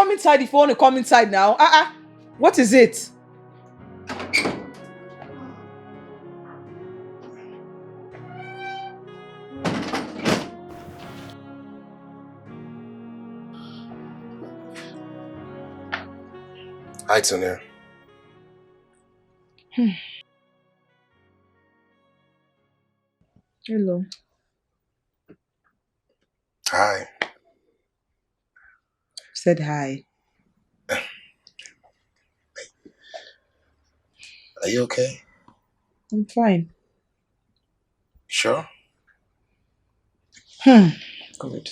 come inside if you want to come inside now. What is it? Hi, Tonia. Hello. Hi. Said hi. Are you okay? I'm fine. Sure? Good.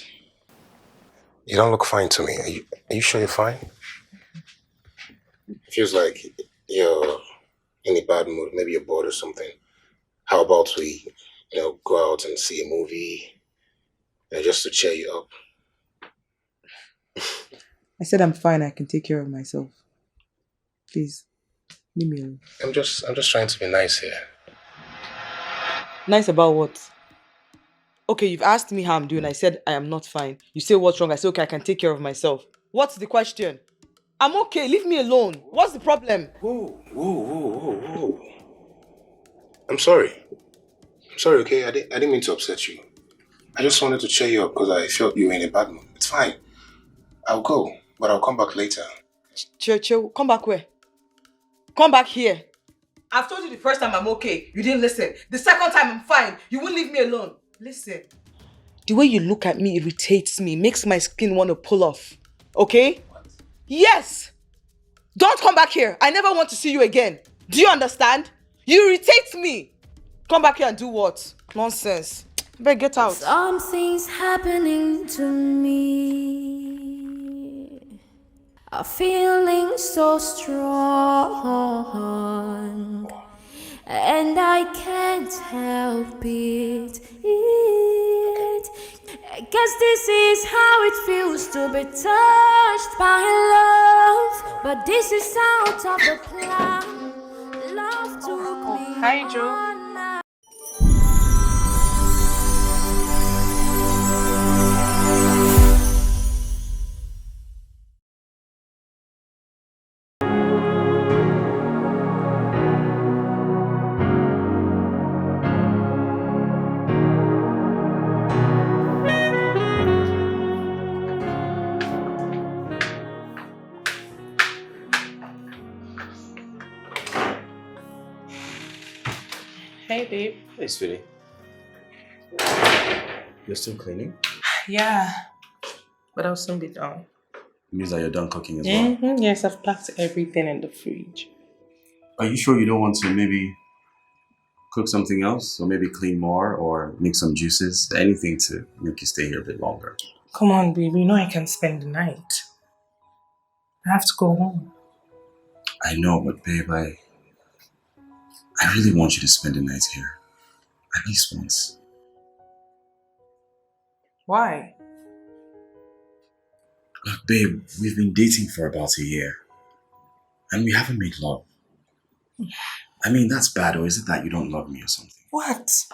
You don't look fine to me. Are you sure you're fine? Feels like you're in a bad mood. Maybe you're bored or something. How about we, go out and see a movie, just to cheer you up? I said I'm fine. I can take care of myself. Please, leave me alone. I'm just trying to be nice here. Nice about what? Okay, you've asked me how I'm doing. I said I am not fine. You say what's wrong? I say okay, I can take care of myself. What's the question? I'm okay. Leave me alone. What's the problem? Whoa. I'm sorry. I'm sorry, okay? I didn't mean to upset you. I just wanted to cheer you up because I felt you were in a bad mood. It's fine. I'll go, but I'll come back later. Chill. Come back where? Come back here. I've told you the first time I'm okay. You didn't listen. The second time I'm fine. You won't leave me alone. Listen. The way you look at me irritates me. Makes my skin want to pull off. Okay? What? Yes! Don't come back here. I never want to see you again. Do you understand? You irritate me. Come back here and do what? Nonsense. You better get out. Something's happening to me. A feeling so strong, and I can't help it. I guess this is how it feels to be touched by love, but this is out of the plan. Love took me. Hi, Joe. Hey, babe. Hey, sweetie. You're still cleaning? Yeah, but I'll soon be done. It means that you're done cooking as well. Yes, I've packed everything in the fridge. Are you sure you don't want to maybe cook something else? Or maybe clean more or make some juices? Anything to make you stay here a bit longer. Come on, babe. You know I can spend the night. I have to go home. I know, but babe, I really want you to spend the night here. At least once. Why? Look, babe, we've been dating for about a year. And we haven't made love. I mean, that's bad, or is it that you don't love me or something? What?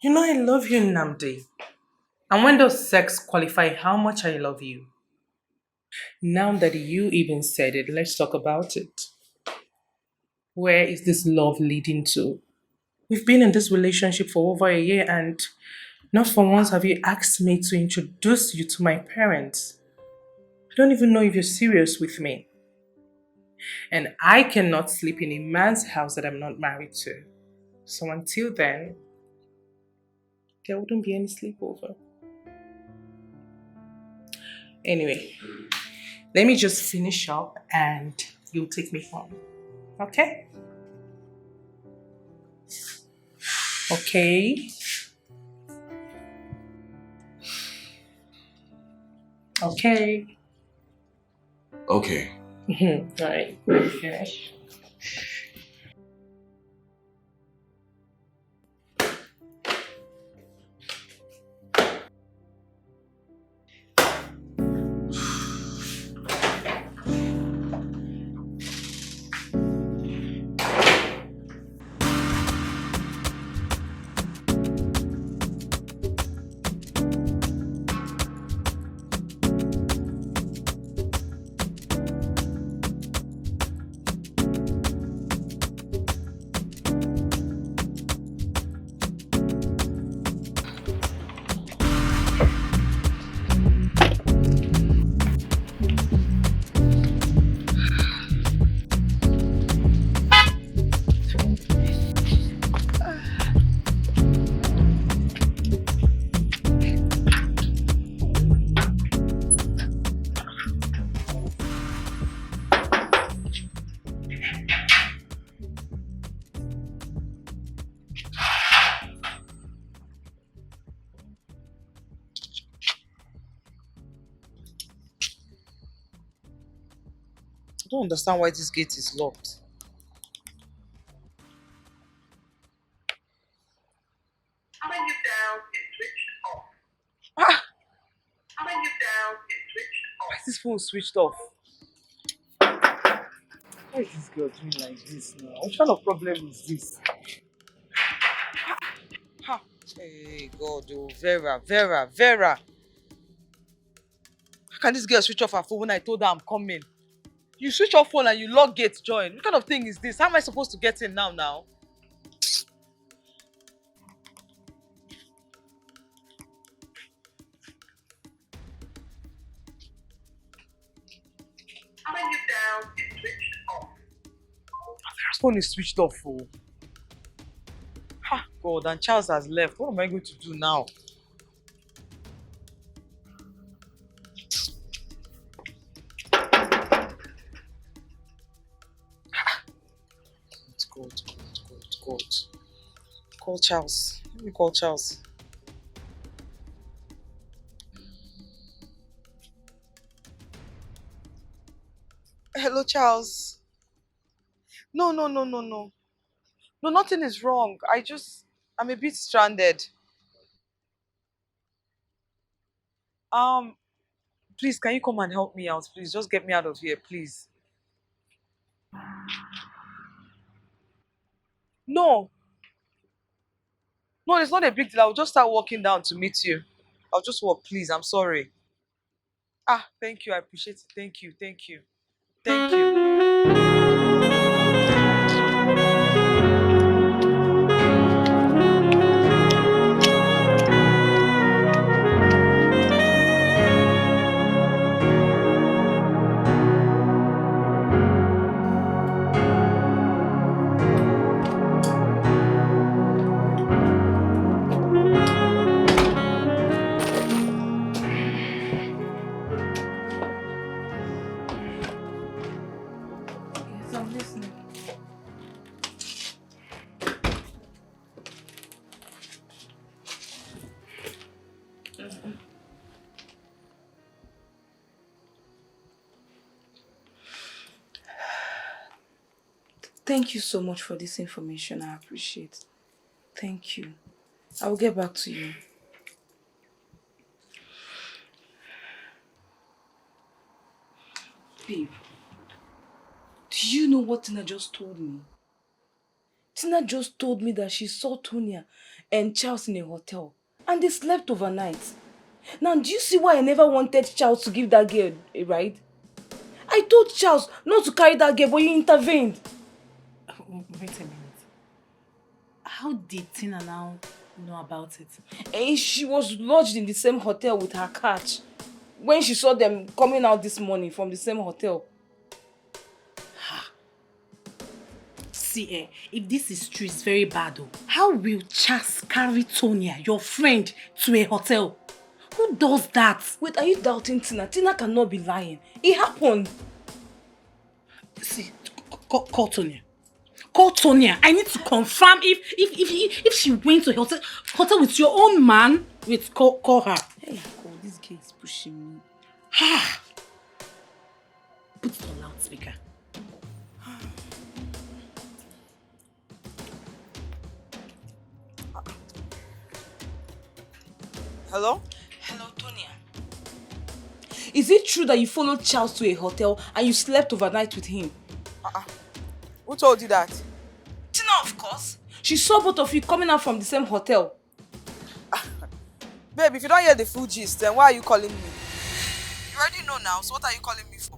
You know I love you, Nambdi. And when does sex qualify how much I love you? Now that you even said it, let's talk about it. Where is this love leading to? We've been in this relationship for over a year and not for once have you asked me to introduce you to my parents. I don't even know if you're serious with me. And I cannot sleep in a man's house that I'm not married to. So until then, there wouldn't be any sleepover. Anyway, let me just finish up and you'll take me home. Okay? Okay. Okay. Okay. Alright, finish. don't understand why this gate is locked. Having you down is switched off. Ah! Having you down is switched Why off. is this phone switched off? Why is this girl doing like this now? What kind of problem is this? Ha! Hey God, oh Vera, Vera, Vera. How can this girl switch off her phone when I told her I'm coming? You switch off phone and you lock gate join. What kind of thing is this? How am I supposed to get in now? Having you down is switched off. Vera's phone is switched off. Oh. Ha! God, and Charles has left. What am I going to do now? God. Call Charles. Let me call Charles. Hello, Charles. No. No, nothing is wrong. I'm a bit stranded. Please, can you come and help me out? Please, just get me out of here, please. No, it's not a big deal. I'll just start walking down to meet you. I'll just walk, please. I'm sorry. Ah, thank you. I appreciate it. Thank you. Thank you. Yes, I'm listening. Thank you so much for this information. I appreciate it. Thank you. I will get back to you. Babe, do you know what Tina just told me? Tina just told me that she saw Tonia and Charles in a hotel and they slept overnight. Now, do you see why I never wanted Charles to give that girl a ride? I told Charles not to carry that girl, but you intervened. Wait a minute. How did Tina now know about it? And she was lodged in the same hotel with her catch when she saw them coming out this morning from the same hotel. See, if this is true, it's very bad though. How will Charles carry Tonia, your friend, to a hotel? Who does that? Wait, are you doubting Tina? Tina cannot be lying. It happened. See, call Tonia. Call Tonia. I need to confirm if she went to a hotel with your own man. Wait, call her. Hey, God, this girl is pushing me. Put it on loudspeaker. Hello? Hello, Tonia. Is it true that you followed Charles to a hotel and you slept overnight with him? Who told you that? Tina, of course. She saw both of you coming out from the same hotel. Babe, if you don't hear the full gist, then why are you calling me? You already know now, so what are you calling me for?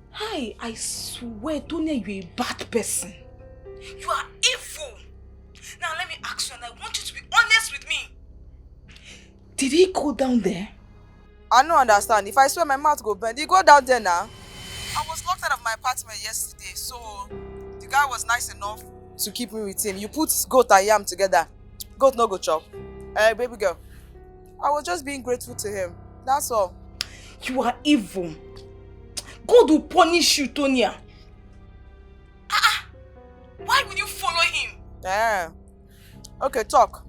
Hi, I swear, Tonia, you're a bad person. You are evil. Now let me ask you, and I want you to be honest with me. Did he go down there? I don't understand. If I swear my mouth go bend, you go down there now. I was locked out of my apartment yesterday, so the guy was nice enough to keep me with him. You put goat and yam together. Goat no go chop. Baby girl, I was just being grateful to him. That's all. You are evil. God will punish you, Tonia. Why would you follow him? Yeah. Okay, talk.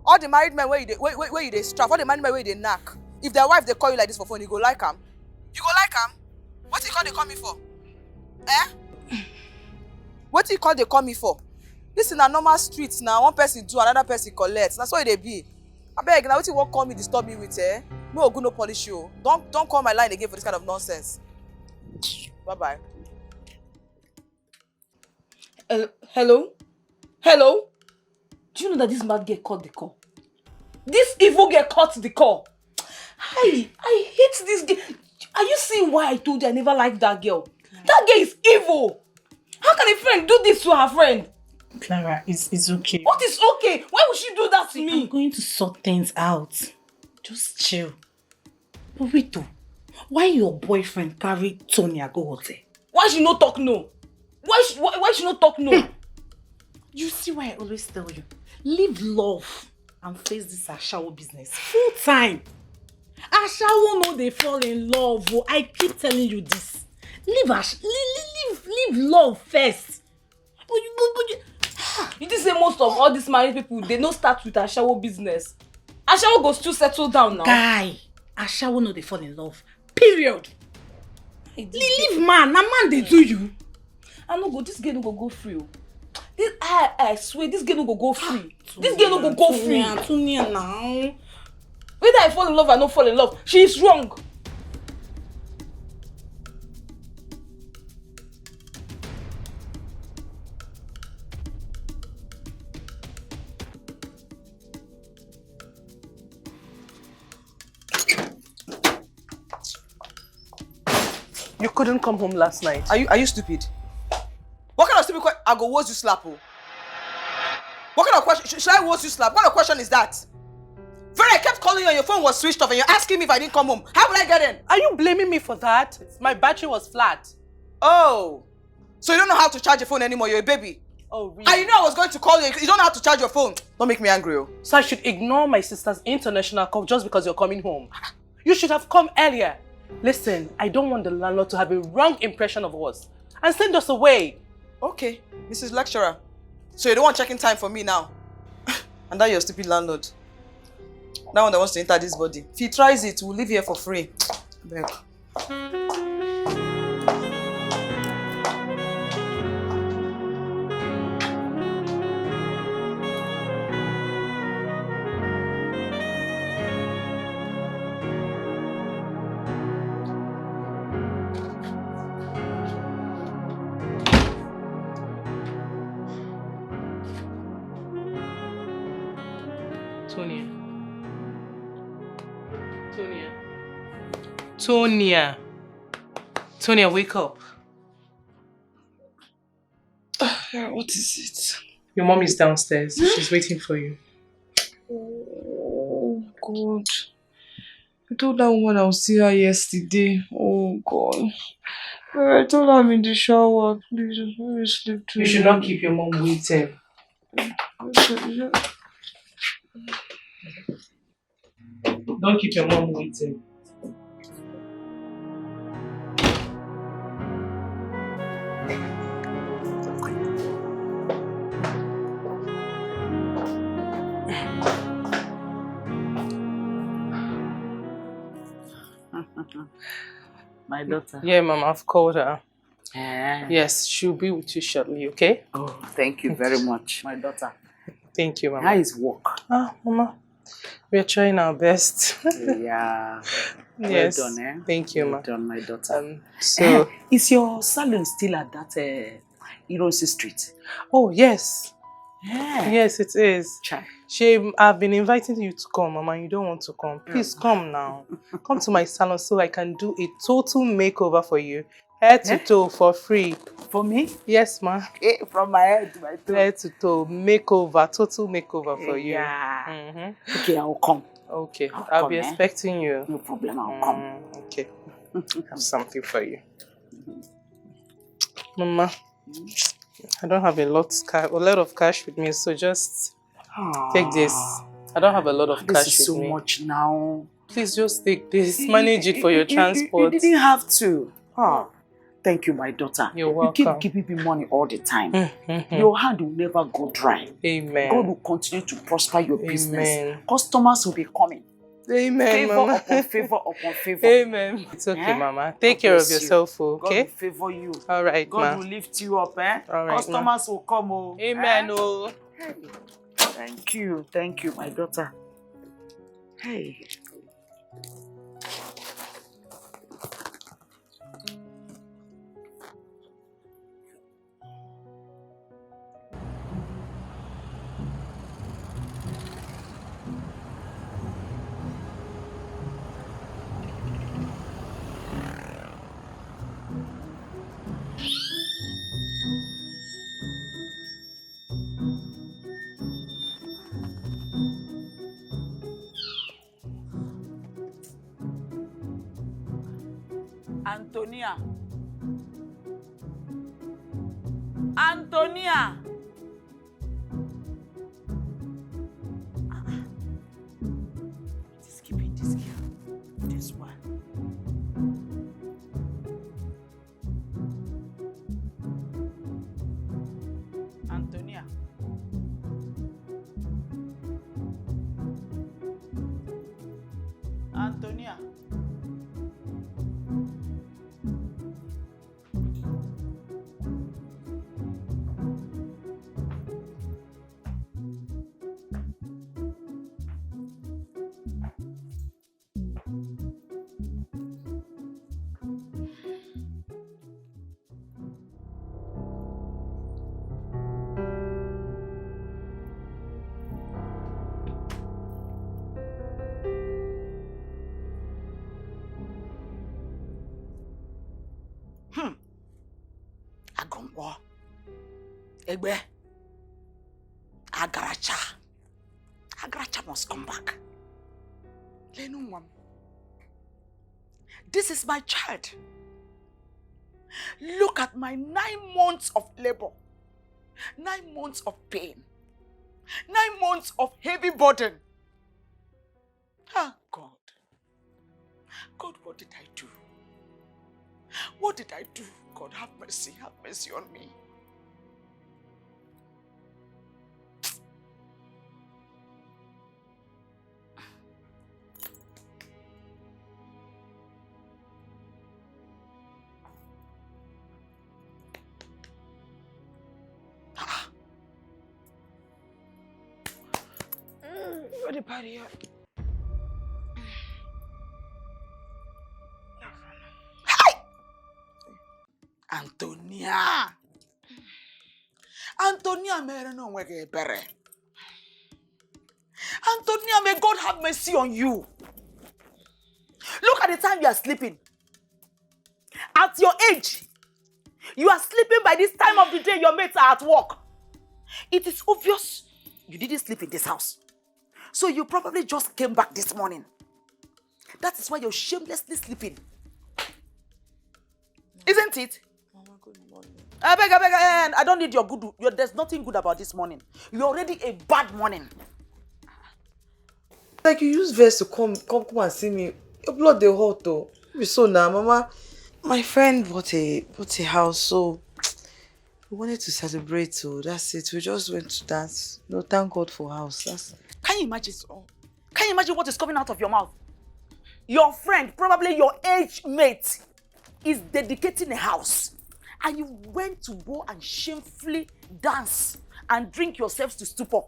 All the married men where you they strap, all the married men where they knack. If their wife they call you like this for phone, you go like them. You go like them. What you call they call me for? Eh? What you call they call me for? This is a normal street now. One person do, another person collect. That's why they be. I beg, now what you want call me disturb me with, eh? No good, no polish you. Don't call my line again for this kind of nonsense. Bye-bye. Hello? Hello? Do you know that this mad girl caught the call? This evil girl caught the call. I hate this girl. Are you seeing why I told you I never liked that girl? That girl is evil. How can a friend do this to her friend? Clara, it's okay. What is okay? Why would she do that to me? I'm going to sort things out. Just chill. But wait though, why your boyfriend carry Tonia go hotel? Why she no talk no? Why she no talk no? You see why I always tell you, leave love and face this Ashawo business full time. Ashawo no dey fall in love. Oh, I keep telling you this. Leave love first. You think say most of all these married people, they no start with Ashawo business. Ashawo go still settle down now. Guy, Ashawo no dey fall in love. Period. Leave man, na man dey do you. I no go, this girl no go free. This I swear, this girl no go free. This girl no go free. Tonia now. Whether I fall in love or not fall in love, she is wrong. You couldn't come home last night. Are you stupid? What kind of stupid question? I go what's you slap? Oh? What kind of question? Should I what's you slap? What kind of question is that? Vera, I kept calling you and your phone was switched off and you're asking me if I didn't come home. How would I get in? Are you blaming me for that? My battery was flat. Oh. So you don't know how to charge your phone anymore, you're a baby. Oh, really? And you know I was going to call you. You don't know how to charge your phone. Don't make me angry, oh. So I should ignore my sister's international call just because you're coming home? You should have come earlier. Listen, I don't want the landlord to have a wrong impression of us and send us away. Okay, Mrs. Lecturer. So you don't want checking time for me now? And that your stupid landlord. That one that wants to enter this body. If he tries it, we'll live here for free. Beg. Tonia, wake up. What is it? Your mom is downstairs. She's waiting for you. Oh, God. I told that woman I would see her yesterday. Oh, God. I told her I'm in the shower. Please, let me sleep too. You should not keep your mom waiting. Don't keep your mom waiting. My daughter. Yeah, Mom, I've called her. Ah. Yes, she'll be with you shortly, okay? Oh, thank you very much, my daughter. Thank you, Mama. How is work? Ah, Mama, we're trying our best. Yeah. Yes. Well done, eh? Thank you, well Ma. done, my daughter. So, is your salon still at that Ironsi Street? oh, yes. Yeah. Yes, it is. Chai. I've been inviting you to come, Mama. You don't want to come. Please come now. Come to my salon so I can do a total makeover for you. Head to toe for free. For me? Yes, Ma. From my head to my toe. Head to toe makeover, total makeover for you. Yeah. Okay, I'll come. Okay, I'll I'll come, be expecting you. No problem, I'll come. Okay, have something for you. Mama, I don't have a lot of cash with me, so just take this. I don't have a lot of cash with me. This is so much now. Please just take this. Manage it for your transport. You didn't have to. Thank you, my daughter. You're welcome. You keep giving me money all the time. Your hand will never go dry. Amen. God will continue to prosper your business. Amen. Customers will be coming. Amen, Favor Mama. upon favor upon favor. Amen. It's okay, Eh? Mama. Take God care of bless you. yourself, God okay? will favor you. All right, God Ma. will lift you up, eh? All right, Customers will come, oh. Amen, Eh? oh. Hey. Thank you, my daughter. Hey. Antonia. Antonia. Just keeping this girl. This one. Antonia. Antonia. Agongwa. Egbe. Agaracha. Agaracha must come back. Lenunwam. This is my child. Look at my 9 months of labor. 9 months of pain. 9 months of heavy burden. Ah, God. God, what did I do? What did I do? God, have mercy on me. What the party here? Antonia. Antonia, Antonia, may God have mercy on you. Look at the time you are sleeping. At your age, you are sleeping by this time of the day your mates are at work. It is obvious you didn't sleep in this house. So you probably just came back this morning. That is why you're shamelessly sleeping. Isn't it? Mama, good morning. I beg, I don't need your good. There's nothing good about this morning. You're already a bad morning. Like you use verse to come and see me. Your blood they hot though. You be so now, Mama. My friend bought a house, so we wanted to celebrate. So that's it. We just went to dance. No, thank God for house. That's. Can you imagine? Can you imagine what is coming out of your mouth? Your friend, probably your age mate, is dedicating a house, and you went to go and shamefully dance and drink yourselves to stupor.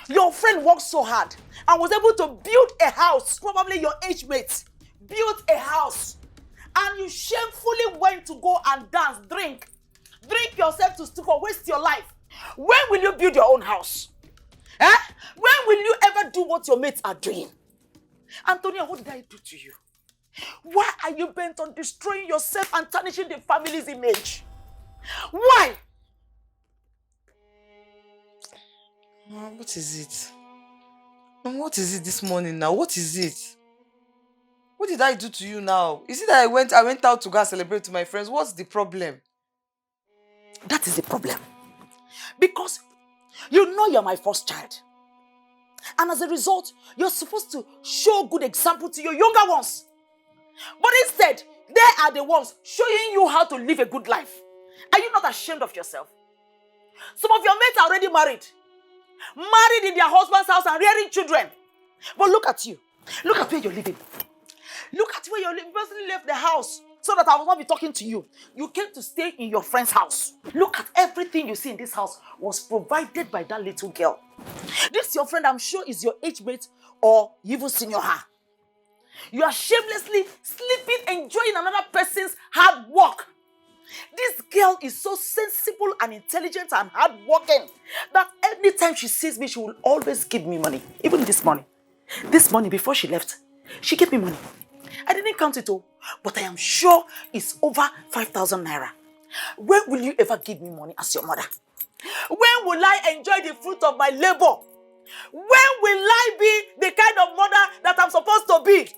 Your friend worked so hard and was able to build a house, probably your age mate, built a house, and you shamefully went to go and dance, drink yourself to stupor, waste your life. When will you build your own house? Eh? When will you ever do what your mates are doing? Antonia, what did I do to you? Why are you bent on destroying yourself and tarnishing the family's image? Why? Mom, what is it? Mom, what is it this morning now? What is it? What did I do to you now? Is it that I went out to go and celebrate with my friends? What's the problem? That is the problem. Because you know you're my first child. And as a result, you're supposed to show good example to your younger ones. But instead, they are the ones showing you how to live a good life. Are you not ashamed of yourself? Some of your mates are already married. Married in their husband's house and rearing children. But look at you. Look at where you're living. Look at where you're living. You personally left the house so that I will not be talking to you. You came to stay in your friend's house. Look at everything you see in this house was provided by that little girl. This your friend, I'm sure, is your age mate or even senior her. You are shamelessly sleeping, enjoying another person's hard work. This girl is so sensible and intelligent and hardworking that anytime she sees me, she will always give me money. Even this morning. This morning, before she left, she gave me money. I didn't count it all, but I am sure it's over 5,000 naira. When will you ever give me money as your mother? When will I enjoy the fruit of my labor? When will I be the kind of mother that I'm supposed to be?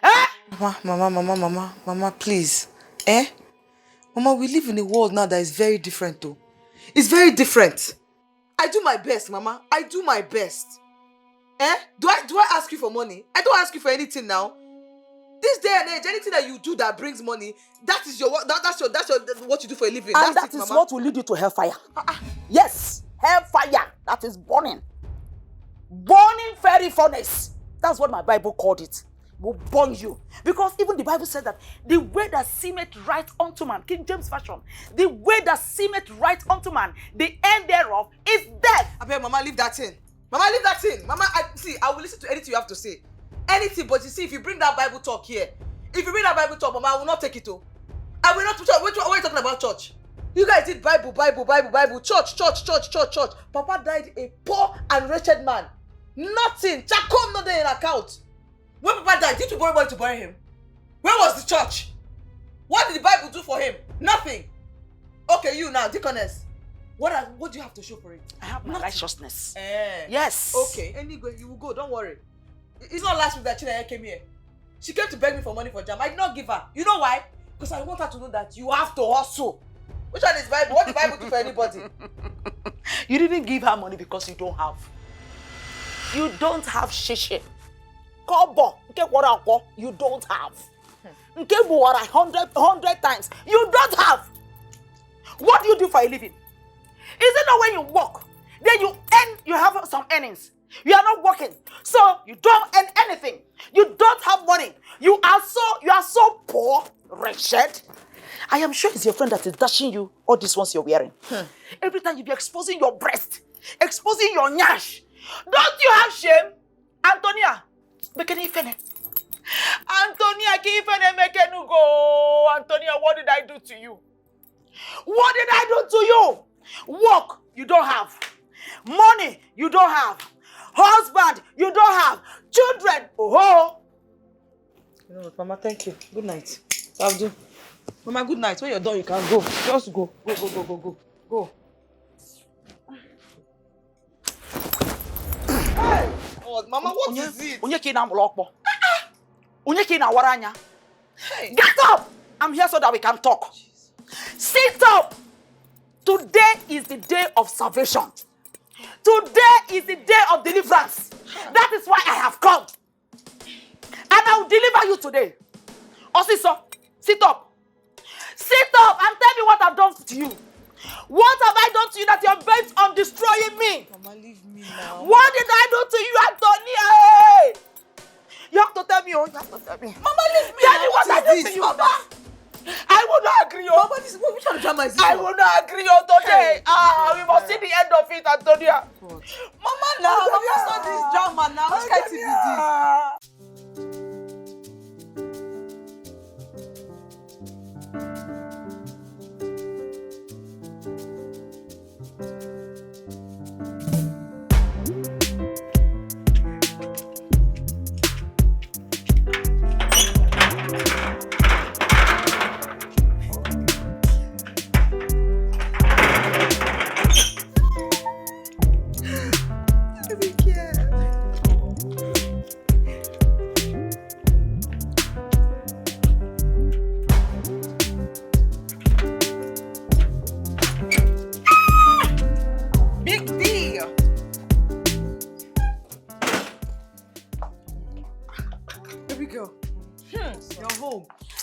Eh? Mama, please. Eh? Mama, we live in a world now that is very different though. It's very different. I do my best, Mama. I do my best. Eh? Do I ask you for money? I don't ask you for anything now. This day and age, anything that you do that brings money, that's what you do for a living. And that's that it, is Mama. what will lead you to hellfire. Yes, hellfire. That is burning. Burning fiery furnace. That's what my Bible called it. Will burn you. Because even the Bible said that the way that seemeth right unto man, King James Version, the way that seemeth right unto man, the end thereof is death. I beg, Mama, leave that in. Mama, leave that in. Mama, I will listen to anything you have to say. Anything, but you see, if you bring that Bible talk here, Mama, I will not take it to. I will not to church. What are you talking about, church? You guys did Bible, church. Papa died a poor and wretched man. Nothing. Chakom not there in account. When Papa died, did you borrow money to bury him? Where was the church? What did the Bible do for him? Nothing. Okay, you now, deaconess. What do you have to show for it? I have my righteousness. Eh. Yes. Okay, anyway, you will go, don't worry. It's not last week that Chinaya came here. She came to beg me for money for jam. I did not give her. You know why? Because I want her to know that you have to hustle. Which one is Bible? What did the Bible do for anybody? You didn't give her money because you don't have. You don't have shishi. Kobo, you don't have. 100 times. You don't have. What do you do for a living? Is it not when you work, then you have some earnings? You are not working, so you don't earn anything. You don't have money. You are so poor, wretched. I am sure it's your friend that is dashing you all these ones you're wearing. Every time you be exposing your breast, exposing your nyash. Don't you have shame? Antonia, make any fene. Antonia, go. Antonia, what did I do to you? What did I do to you? Work, you don't have. Money, you don't have. Husband, you don't have. Children, oh. You know what, Mama, thank you. Good night. I'll do. Mama, good night. When you're done, you can go. Just go. Go. Hey! Oh, Mama, what is it? Hey. Get up! I'm here so that we can talk. Sit up! Today is the day of salvation. Today is the day of deliverance. That is why I have come. And I will deliver you today. Osiso, sit up. Sit up and tell me what I've done to you. What have I done to you that you're bent on destroying me? Mama, leave me now. What did I do to you, Antonia? You have to tell me, oh, you have to tell me. Mama, leave me Tell now. me what I did to you, Mama. I will not agree, oh. Mama, which kind of drama is this? I will not agree, oh, today. We must see the end of it, Antonia. Mama, now, Mama, saw this drama now. Which kind of TV this?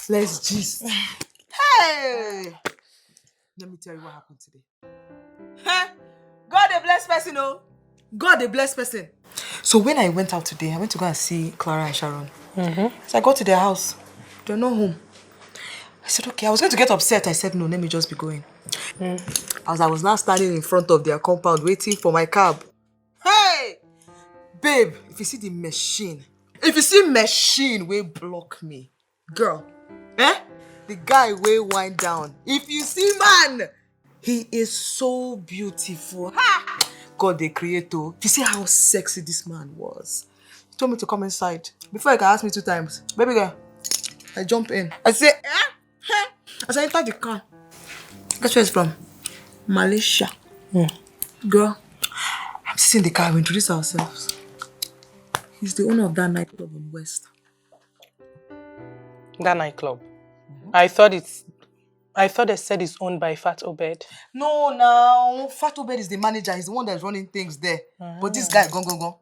Let's gist. Hey! Let me tell you what happened today. God a blessed person, oh. God a blessed person. So when I went out today, I went to go and see Clara and Sharon. So I got to their house. They're not home. I said, okay, I was going to get upset. I said, no, let me just be going. As I was now standing in front of their compound waiting for my cab. Hey! Babe, if you see the machine, will block me. Girl, the guy will wind down. If you see man, he is so beautiful. Ha! God, the creator. If you see how sexy this man was. He told me to come inside. Before he can ask me 2 times. Baby girl, I jump in. I say, As I enter the car. Guess where it's from? Malaysia. Girl, I'm sitting in the car. We introduce ourselves. He's the owner of that nightclub in West. That nightclub. I thought they said it's owned by Fat Obed. No, now. Fat Obed is the manager. He's the one that's running things there. But this guy, go.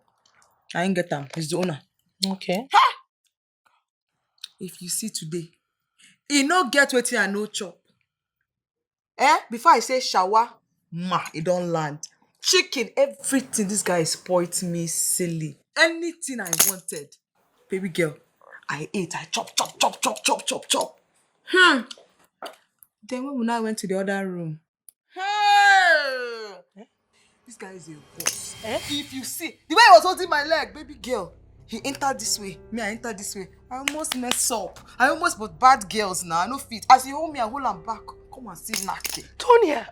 I ain't get him. He's the owner. Okay. If you see today, he no get wetin I no chop. Before I say shower, it don't land. Chicken, everything. This guy spoilt me silly. Anything I wanted. Baby girl, I ate. I chop. Then when we now went to the other room, this guy is a boss. If you see, the way he was holding my leg, baby girl, he entered this way, me I entered this way. I almost messed up. I almost bought bad girls now, I no fit. As he hold me, I hold him back. Come and see Naki. Tonia!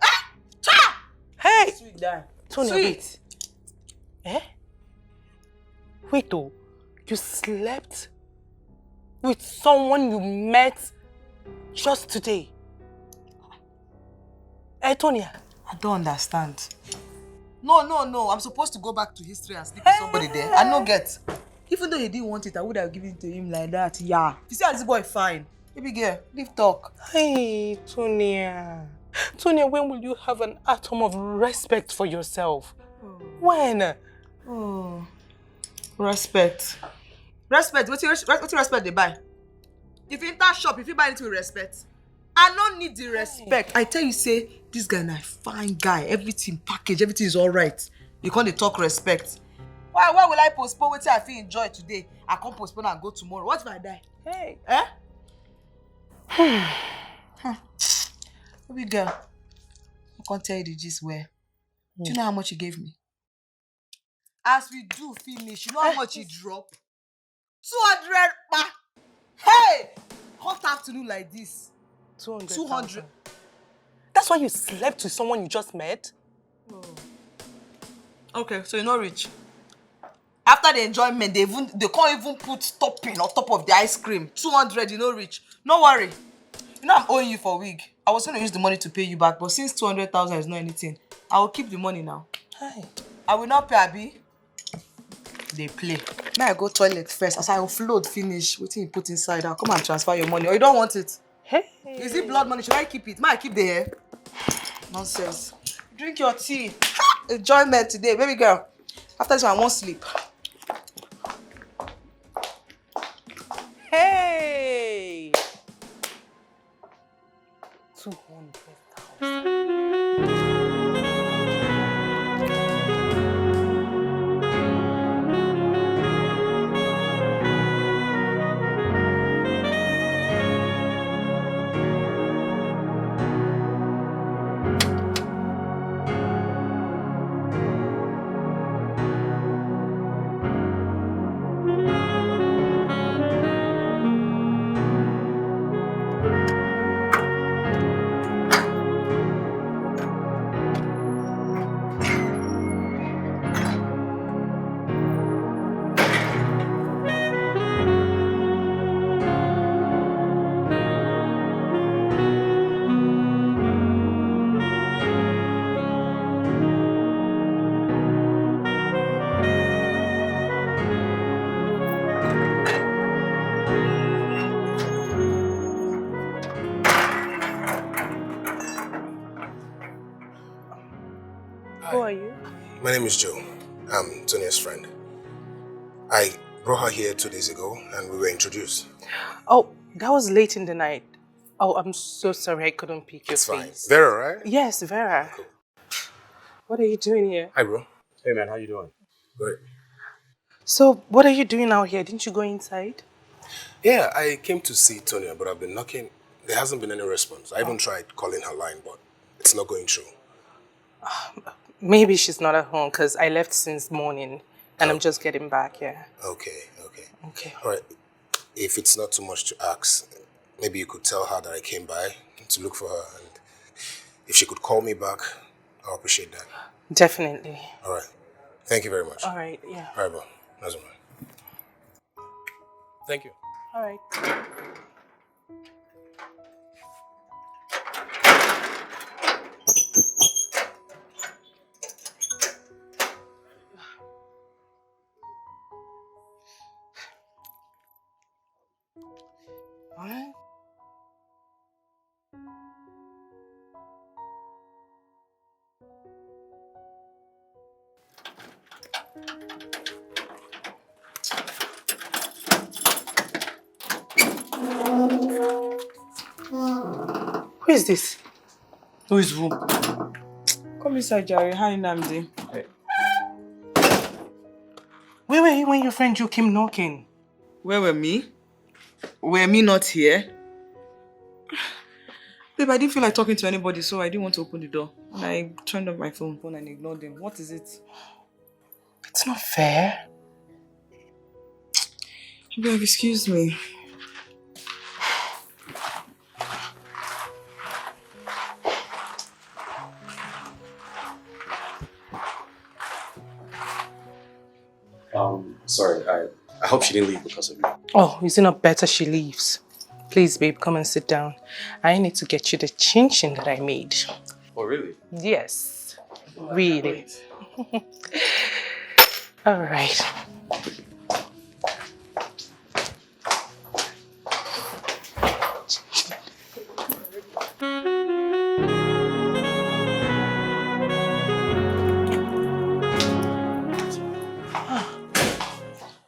Hey! Sweet die. Tonia, Sweet. wait. Wait, oh. You slept with someone you met just today? Tonia? I don't understand. No. I'm supposed to go back to history and sleep with somebody there. I no get. Even though he didn't want it, I would have given it to him like that. Yeah. You see how this boy fine? Baby girl, leave talk. Hey, Tonia. Tonia, when will you have an atom of respect for yourself? When? Oh. Respect. Respect? What you respect they buy? If you enter shop, if you buy anything with respect, I don't need the respect. I tell you, say, this guy na fine guy. Everything package, everything is alright. You can't talk respect. Why will I postpone what I feel enjoy today? I can't postpone and go tomorrow. What if I die? Hey. Baby girl, I can't tell you the gist where. Do you know how much he gave me? As we do finish, you know how much he dropped? 200 pa. Hey! Hot afternoon like this. 200. That's why you slept with someone you just met? Okay, so you're not rich. After the enjoyment, they can't even put topping on top of the ice cream. 200, you're not rich. No worry. You know I'm owing you for a wig. I was going to use the money to pay you back, but since 200,000 is not anything, I will keep the money now. Hi. I will not pay, Abi. They play. May I go toilet first? As I offload, finish. What you put inside? I'll come and transfer your money. Or you don't want it? Hey. Is it blood money? Should I keep it? May I keep the hair? Nonsense. Drink your tea. Enjoyment today, baby girl. After this one, I won't sleep. Hey! 200,000. Who are you? My name is Joe. I'm Tonia's friend. I brought her here 2 days ago and we were introduced. Oh, that was late in the night. Oh, I'm so sorry I couldn't pick your It's fine. face. Vera, right? Yes, Vera. Cool. What are you doing here? Hi, bro. Hey man, how you doing? Good. So, what are you doing out here? Didn't you go inside? Yeah, I came to see Tonia, but I've been knocking. There hasn't been any response. I even tried calling her line, but it's not going through. Maybe she's not at home because I left since morning and I'm Oh, just getting back, yeah. okay, okay. Okay. All right. If it's not too much to ask, maybe you could tell her that I came by to look for her, and if she could call me back, I'll appreciate that. Definitely. All right. Thank you very much. All right, yeah. All right, bro. That's all right. Thank you. All right. What? Who is this? Who is who? Come inside, Jerry. Hi, Nambdi. Where were you when your friend Joe came knocking? Where were me? Were me not here? Babe, I didn't feel like talking to anybody, so I didn't want to open the door. And I turned off my phone and ignored them. What is it? It's not fair. Babe, excuse me. Sorry, I hope she didn't leave because of you. Oh, is it not better she leaves? Please, babe, come and sit down. I need to get you the chin-chin that I made. Oh, really? Yes, really. All right.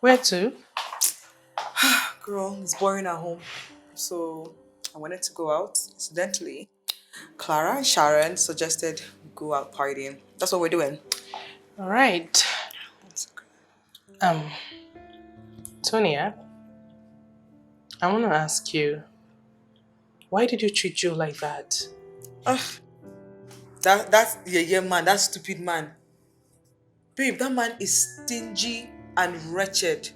Where to? Girl, it's boring at home. So I wanted to go out. Incidentally, Clara and Sharon suggested we go out partying. That's what we're doing. All right. Tonia, I want to ask you, why did you treat Joe like that? That's yeah man, that stupid man. Babe, that man is stingy and wretched.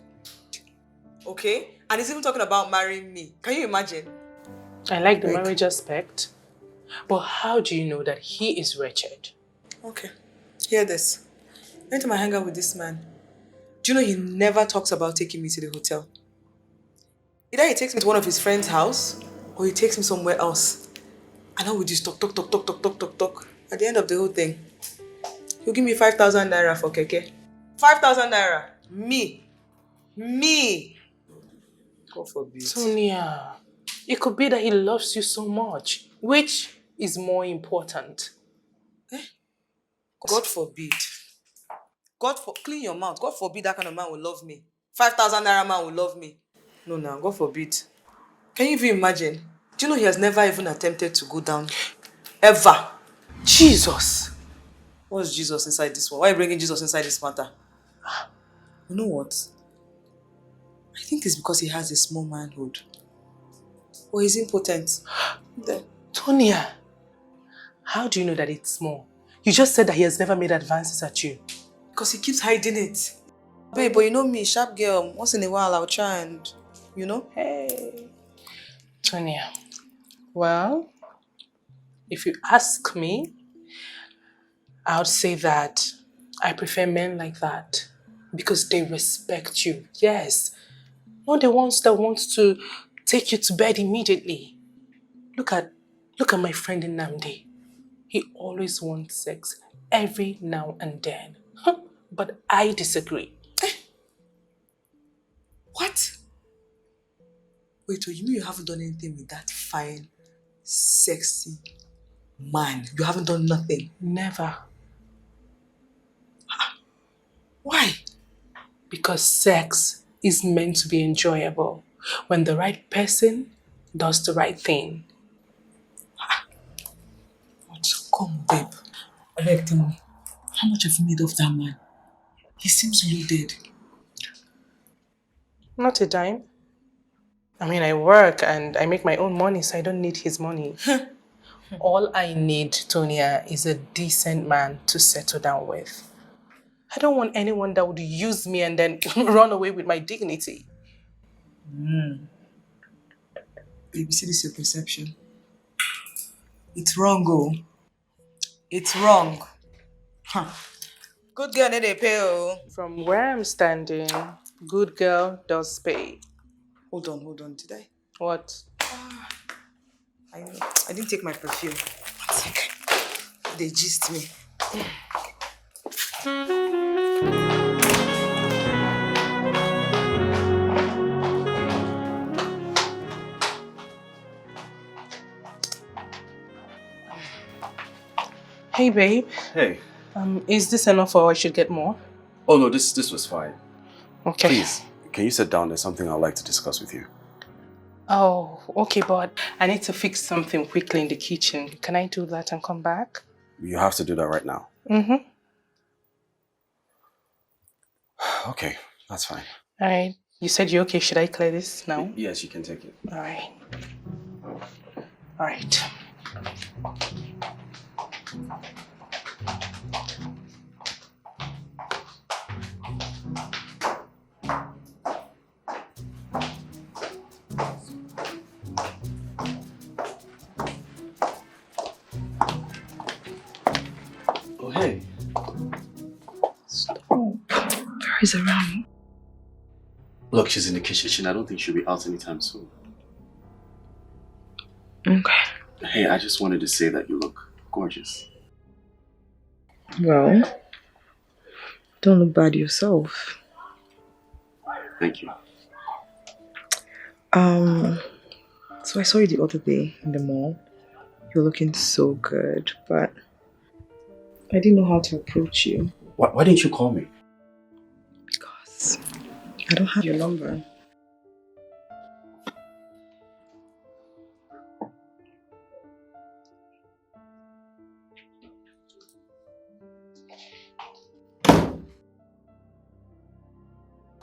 Okay? And he's even talking about marrying me. Can you imagine? I like the Like- marriage aspect, but how do you know that he is wretched? Okay. Hear this. Anytime I hang out with this man, do you know he never talks about taking me to the hotel? Either he takes me to one of his friend's house or he takes me somewhere else. And all we do is talk. At the end of the whole thing, he'll give me 5,000 naira for keke. 5,000 naira. Me. God forbid. Tonia, it could be that he loves you so much. Which is more important? God forbid. Clean your mouth. God forbid that kind of man will love me. 5,000 naira man will love me. No, God forbid. Can you even imagine? Do you know he has never even attempted to go down? Ever. Jesus! What's Jesus inside this one? Why are you bringing Jesus inside this matter? You know what? I think it's because he has a small manhood. Or he's impotent. Then. Tonia, how do you know that it's small? You just said that he has never made advances at you. Because he keeps hiding it. Babe, but you know me, sharp girl. Once in a while, I'll try and, Hey. Tonia, well, if you ask me, I would say that I prefer men like that because they respect you. Yes. Not the ones that want to take you to bed immediately. Look at my friend in Nambdi. He always wants sex every now and then. But I disagree. What? Wait, you know you haven't done anything with that fine, sexy man. You haven't done nothing. Never. Why? Because sex is meant to be enjoyable when the right person does the right thing. Come, babe. I beg, tell me, how much have you made of that man? He seems loaded. Not a dime. I mean, I work and I make my own money, so I don't need his money. All I need, Tonia, is a decent man to settle down with. I don't want anyone that would use me and then run away with my dignity. Baby, see this your perception. It's wrong, oh. It's wrong. Huh. Good girl, they pay, oh. From where I'm standing, good girl does pay. Hold on. Did I? What? I didn't take my perfume. 1 second. They gist me. Hey, babe. Hey. Is this enough or I should get more? Oh no, this was fine. Okay. Please, can you sit down? There's something I'd like to discuss with you. Oh, okay, but I need to fix something quickly in the kitchen. Can I do that and come back? You have to do that right now. Mm-hmm. Okay, that's fine. All right. You said you're okay. Should I clear this now? Yes, you can take it. All right. All right. Oh, hey. Vera's around. Look, she's in the kitchen. I don't think she'll be out anytime soon. Okay. Hey, I just wanted to say that you look gorgeous. Well, don't look bad yourself. Thank you. So I saw you the other day in the mall. You're looking so good, but I didn't know how to approach you. Why didn't you call me? Because I don't have your number.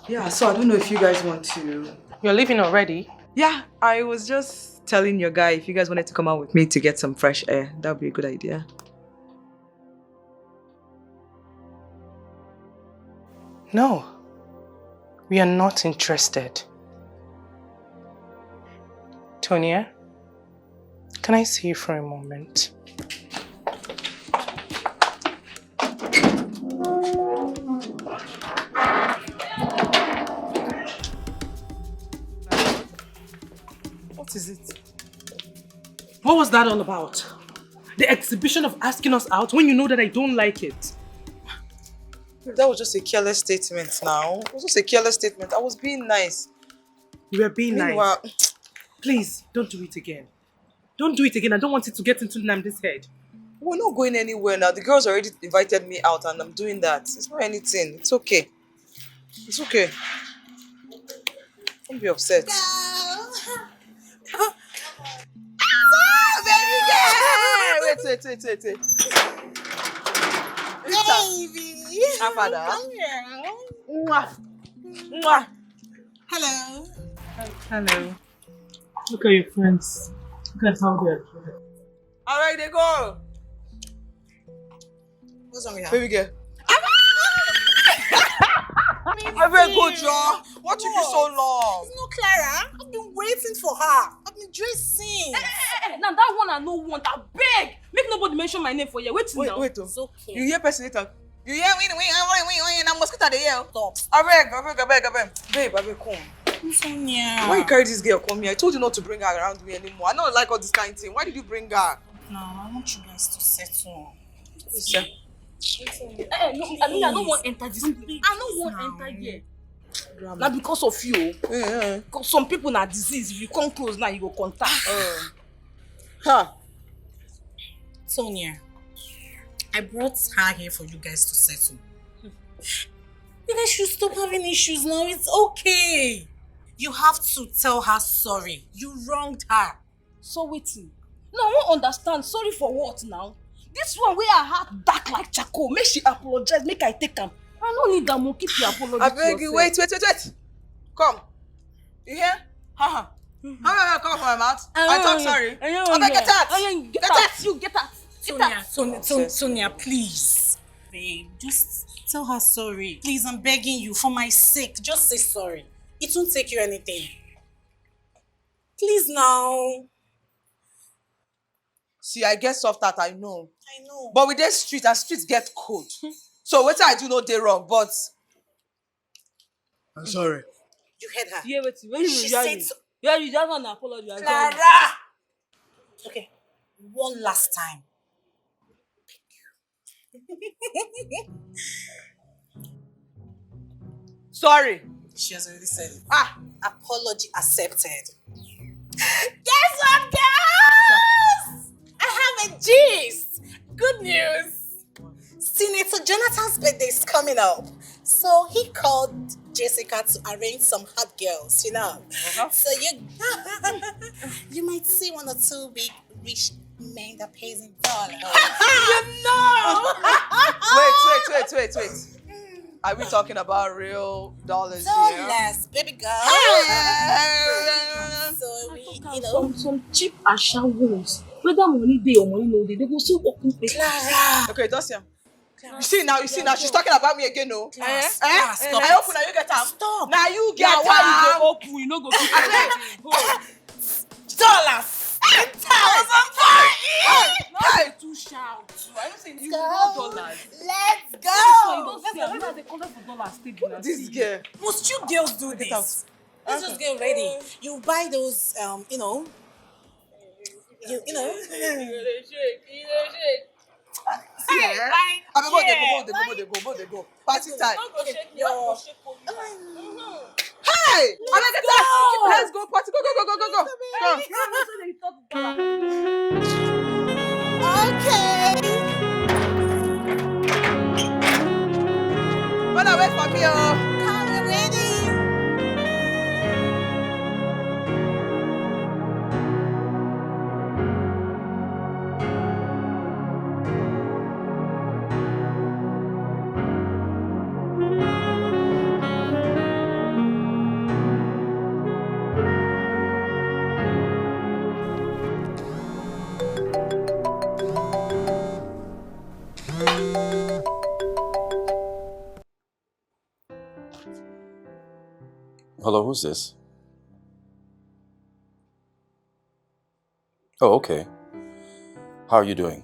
Yeah, so I don't know if you guys want to... You're leaving already? Yeah, I was just telling your guy if you guys wanted to come out with me to get some fresh air. That would be a good idea. No. We are not interested. Tonia, can I see you for a moment? What is it? What was that all about? The exhibition of asking us out when you know that I don't like it. That was just a careless statement now. It was just a careless statement. I was being nice. You were being Meanwhile, nice. Please, don't do it again. Don't do it again. I don't want it to get into Nambdi's head. we're not going anywhere now. The girls already invited me out and I'm doing that. It's not anything. It's okay. It's okay. Don't be upset. Baby girl! Wait. Baby. Our father. Come here. Mwah. Hello. Hello. Look at your friends. Look at how they're dressed. Alright, they go. What's wrong with her? Baby girl. I'm very good, Joe. What took you so long? It's not Clara. I've been waiting for her. I've been dressing. Now that one I no want, I beg. Make nobody mention my name for you. Wait now. Wait. It's okay. You hear person later. You hear win, I'm mosquito the yell. Stop. I beg. Babe, I beg, come. Sonia. Why you carry this girl come here? I told you not to bring her around me anymore. I don't like all this kind of thing. Why did you bring her? No, I want you guys to settle. Listen. No, I mean I don't want to enter this place. I don't want to enter here. Now because of you. Because some people na disease. If you come close now, you go contact. Huh? Sonia, I brought her here for you guys to settle. You guys should stop having issues now. It's okay. You have to tell her sorry. You wronged her. So waiting. No, I won't understand. Sorry for what now? This one where her heart dark like charcoal. Make she apologize. Make I take am. I don't need that. Keep your apology. I beg you. Wait. Come. You hear? Haha. How am I gonna come from my mouth? I talk sorry. Okay, get out. Get out. You get out. Tonia, please. Babe, just tell her sorry. Please, I'm begging you for my sake. Just say sorry. It won't take you anything. Please now. See, I get soft heart, I know. I know. But with this street, and streets get cold. So what I do no day wrong, but I'm sorry. You heard her. Yeah, wait, She said so. Yeah, you just want to apologize. Clara! Okay, one last time. Sorry. She has already said it. Ah, Apology accepted. Guess what, girls? I have a gist. Good news. Senator Jonathan's birthday is coming up. So he called Jessica to arrange some hot girls, you know. So you might see one or two big rich men that pays in dollars. you know. Wait. Are we talking about real dollars here? Dollars, baby girl. So we, some cheap Asha ones. Whether money day or money no day, they go so open face. Clara. Okay, Dosia. You see now, she's talking about me again, no? Stop. I open now, you get out. Stop. Now you get out. Why you go open? You no go keep Dollars. Hey, too shout. I don't say you want dollars. Let's go. You don't see I'm not the color for dollars. This girl. Most you girls do this. Let's just get ready. You buy those, you know. They go. Party time. Hey! Let's go party. Go. Okay. Run away from me, oh. Come ready. Hello, who's this? Oh, okay. How are you doing?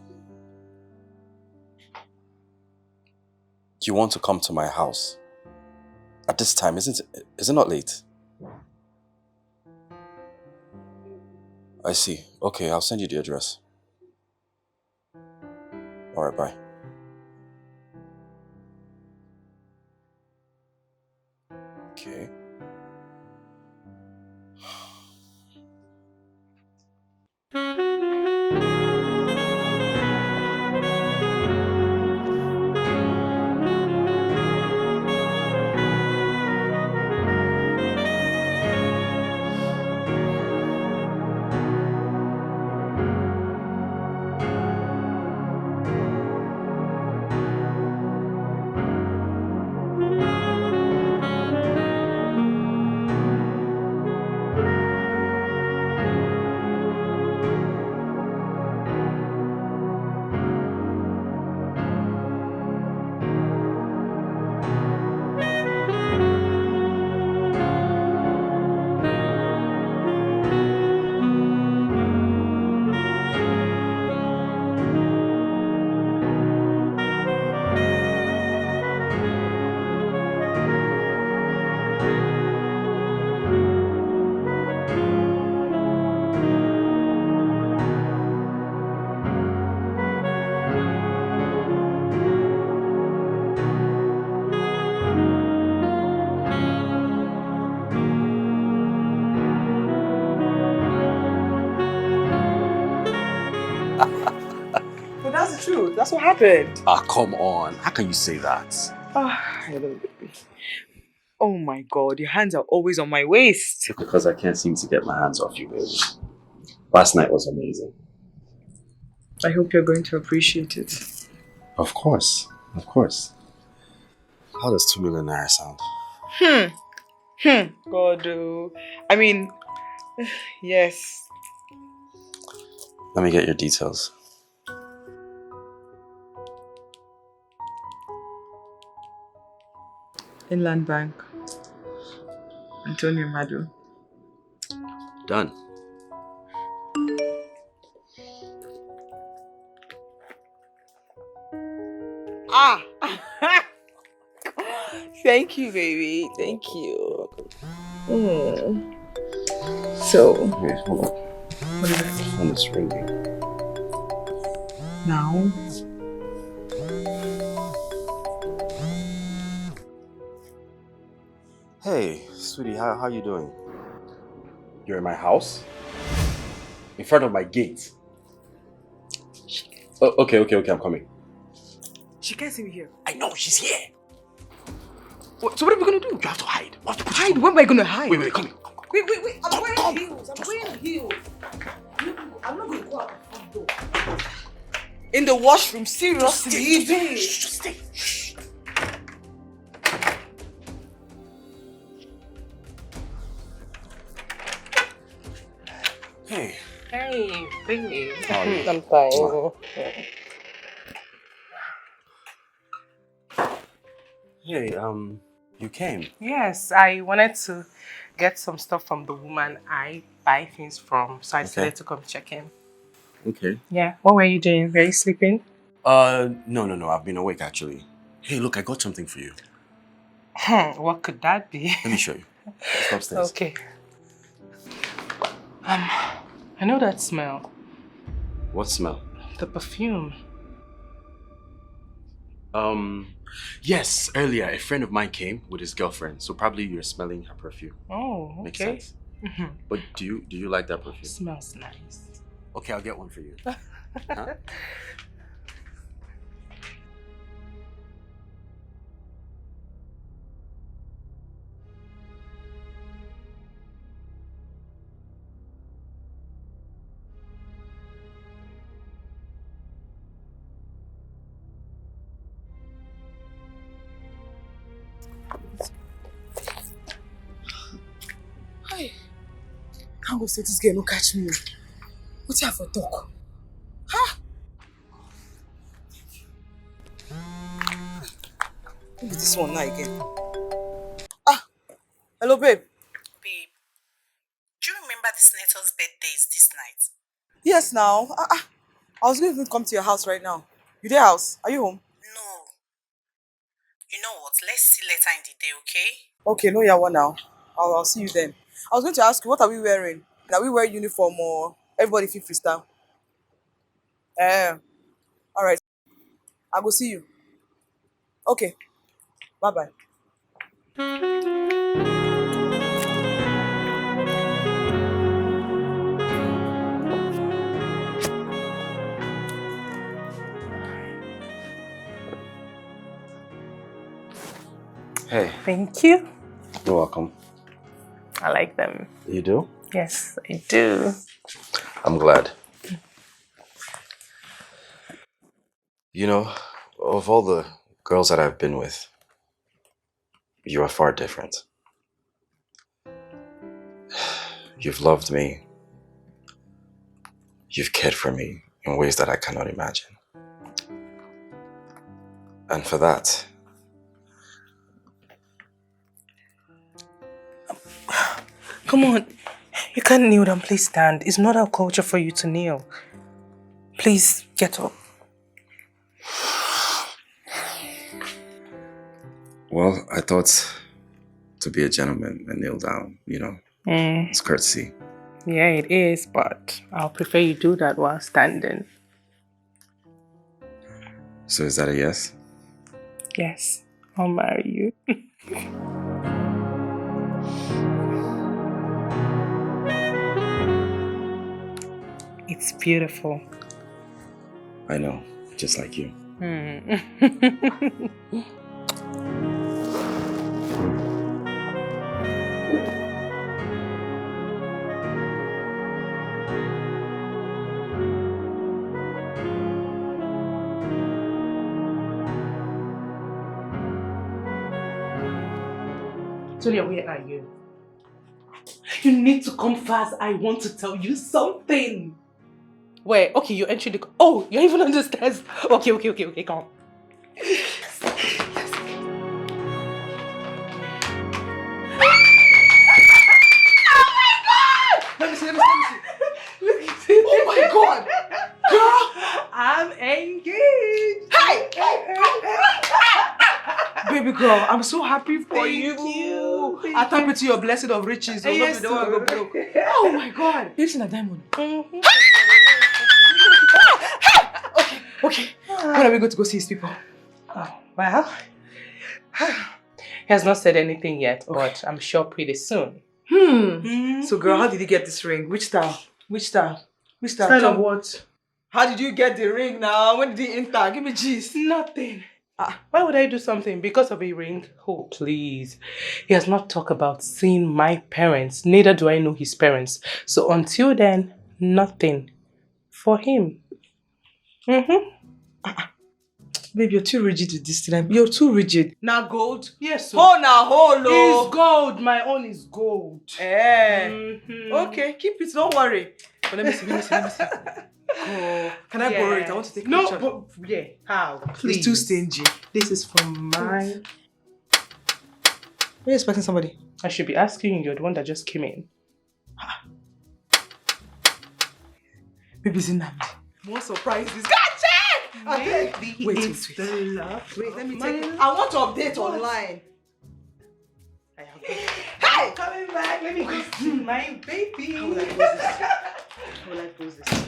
Do you want to come to my house? At this time, is it not late? I see. Okay, I'll send you the address. Alright, bye. Okay. But that's the truth. That's what happened. Ah, come on. How can you say that? Hello, baby. Oh my God, your hands are always on my waist. Because I can't seem to get my hands off you, baby. Last night was amazing. I hope you're going to appreciate it. Of course. How does 2 million naira sound? God, oh. I mean, yes. Let me get your details. Inland Bank. Antonio Madu. Done. Ah! Thank you, baby. Thank you. So, Wait, hold on. what is it? Phone is ringing. Now? Hey, sweetie, how you doing? You're in my house? In front of my gate? Oh, okay, I'm coming. She can't see me here. I know, she's here. So what are we gonna do? You have to hide. You have to put Hide? Where am I gonna hide? Wait, come. Wait. I'm wearing come. heels. I'm wearing heels. I'm not gonna go out the front door. In the washroom, seriously. Just stay. Shh. Hey. Hey, baby. How are you? I'm fine. Hey, you came. Yes, I wanted to get some stuff from the woman I buy things from, so I decided to come check in. Okay. Yeah. What were you doing? Were you sleeping? No. I've been awake actually. Hey, look, I got something for you. What could that be? Let me show you. Let's go upstairs. Okay. I know that smell. What smell? The perfume. Yes, earlier a friend of mine came with his girlfriend, so probably you're smelling her perfume. Oh, okay. Makes sense. But do you like that perfume? Smells nice. Okay, I'll get one for you. Huh? Hi. Can't go say this girl no catch me. What's here for talk? Huh? Who is this one now again? Ah, hello babe. Babe, do you remember the senator's birthday is this night? Yes now. I was going to come to your house right now. You there house? Are you home? No. You know what? Let's see later in the day, okay? Okay, no yawa now. I'll see you then. I was going to ask you, what are we wearing? Are we wearing uniform or everybody feel freestyle? Alright. I will see you. Okay. Bye bye. Hey, Thank you. you're welcome. I like them. You do? Yes, I do. I'm glad. You know, of all the girls that I've been with, you are far different. You've loved me. You've cared for me in ways that I cannot imagine. And for that, Come on. You can't kneel down. Please stand. It's not our culture for you to kneel. Please get up. well, I thought to be a gentleman and kneel down, it's courtesy. Yeah, it is, but I'll prefer you do that while standing. So is that a yes? Yes, I'll marry you. It's beautiful. I know, just like you. Tonia, where are you? You need to come fast. I want to tell you something. Where? Okay, you're entering the... Oh, you're even on the stairs. Okay, come on. Let me see. Look at it. Oh my God! Girl! I'm engaged. Hey! Baby girl, I'm so happy for Thank you. you. I tap into your blessing of riches. So Yes, don't go sir. broke. Oh my God! You're using a diamond. Okay. When are we going to go see his people? Well, he has not said anything yet, but I'm sure pretty soon. So girl, how did you get this ring? Which style? Style Tell of me. what? How did you get the ring now? When did he enter? Give me gist. Nothing. Why would I do something because of a ring? Oh, please. He has not talked about seeing my parents. Neither do I know his parents. So until then, nothing for him. Babe, you're too rigid with this thing. You're too rigid. Now gold? Yes, sir. Oh, now hold It's gold. My own is gold. Okay, keep it. Don't worry. But let me see. Oh, can I borrow it? I want to take a picture. No, but yeah. How? Please. It's too stingy. This is from mine. Are you expecting somebody? I should be asking you. You're the one that just came in. Baby's in Nambdi. More surprises. Gotcha! Wait. Let me take it. I want to update online. Hey! Coming back. Let me go see my baby. How will I post this?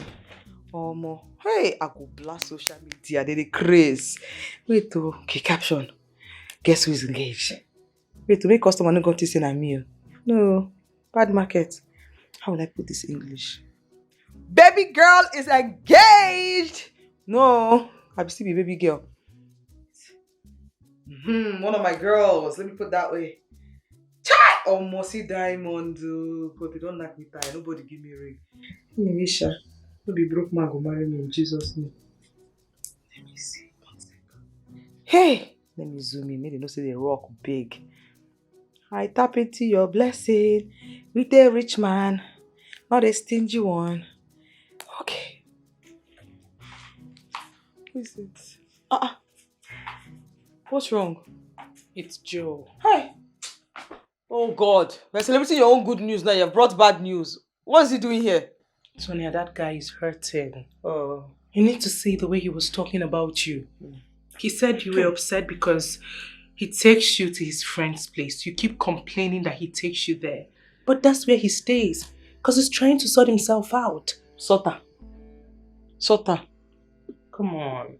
Oh, more. Hey, I go blast social media. They craze. Wait, okay, caption. Guess who is engaged? Wait, to make customer no got this in a meal. No, bad market. How will I put this in English? Baby girl is engaged. No, I still be baby girl. One of my girls. Let me put that way. Chat! Oh, Mossy Diamond. God, they don't knock me tired. Nobody give me a ring. Misha. No be broke man go marry me in Jesus' name. Let me see. 1 second. Hey! Let me zoom in. Maybe they know say they rock big. I tap into your blessing with a rich man, not a stingy one. Okay. Who is it? What's wrong? It's Joe. Hi. Oh God. We're celebrating your own good news now. You've brought bad news. What is he doing here? Tonia, that guy is hurting. Oh. You need to see the way he was talking about you. He said you were upset because he takes you to his friend's place. You keep complaining that he takes you there. But that's where he stays. Because he's trying to sort himself out. Sota. Come on.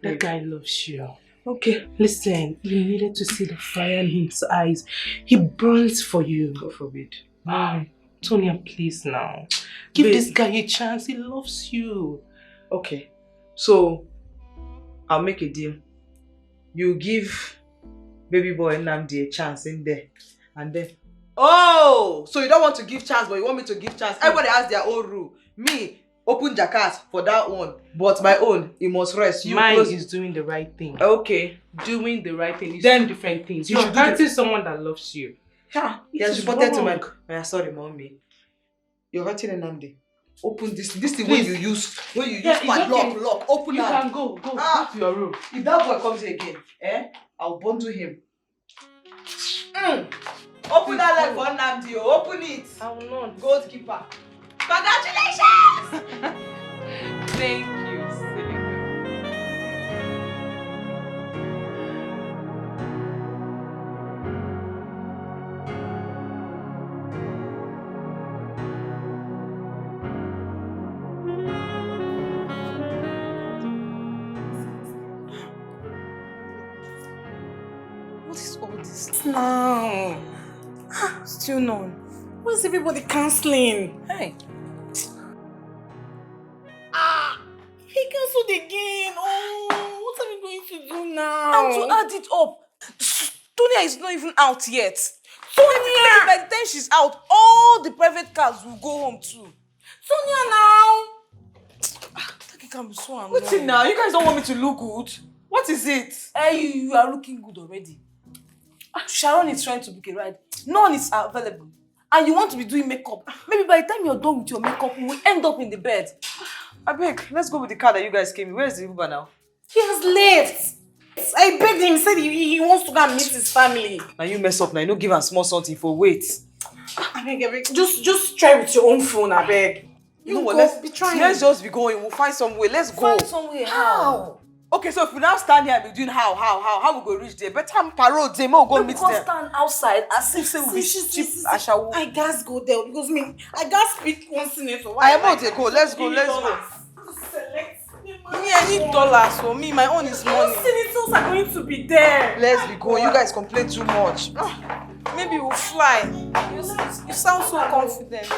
That guy loves you. Okay. Listen, you needed to see the fire in his eyes. He burns for you. God forbid. Tonia, please now. Give Babe. this guy a chance. He loves you. Okay. So, I'll make a deal. You give baby boy Nambdi a chance in there. And then... Oh! So you don't want to give chance, but you want me to give chance. Everybody has their own rule. Me, open jacket for that one. But my own, it must rest. You Mine close. is doing the right thing. Okay. Doing the right thing is Then- two different things. you You're should do hurting someone that loves you. Yeah. It Yes, is reported to my... wrong. Oh, sorry, mommy. You're hurting Nambdi. Open this thing when you use my okay. lock. Open You that. can go to your room. If that boy comes here again, I'll bundle him. Open that leg for Nambdi. Open it. I will not. Goalkeeper. Congratulations! Thank you, silly girl. What is all this now? Still none. Why is everybody cancelling? Hey. He cancelled again. Oh, what are we going to do now? And to add it up, Tonia is not even out yet. Tonia! By the time she's out, all the private cars will go home too. Tonia now! That can be so annoying. What's it now? You guys don't want me to look good? What is it? Hey, you are looking good already. Sharon is trying to book a ride. None is available. And you want to be doing makeup. Maybe by the time you're done with your makeup, we will end up in the bed. I beg, let's go with the car that you guys came in. Where is the Uber now? He has left. I begged him, said he wants to go and meet his family. Now you mess up now. You don't give him small something for wait. I beg. Just try with your own phone, I beg. You know go, what? Let's be trying. Let's just be going. We'll find some way. Let's go. Find somewhere. How? Okay, so if we now stand here and be doing how we go reach there? Better parole them. We'll go meet We can't them. stand outside as if say we'll be cheap. I guess go there because I guess speak one senator. I am out to go. Let's go. Me, I need dollars for me. My own is money. Senators are going to be there. Let's be going. You guys complain too much. Maybe we'll fly. You sound so confident.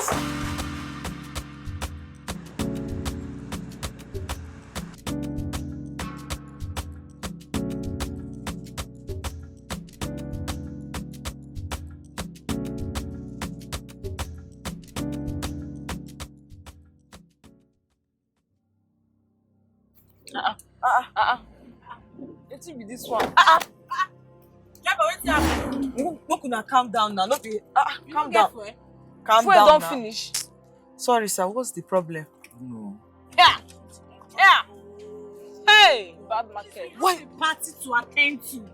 Let's be this one. Look, now calm down now. Not be. Calm down. Calm down. Don't now. finish. Sorry, sir. What's the problem? No. Yeah. Hey, bad market. Why party to attend to?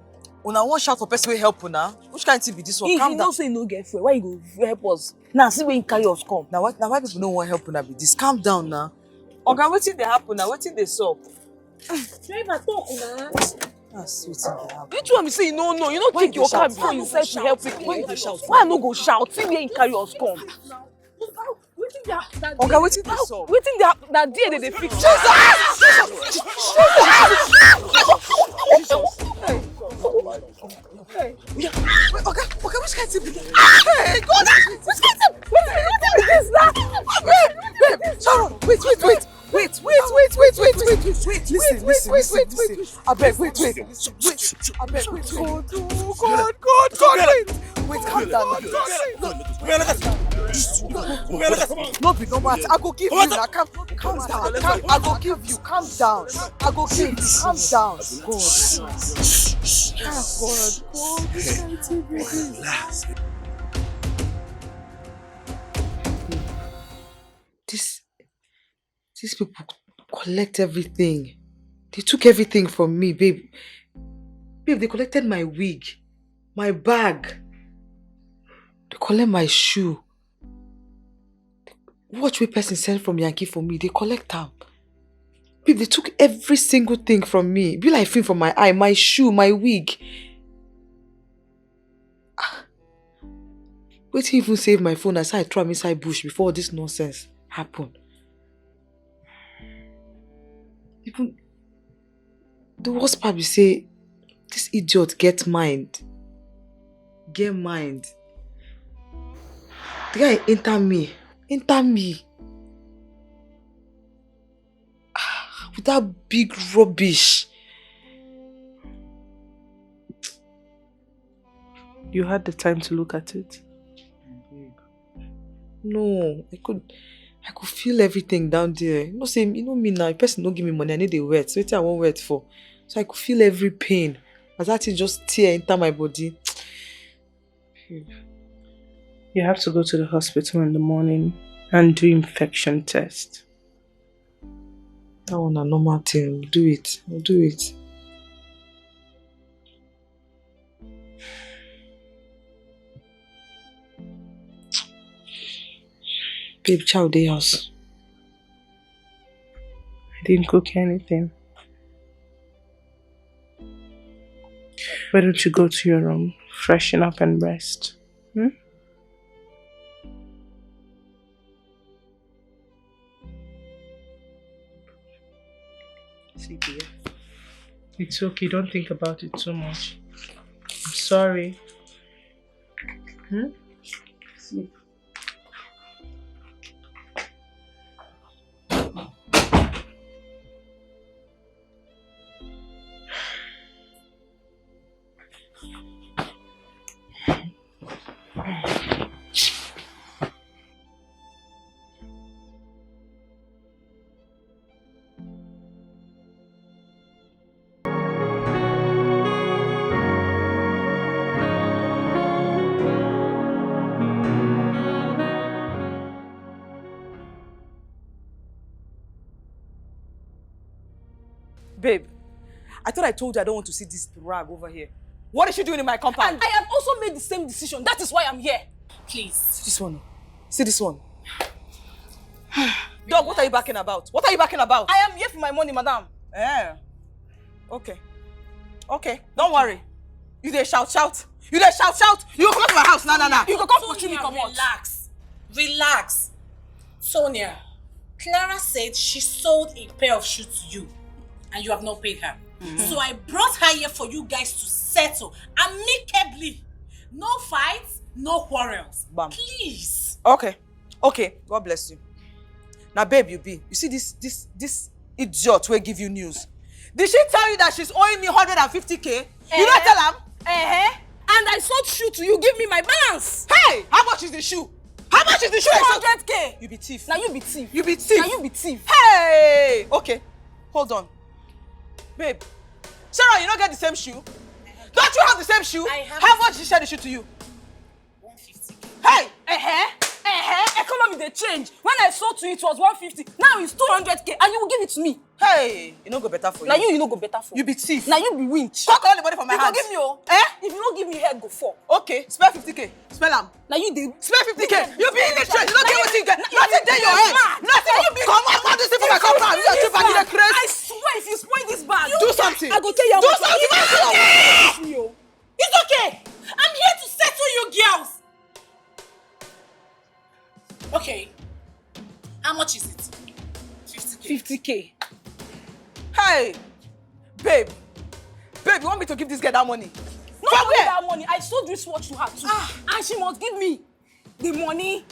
Una one shout for person wey help una. Which kind thing be this one? If Calm you down. know say you no get fuel, why you go help us? Now see where you carry us come. Now why people no want help una be this? Calm down now. Oga, wetin dey happen now? Wetin dey sup? Driver talk now. That's wetin dey happen. Which one be say you no know? You no take you your dey car shout? before you decide to help people. Why you dey shout? Why I no go shout? See where you carry us come. Oga, wetin dey sup? Wetin that day they fix? Oga, which kind thing be this? Hey, God! Which kind thing? Wetin be this now? Babe, Sharon, wait. Listen. Abeg, wait. Abeg, wait. God, wait. Wait, calm down. No be normal. I go give you now. Calm down. I go give you. Calm down. I go give you. Calm down. God. These people collect everything. They took everything from me, babe. Babe, they collected my wig, my bag. They collect my shoe. Watch what person sent from Yankee for me. They collect them. Babe, they took every single thing from me. Be like film from my eye, my shoe, my wig. Wait till even save my phone as I throw am inside bush before this nonsense happened. Even the worst part be say this idiot get mind. The guy enter me. With that big rubbish. You had the time to look at it? No, I could feel everything down there. You know me now, if person don't give me money, I need a wet. So what I want wet for? So I could feel every pain. As that thing just tear enter my body. You have to go to the hospital in the morning and do infection test. That one a normal thing. I'll do it. Babe, chow day house. I didn't cook anything. Why don't you go to your room, freshen up and rest? Sleep here. It's okay, don't think about it too much. I'm sorry. Sleep. I thought I told you I don't want to see this rag over here. What is she doing in my compound? And I have also made the same decision. That is why I'm here. Please. See this one. See this one. Dog, what are you backing about? What are you backing about? I am here for my money, madam. Okay. Okay, don't worry. You there shout. You there shout. You go come to my house. Nah. You go come pursue me, come on. Relax. Tonia, Clara said she sold a pair of shoes to you and you have not paid her. So I brought her here for you guys to settle amicably. No fights, no quarrels. Bam. Please. Okay. God bless you. Now, babe, you see this idiot will give you news. Did she tell you that she's owing me 150K? You don't tell her? And I sold shoe to you. Give me my balance. Hey, how much is the shoe? How much is the shoe? 200K. You be thief. Now you be thief. You be thief. Now you be thief. Hey! Okay, hold on. Babe, Sarah, you don't get the same shoe? Don't you have the same shoe? I have. How much did she sell the shoe to you? 150K. Hey! Economy they change. When I sold to you, it was 150. Now it's 200K, and you will give it to me. Hey! You no go better for you. Now you no go better for. You be thief. Now you be winch. Come collect the money from my You hands. go give me If you don't give me head, go for. Okay, spare 50K. Spell am. Now you did. Spare 50K. You be illiterate. You don't get what you get. Nothing there your head. Nothing. Come on, this thing for my compound. You are cheap and crazy. I swear, if you spoil this bag, Do something. I go tell you. Do something. It's okay. I'm here to settle you girls. Okay. How much is it? 50K. 50K. Hey, babe, you want me to give this girl that money? No, From I where? that money. I sold this watch to her too. And she must give me the money.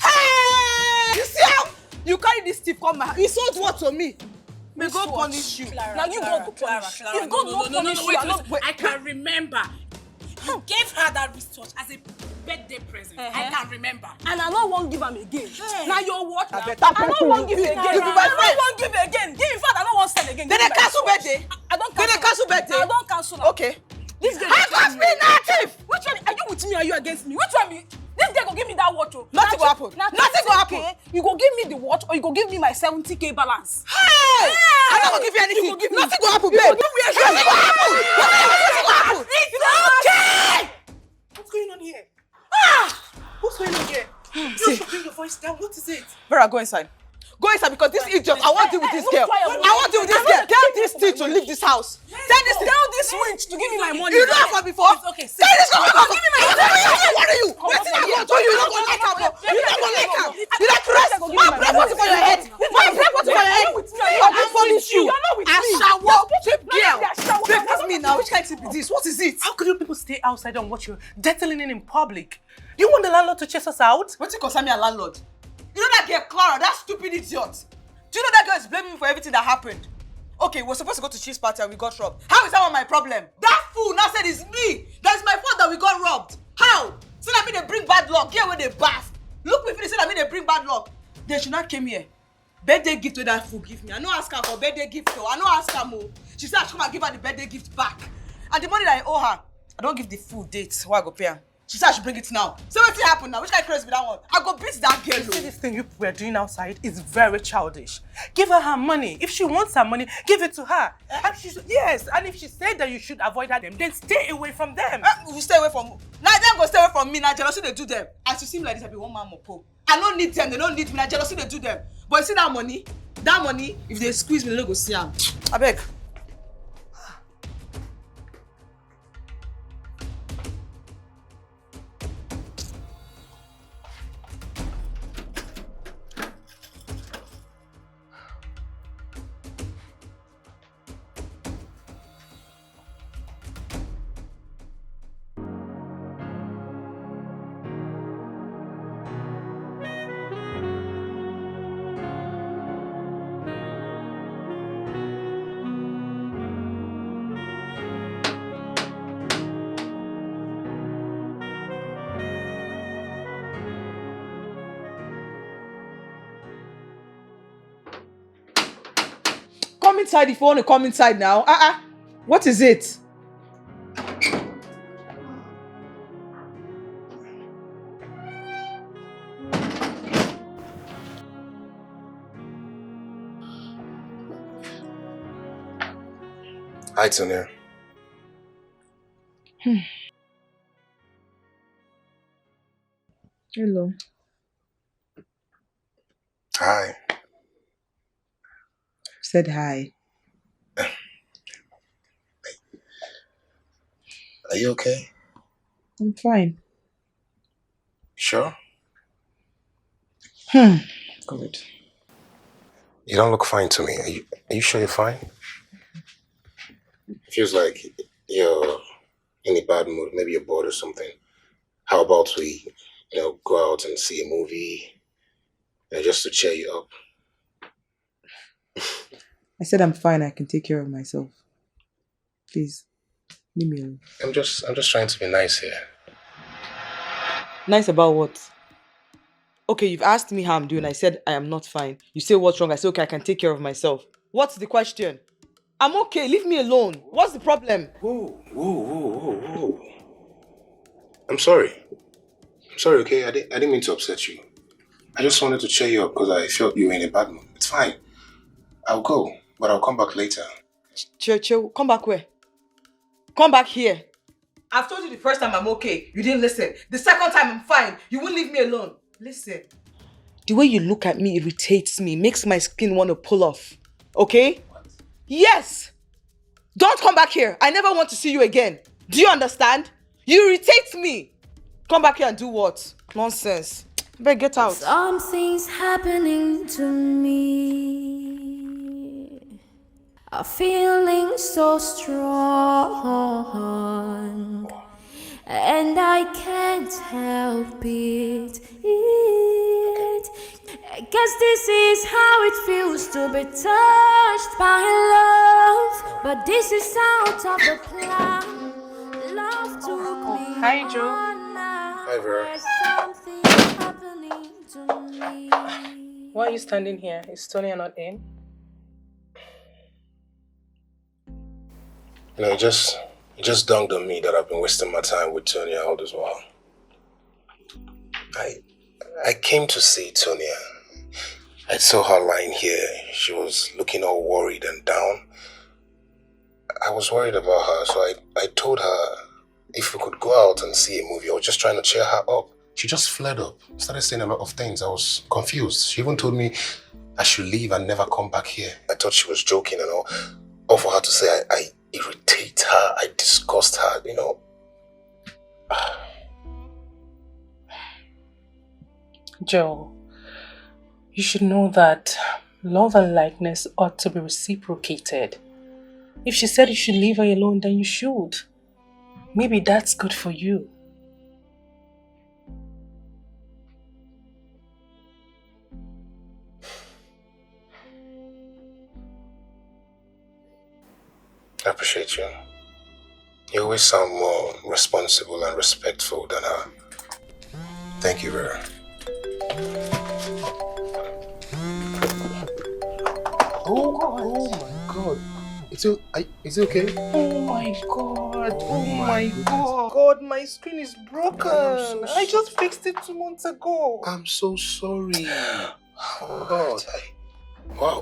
Hey, you see how you carry this thief come my house? You sold what to me? May God watch? punish you. Clara, Now you Clara, go to Clara, punish. Clara. If God not punish you, I not- I can remember. You gave her that wristwatch as a birthday present. I can remember. And I don't want to give him again. Hey. Now your watch. I Now. better I don't want to give it again. You be my I don't friend. want to give it again. Give in fact, I don't want to sell again. Then Give they me my cancel watch. birthday. I don't Then cancel. they cancel birthday. I don't cancel. Okay. This girl. How cost me nothing? Which one are you with me or are you against me? Which one be? This girl go give me that watch. Oh. Nothing go happen. Nothing go happen. You go give me the watch or you go give me my 70K balance. Hey! I don't go give you anything. You go give me. Nothing go happen, You babe. go give me a Nothing go happen. Nothing go happen. It's okay. What's going on here? What's going on here? See. You bring your voice down. What is it? Vera, go inside. Go inside because this idiot, I want to deal with this no girl. fire, I want to deal with this girl. Tell this thing to leave this house. Tell this winch to give me my money. You don't have one before. It's okay. Tell this girl to give me my money. What are you? Come What on, is that come going to you? You don't go like her, bro. You don't go like her. You don't Come rest. on, My break water for your head. My break water for your head. I will punish you. You're not with me. Ashawo, cheap girl. Ashawo. Babe, this me now. Which kind of tip is this? What is it? How could you people stay outside and watch you detailing in public? You want the landlord to chase us out? What's it concern me a landlord? You know that girl Clara, that stupid idiot. Do you know that girl is blaming me for everything that happened? Okay, we're supposed to go to cheese party and we got robbed. How is that one my problem? That fool now said it's me. That's my fault that we got robbed. How? So that mean they bring bad luck. Here when they bath. Look me finish, say that mean they bring bad luck. Then she not came here. Birthday gift to that fool give me. I no ask her for birthday gift though. I no ask her more. She said I should come and give her the birthday gift back. And the money that I owe her, I don't give the full date. Why I go pay her? She said I should bring it now. So what's happened now? Which kind of crazy be that one? I go beat that girl. You see, this thing you were doing outside is very childish. Give her money. If she wants her money, give it to her. And and if she said that you should avoid her, then stay away from them. You stay away from now. Them go stay away from me. Now jealousy they do them. As you seem like this, I be one man mopo. I don't need them. They don't need me. Now jealousy they do them. But you see that money? That money, if they squeeze me, they don't go see them. I beg. Come inside if you want to come inside now. What is it? Hi, Tonia. Hello. Hi. Said hi. Are you okay? I'm fine. Sure? Good. You don't look fine to me. Are you sure you're fine? Feels like you're in a bad mood. Maybe you're bored or something. How about we, go out and see a movie, just to cheer you up? I said I'm fine. I can take care of myself. Please, leave me alone. I'm just trying to be nice here. Nice about what? Okay, you've asked me how I'm doing. I said I am not fine. You say what's wrong? I say okay, I can take care of myself. What's the question? I'm okay. Leave me alone. What's the problem? Whoa, whoa, whoa, whoa, whoa. I'm sorry. I'm sorry, okay? I didn't mean to upset you. I just wanted to cheer you up because I felt you were in a bad mood. It's fine. I'll go, but I'll come back later. Chill. Come back where? Come back here. I've told you the first time I'm okay. You didn't listen. The second time I'm fine. You won't leave me alone. Listen. The way you look at me irritates me. Makes my skin want to pull off. Okay? What? Yes! Don't come back here. I never want to see you again. Do you understand? You irritate me. Come back here and do what? Nonsense. You better get out. Something's happening to me. A feeling so strong, and I can't help it. I guess this is how it feels to be touched by love, but this is out of the plan. Love took me. Hi, Joe. Hi, Vera. There's something happening to me. Why are you standing here? Is Tonia not in? It just dawned on me that I've been wasting my time with Tonia all this while. I came to see Tonia. I saw her lying here. She was looking all worried and down. I was worried about her, so I told her if we could go out and see a movie. I was just trying to cheer her up. She just flared up, started saying a lot of things. I was confused. She even told me I should leave and never come back here. I thought she was joking and all. All for her to say I irritate her, I disgust her, Joe, you should know that love and likeness ought to be reciprocated. If she said you should leave her alone, then you should. Maybe that's good for you. I appreciate you. You always sound more responsible and respectful than her. Thank you, Vera. Oh my God. Is it okay? Oh my God. Oh my God. God, my screen is broken. I just fixed it 2 months ago. I'm so sorry. Oh God. Oh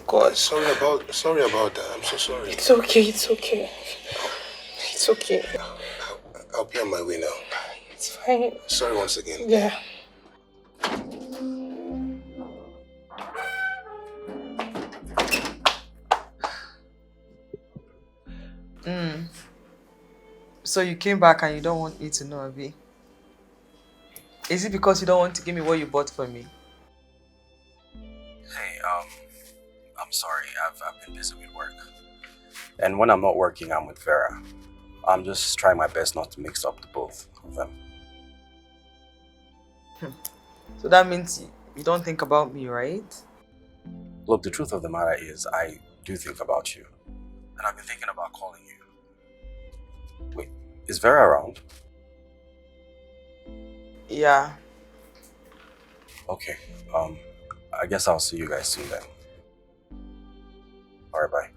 God. Sorry about that. I'm so sorry. It's okay. It's okay. I'll be on my way now. It's fine. Sorry once again. Yeah. So you came back and you don't want me to know, Abi? Is it because you don't want to give me what you bought for me? Hey, I'm sorry. I've been busy with work. And when I'm not working, I'm with Vera. I'm just trying my best not to mix up the both of them. So that means you don't think about me, right? Look, the truth of the matter is I do think about you. And I've been thinking about calling you. Wait, is Vera around? Yeah. Okay, I guess I'll see you guys soon then. Alright, bye.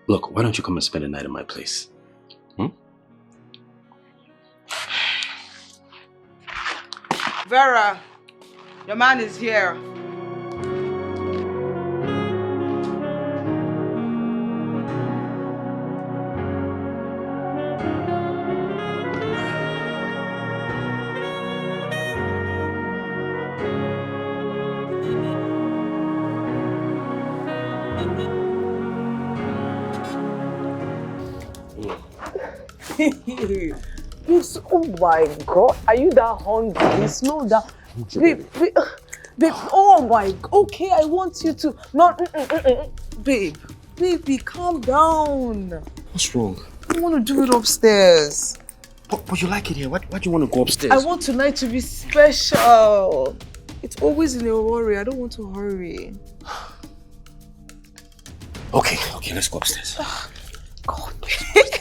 Look, why don't you come and spend the night at my place? Vera, your man is here. Oh my God, are you that hungry? You smell that? Babe, oh my, okay, I want you to, babe, baby, calm down. What's wrong? I want to do it upstairs. But you like it here. Why do you want to go upstairs? I want tonight to be special. It's always in a hurry. I don't want to hurry. Okay, let's go upstairs. God. Okay.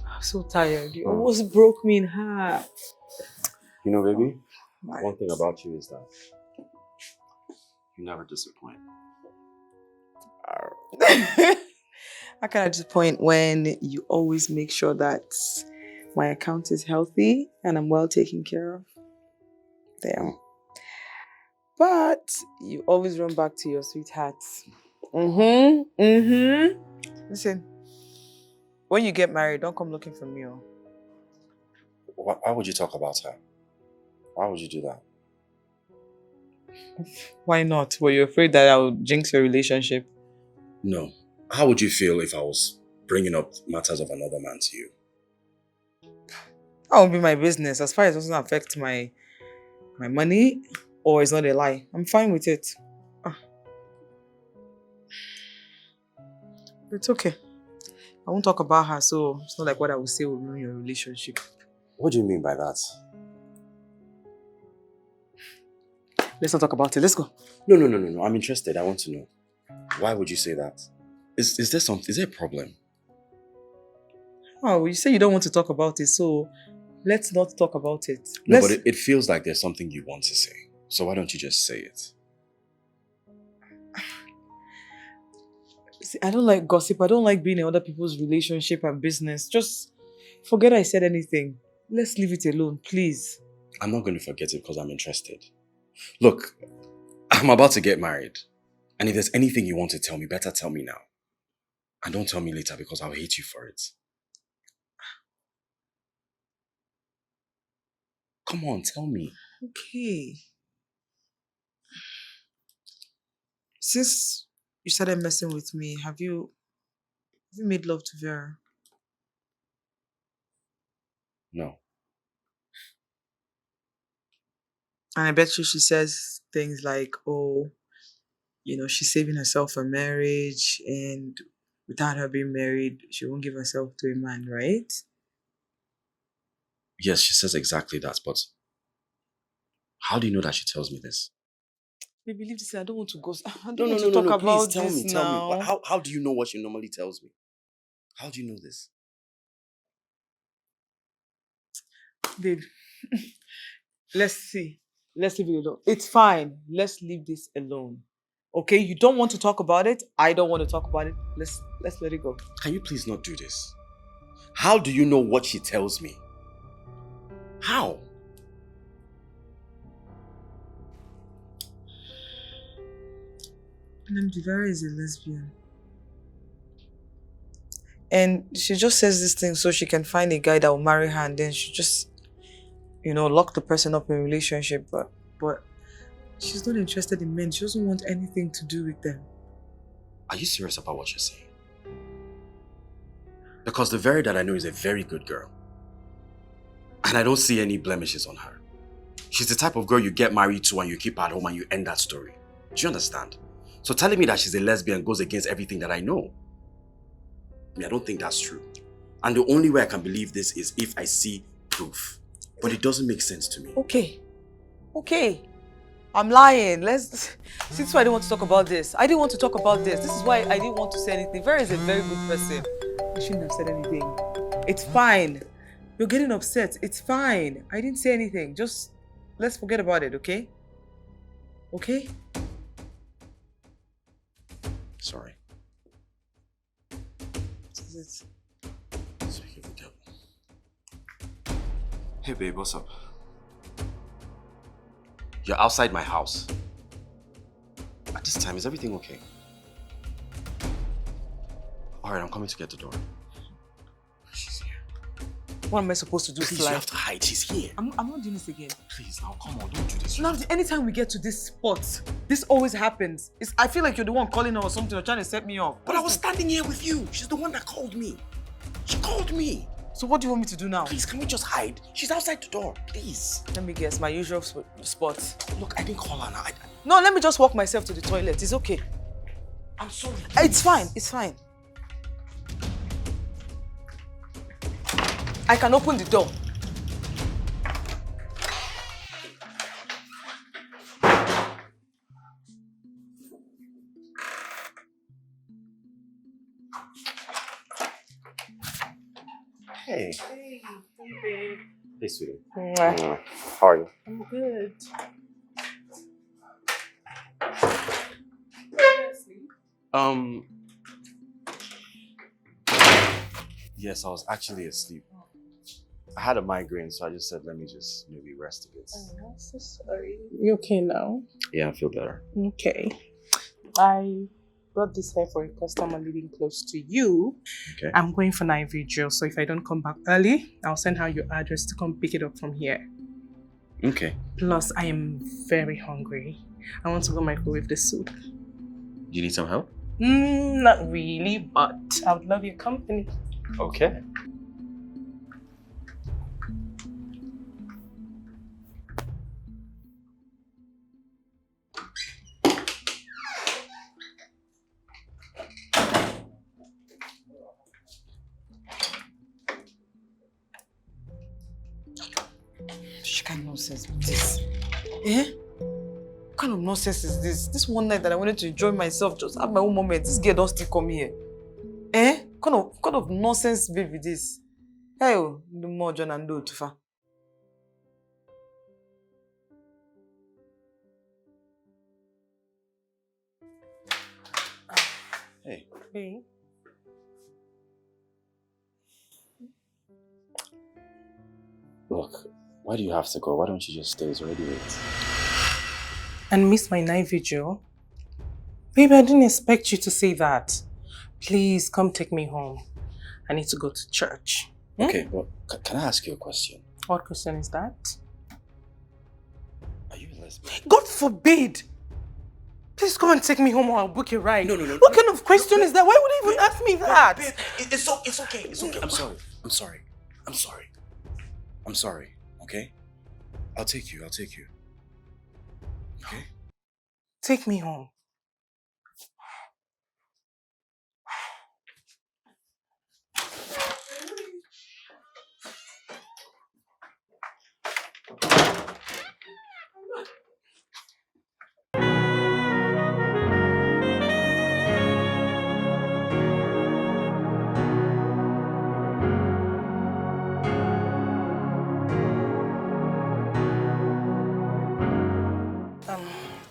I'm so tired. You almost broke me in half. You know, baby, one thing about you is that you never disappoint. How can I disappoint when you always make sure that my account is healthy and I'm well taken care of? There. But you always run back to your sweethearts. Listen, when you get married, don't come looking for me. Oh. Why would you talk about her? Why would you do that? Why not? Were you afraid that I would jinx your relationship? No. How would you feel if I was bringing up matters of another man to you? That won't be my business. As far as it doesn't affect my money or it's not a lie, I'm fine with it. It's okay. I won't talk about her, so it's not like what I will say will ruin your relationship. What do you mean by that? Let's not talk about it. Let's go. No. I'm interested. I want to know. Why would you say that? Is there a problem? Oh, you say you don't want to talk about it, so let's not talk about it. No, but it feels like there's something you want to say. So why don't you just say it? See, I don't like gossip. I don't like being in other people's relationship and business. Just forget I said anything. Let's leave it alone, please. I'm not going to forget it because I'm interested. Look, I'm about to get married. And if there's anything you want to tell me, better tell me now. And don't tell me later because I'll hate you for it. Come on, tell me. Okay. Since you started messing with me, have you made love to Vera? No. And I bet you she says things like, oh, she's saving herself for marriage and without her being married, she won't give herself to a man, right? Yes, she says exactly that, but how do you know that she tells me this? Baby, leave this. I don't want to go. I don't No, want to talk about please this tell me. now. How do you know what she normally tells me? How do you know this? Babe, let's see. Let's leave it alone. It's fine. Let's leave this alone. Okay? You don't want to talk about it. I don't want to talk about it. Let's let it go. Can you please not do this? How do you know what she tells me? How? Nambdi, Vera is a lesbian. And she just says this thing so she can find a guy that will marry her and then she just, lock the person up in a relationship. But she's not interested in men. She doesn't want anything to do with them. Are you serious about what you're saying? Because the Vera that I know is a very good girl. And I don't see any blemishes on her. She's the type of girl you get married to and you keep at home and you end that story. Do you understand? So telling me that she's a lesbian goes against everything that I know. I don't think that's true. And the only way I can believe this is if I see proof. But it doesn't make sense to me. Okay. I'm lying. Since I didn't want to talk about this. I didn't want to talk about this. This is why I didn't want to say anything. Vera is a very good person. I shouldn't have said anything. It's fine. You're getting upset. It's fine. I didn't say anything. Just let's forget about it, okay? Okay? Sorry. Speaking of the devil. Hey babe, what's up? You're outside my house. At this time, is everything okay? Alright, I'm coming to get the door. She's here. What am I supposed to do? Please, you have to hide. She's here. I'm not doing this again. Please, now come on, don't do this. Now, anytime we get to this spot, this always happens. I feel like you're the one calling her or something or trying to set me up. But I was standing here with you. She's the one that called me. She called me. So what do you want me to do now? Please, can we just hide? She's outside the door, please. Let me guess, my usual spot. Look, I didn't call her now. No, let me just walk myself to the toilet. It's okay. I'm sorry. It's fine. It's fine. I can open the door. Hey. Hey, babe. Hey, sweetie. Mwah. How are you? I'm good. Yes, I was actually asleep. I had a migraine, so I just said, let me just maybe rest a bit. Oh, I'm so sorry. You okay now? Yeah, I feel better. Okay. I brought this here for a customer living close to you. Okay. I'm going for night vigil, so if I don't come back early, I'll send her your address to come pick it up from here. Okay. Plus, I am very hungry. I want to go microwave the soup. You need some help? Not really, but I would love your company. Okay. Which kind of nonsense is this? Eh? What kind of nonsense is this? This one night that I wanted to enjoy myself, just have my own moment. This girl don't still come here. Eh? What kind of nonsense baby this? Hey, the more John and do Tufa. Hey. Hey. Look, why do you have to go? Why don't you just stay? It's already late. And miss my night vigil? Baby, I didn't expect you to say that. Please come take me home. I need to go to church. Okay, well, can I ask you a question? What question is that? Are you a lesbian? God forbid! Please come and take me home or I'll book a ride. No. What kind of question is that? Why would you even ask me that? Babe, it's okay. It's okay. I'm sorry. Okay? I'll take you. Okay? Take me home.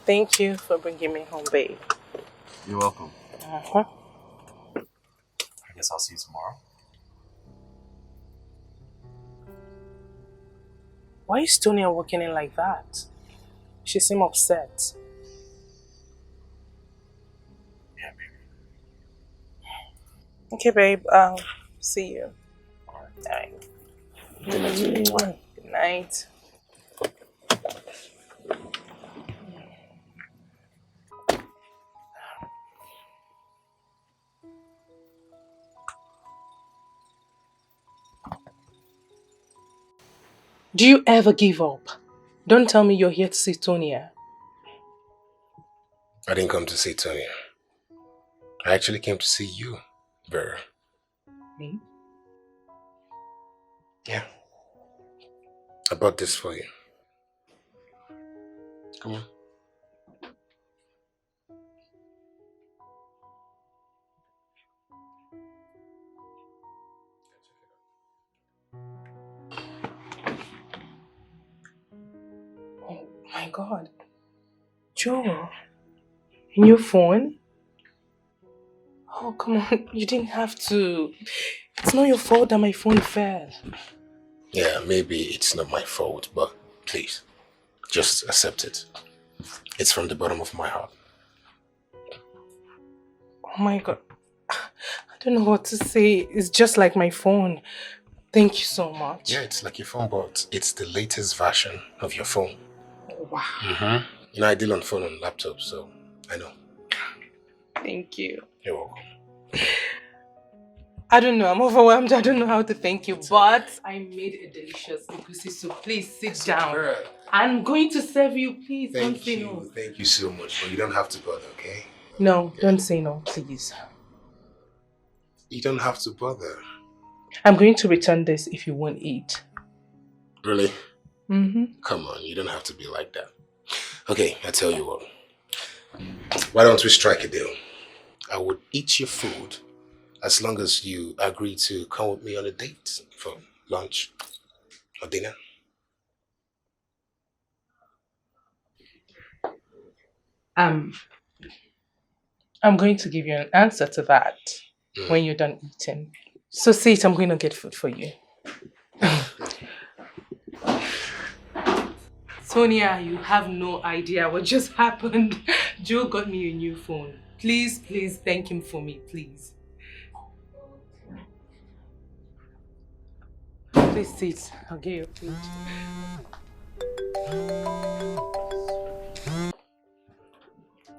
Thank you for bringing me home, babe. You're welcome. Uh-huh. I guess I'll see you tomorrow. Why is Tonia walking in like that? She seemed upset. Yeah, baby. Okay, babe. I'll see you. Alright. Good night. Good night. Do you ever give up? Don't tell me you're here to see Tonia. I didn't come to see Tonia. I actually came to see you, Vera. Me? Yeah. I bought this for you. Come on. Joe, new phone? Oh, come on. You didn't have to. It's not your fault that my phone fell. Yeah, maybe it's not my fault, but please, just accept it. It's from the bottom of my heart. Oh my God. I don't know what to say. It's just like my phone. Thank you so much. Yeah, it's like your phone, but it's the latest version of your phone. Wow. You know, I deal on phone and laptop, so I know. Thank you. You're welcome. I don't know. I'm overwhelmed. I don't know how to thank you, but I made a delicious egusi soup. Please sit down. Vera, I'm going to serve you. Please don't thank say you. no. Thank you so much, but you don't have to bother, okay? No, don't say no, please. You don't have to bother. I'm going to return this if you won't eat. Really? Mm-hmm. Come on, you don't have to be like that. Okay, I tell you what. Why don't we strike a deal? I would eat your food as long as you agree to come with me on a date for lunch or dinner. I'm going to give you an answer to that when you're done eating. So sit, I'm going to get food for you. Tonia, you have no idea what just happened. Joe got me a new phone. Please, please thank him for me, please. Please sit, I'll get your food.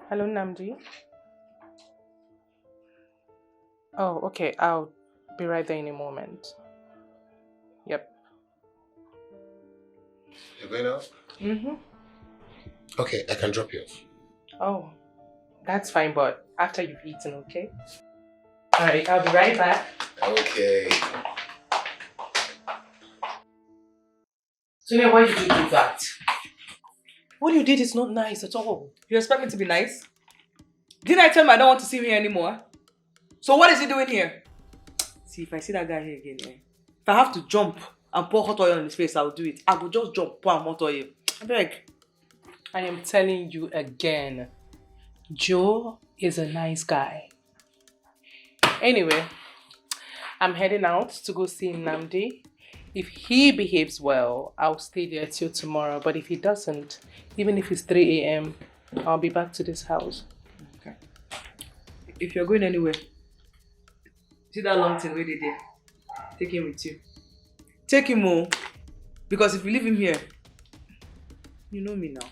Hello, Nambdi. Oh, okay, I'll be right there in a moment. Yep. You're going out? Mm-hmm. Okay, I can drop you off. Oh, that's fine, but after you've eaten, okay? Alright, I'll be right back. Okay. Sonia, why did you do that? What you did is not nice at all. You expect me to be nice? Didn't I tell him I don't want to see him here anymore? So what is he doing here? See, if I see that guy here again, if I have to jump and pour hot oil on his face, I'll do it. I will just jump, pour hot oil. I beg. I am telling you again, Joe is a nice guy. Anyway, I'm heading out to go see Nambdi. If he behaves well, I'll stay there till tomorrow. But if he doesn't, even if it's 3 a.m., I'll be back to this house. Okay. If you're going anywhere, see that long thing where they did? Take him with you. Take him home. Because if you leave him here, you know me now.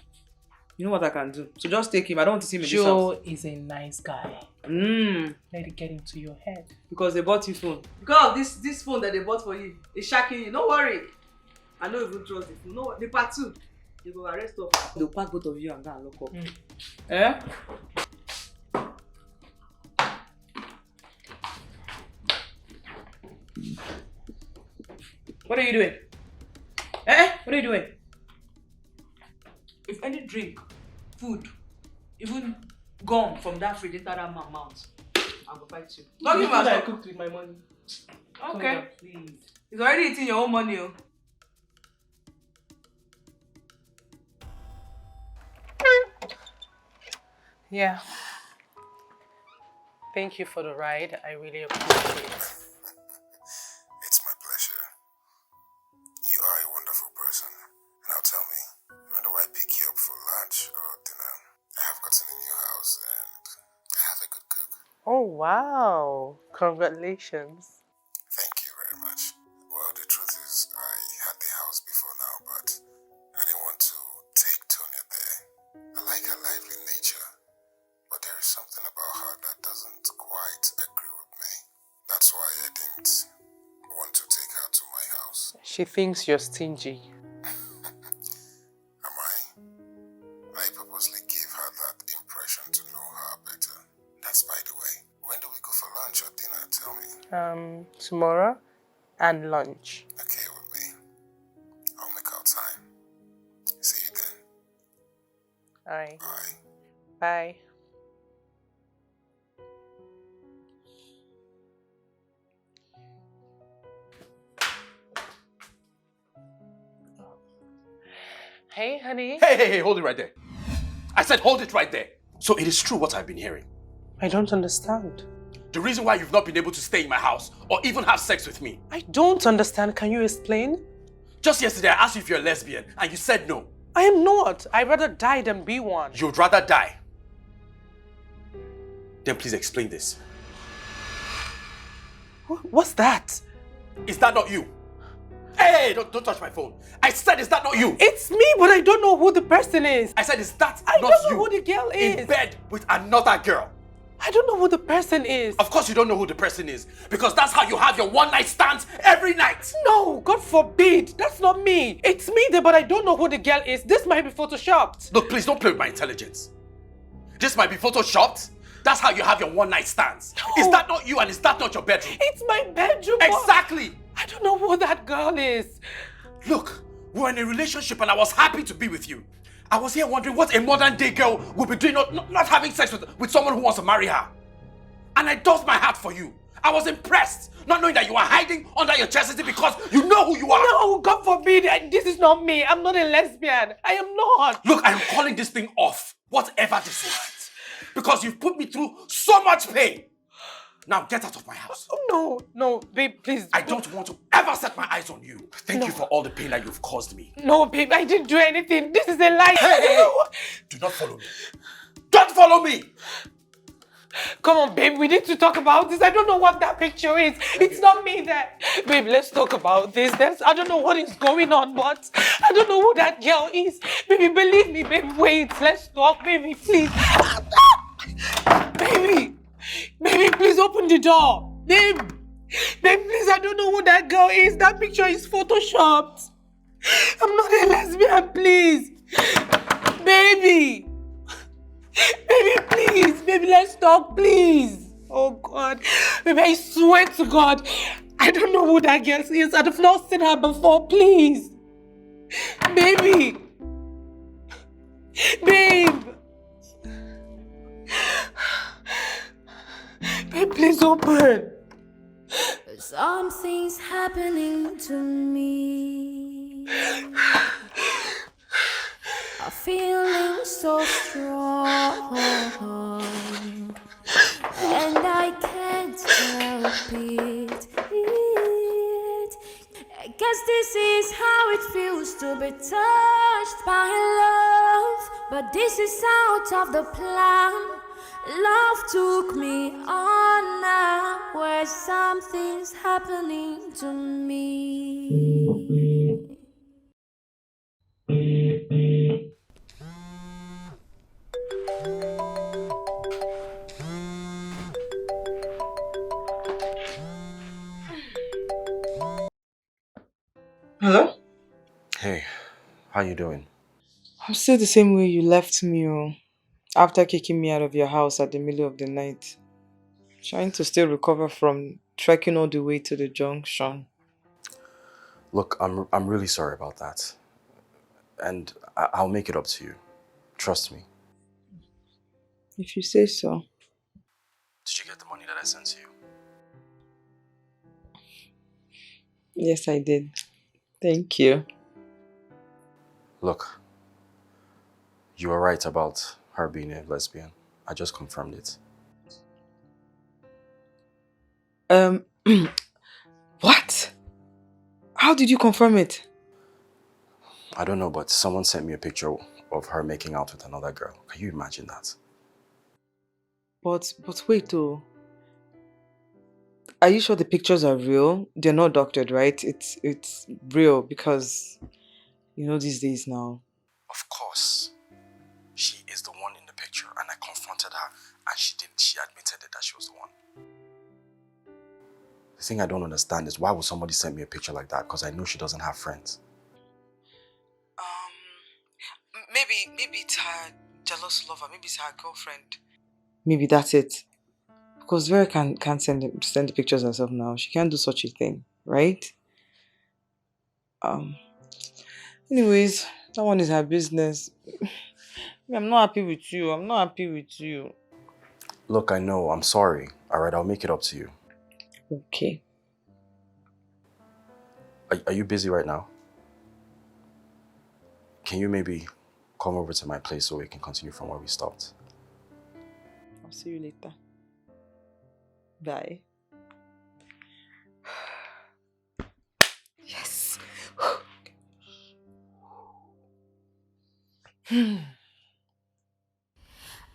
You know what I can do. So just take him. I don't want to see him in this house. Joe is a nice guy. Let it get into your head. Because they bought you phone. Because of this phone that they bought for you, it's shacking you. Don't worry. I don't even trust the phone. No, the part 2. They go arrest us. They'll pack both of you and go and lock up. Eh? What are you doing? What are you doing? If any drink, food, even gum from that fridge enter that man's mouth, I'll go fight you. Not give I cooked with my money. Okay. On, please. He's already eating your own money. Oh. Yeah. Thank you for the ride. I really appreciate it. It's my pleasure. You are a wonderful person. Now tell me, when do I pick you up for lunch or dinner? I have gotten a new house and I have a good cook. Oh, wow. Congratulations. Thank you very much. Well, the truth is, I had the house before now, but I didn't want to take Tonia there. I like her lively nature, but there is something about her that doesn't quite agree with me. That's why I didn't want to take her to my house. She thinks you're stingy. Am I? I purposely gave her that impression to know her better. That's by the way. When do we go for lunch or dinner? Tell me. Tomorrow and lunch. Okay with me. I'll make out time. See you then. Alright. Bye. Bye. Hey, honey. Hey, hold it right there. I said hold it right there. So it is true what I've been hearing. I don't understand. The reason why you've not been able to stay in my house or even have sex with me. I don't understand. Can you explain? Just yesterday I asked you if you're a lesbian and you said no. I am not. I'd rather die than be one. You'd rather die. Then please explain this. What's that? Is that not you? Hey, don't touch my phone. I said, is that not you? It's me, but I don't know who the person is. I said, is that I not don't know you? who the girl is. In bed with another girl. I don't know who the person is. Of course you don't know who the person is. Because that's how you have your one-night stands every night. No, God forbid. That's not me. It's me there, but I don't know who the girl is. This might be photoshopped. Look, please don't play with my intelligence. This might be photoshopped. That's how you have your one-night stands. No. Is that not you and is that not your bedroom? It's my bedroom. Exactly. I don't know who that girl is. Look, we're in a relationship and I was happy to be with you. I was here wondering what a modern day girl would be doing, not having sex with someone who wants to marry her. And I doffed my hat for you. I was impressed, not knowing that you were hiding under your chastity because you know who you are. No, God forbid. This is not me. I'm not a lesbian. I am not. Look, I'm calling this thing off, whatever this is. Because you've put me through so much pain. Now get out of my house. Oh, no, babe, please. I don't want to ever set my eyes on you. Thank you for all the pain that you've caused me. No, babe, I didn't do anything. This is a lie. Hey, do not follow me. Don't follow me. Come on, babe, we need to talk about this. I don't know what that picture is. It's not me there. Babe, let's talk about this. I don't know what is going on, but I don't know who that girl is. Baby, believe me, babe, wait. Let's talk, baby, please. Baby, please open the door. Babe, please, I don't know who that girl is. That picture is photoshopped. I'm not a lesbian, please. Baby, please. Baby, let's talk, please. Oh, God. Baby, I swear to God, I don't know who that girl is. I've not seen her before, please. Babe. Babe, please open. Something's happening to me. A feeling so strong, and I can't help it. I guess this is how it feels to be touched by love, but this is out of the plan. Love took me on now, where something's happening to me. Hello? Hey, how you doing? I'm still the same way you left me, after kicking me out of your house at the middle of the night. Trying to still recover from trekking all the way to the junction. Look, I'm really sorry about that. And I'll make it up to you. Trust me. If you say so. Did you get the money that I sent to you? Yes, I did. Thank you. Look, you were right about her being a lesbian. I just confirmed it. What? How did you confirm it? I don't know, but someone sent me a picture of her making out with another girl. Can you imagine that? But wait, are you sure the pictures are real? They're not doctored, right? It's real because, these days now. Of course. She is the one in the picture and I confronted her and she admitted it that she was the one. The thing I don't understand is why would somebody send me a picture like that? Because I know she doesn't have friends. Maybe it's her jealous lover. Maybe it's her girlfriend. Maybe that's it. Because Vera can't send the pictures herself now. She can't do such a thing, right? Anyways, that one is her business. I'm not happy with you. Look, I know. I'm sorry. Alright, I'll make it up to you. Okay. Are you busy right now? Can you maybe come over to my place so we can continue from where we stopped. I'll see you later. Bye. Yes.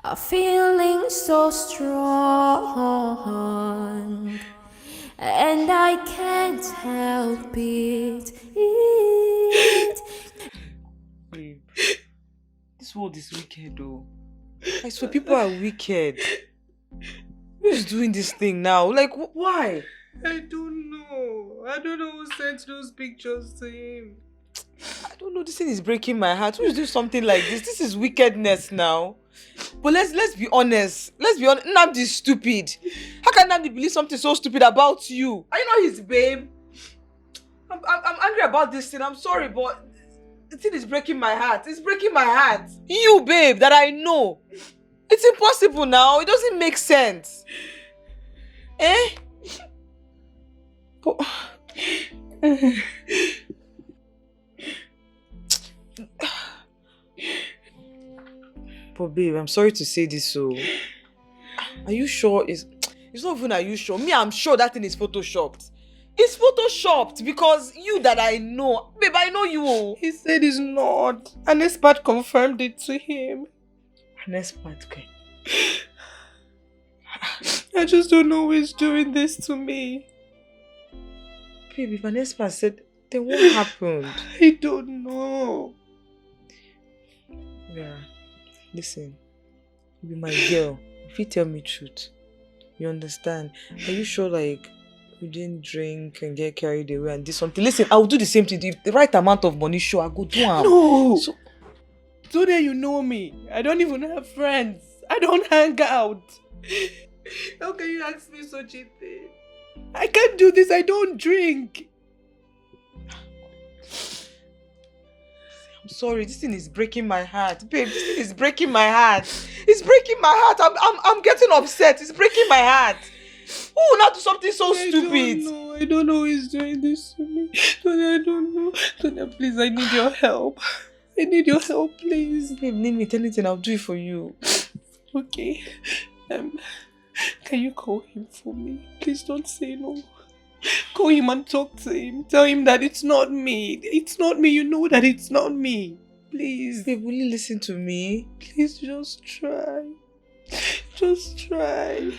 A feeling so strong, and I can't help it. Babe, this world is wicked though. I swear people are wicked. Who's doing this thing now? Like, why? I don't know. I don't know who sent those pictures to him. I don't know, this thing is breaking my heart. Who is doing something like this? This is wickedness now. But let's be honest. Let's be honest. Nambdi is stupid. How can Nambdi believe something so stupid about you? Are you not his babe? I'm angry about this thing. I'm sorry, but the thing is breaking my heart. It's breaking my heart. You, babe, that I know. It's impossible now. It doesn't make sense. Eh? But... But babe, I'm sorry to say this, so are you sure it's not even are you sure? Me, I'm sure that thing is photoshopped. It's photoshopped because you that I know. Babe, I know you. He said it's not. An expert confirmed it to him. An expert, okay. I just don't know who is doing this to me. Babe, if an expert said, then what happened? I don't know. Yeah. Listen, you be my girl. If you tell me truth, you understand? Are you sure, like, you didn't drink and get carried away and do something? Listen, I will do the same thing. If the right amount of money show, I go do am. No! So then you know me. I don't even have friends. I don't hang out. How can you ask me such a thing? I can't do this. I don't drink. I'm sorry, this thing is breaking my heart. Babe, this thing is breaking my heart. It's breaking my heart. I'm getting upset. It's breaking my heart. Who will not do something so stupid? I don't know who is doing this to me. Tonia, I don't know. Tonia, please, I need your help. I need your help, please. Babe, name me anything, I'll do it for you. Okay. Can you call him for me? Please don't say no. Call him and talk to him. Tell him that it's not me. It's not me. You know that it's not me. Please. Babe, will you listen to me? Please just try. Just try.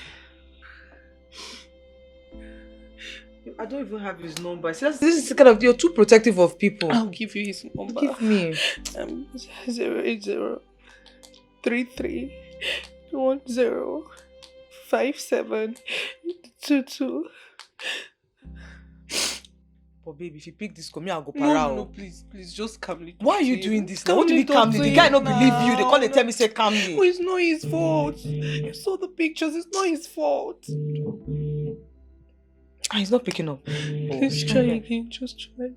I don't even have his number. See, this is kind of, you're too protective of people. I'll give you his number. Give me. 080 33 10 5722. But babe, if you pick this, come here, I'll go para. No, please, just calmly. Why are you doing this now? What do you mean calmly? The guy don't believe you. They call and tell me say calmly. Oh, it's not his fault. You saw the pictures. It's not his fault. He's not picking up. Please try again. Just try.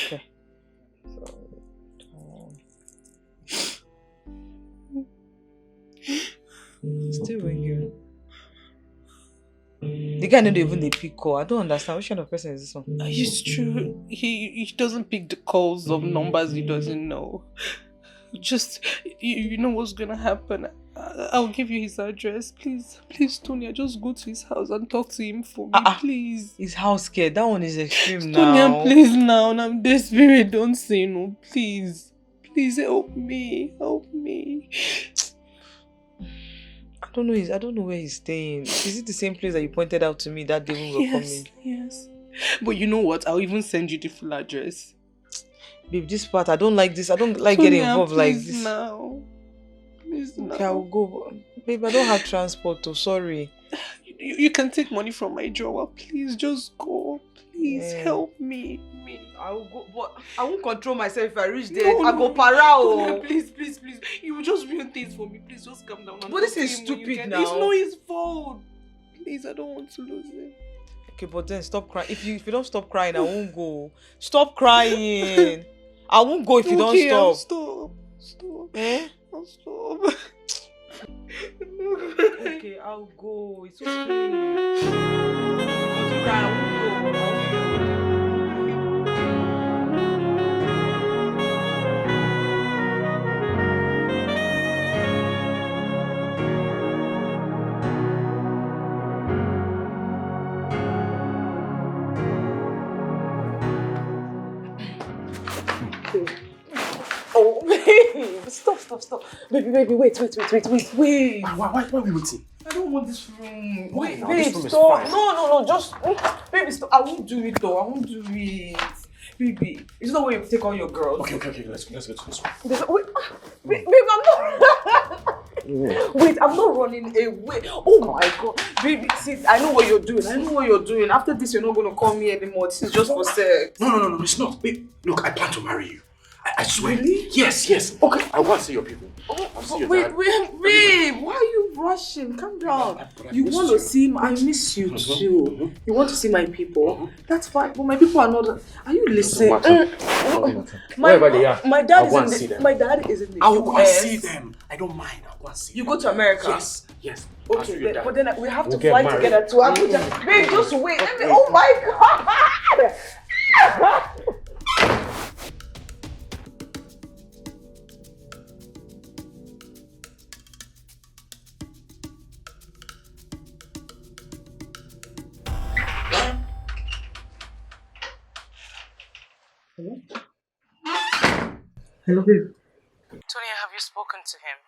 Okay. Still ringing. The guy don't even pick call. I don't understand. Which kind of person is this one? It's true. He doesn't pick the calls of numbers he doesn't know. Just, you know what's gonna happen. I'll give you his address. Please, Tonia, just go to his house and talk to him for me, please. His house scared. That one is extreme now. Tonia, please now. I'm desperate. Don't say no. Please. Please help me. Help me. I don't know where he's staying. Is it the same place that you pointed out to me that day when we were coming? Yes. But you know what? I'll even send you the full address. Babe, this part, I don't like this. I don't like getting involved like this. Please now. Okay, I will go. Babe, I don't have transport, sorry. You can take money from my drawer. Please, just go. Please, help me. I will go, but I won't control myself if I reach there. I go para. Please. You will just ruin things for me. Please, just calm down. But this is stupid now. It's not his fault. Please, I don't want to lose him. Okay, but then stop crying. If you don't stop crying, I won't go. Stop crying. I won't go if you don't stop. Stop. Eh? I'll stop. Okay, I'll go. It's okay. Don't cry. I won't go. stop. Baby, wait. Why are we waiting? I don't want this room. Why Wait, now? babe, This room is stop. fine. No, just... Baby, stop. I won't do it though. I won't do it. Baby, it's not where you take all your girls. Okay, let's go to this one. Babe, I'm not... Wait, I'm not running away. Oh my God. Baby, see, I know what you're doing. After this, you're not going to call me anymore. This is just for sex. No, it's not. Babe, look, I plan to marry you. I swear. Really? Yes. Okay. I want to see your people. I'll see your dad. Wait, babe, why are you rushing? Calm down. You want to see I miss you too. You want to see my people? That's fine, but my people are not... Are you listening? Wherever they are, my dad I'll see them. My dad is in the I'll go and US. see them. I don't mind. I'll go and see You them. go to America? Yes. Okay, but then we have to get fly married. together to Abuja. Babe, just wait. Let me... Oh my God! Hello, babe. Tonia, have you spoken to him?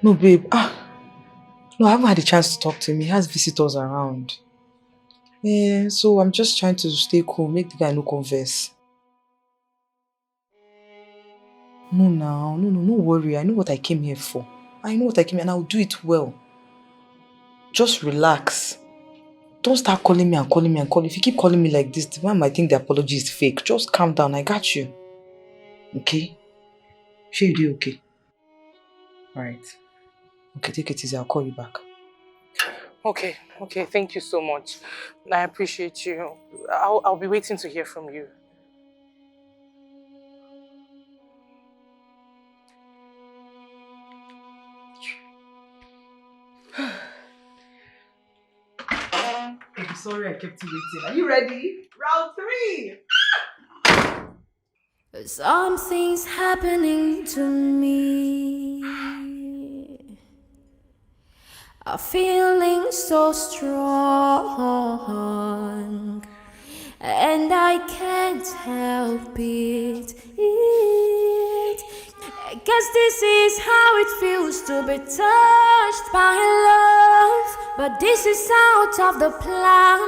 No, babe. No, I haven't had a chance to talk to him. He has visitors around. Yeah, so I'm just trying to stay cool, make the guy no converse. No worry. I know what I came here for. And I'll do it well. Just relax. Don't start calling me. If you keep calling me like this, the man might think the apology is fake. Just calm down. I got you. Okay? Sure you do okay? Alright. Okay, take it easy. I'll call you back. Okay, thank you so much. I appreciate you. I'll be waiting to hear from you. I'm sorry I kept you waiting. Are you ready? Round 3! Something's happening to me. A feeling so strong, and I can't help it. I guess this is how it feels to be touched by love, but this is out of the plan.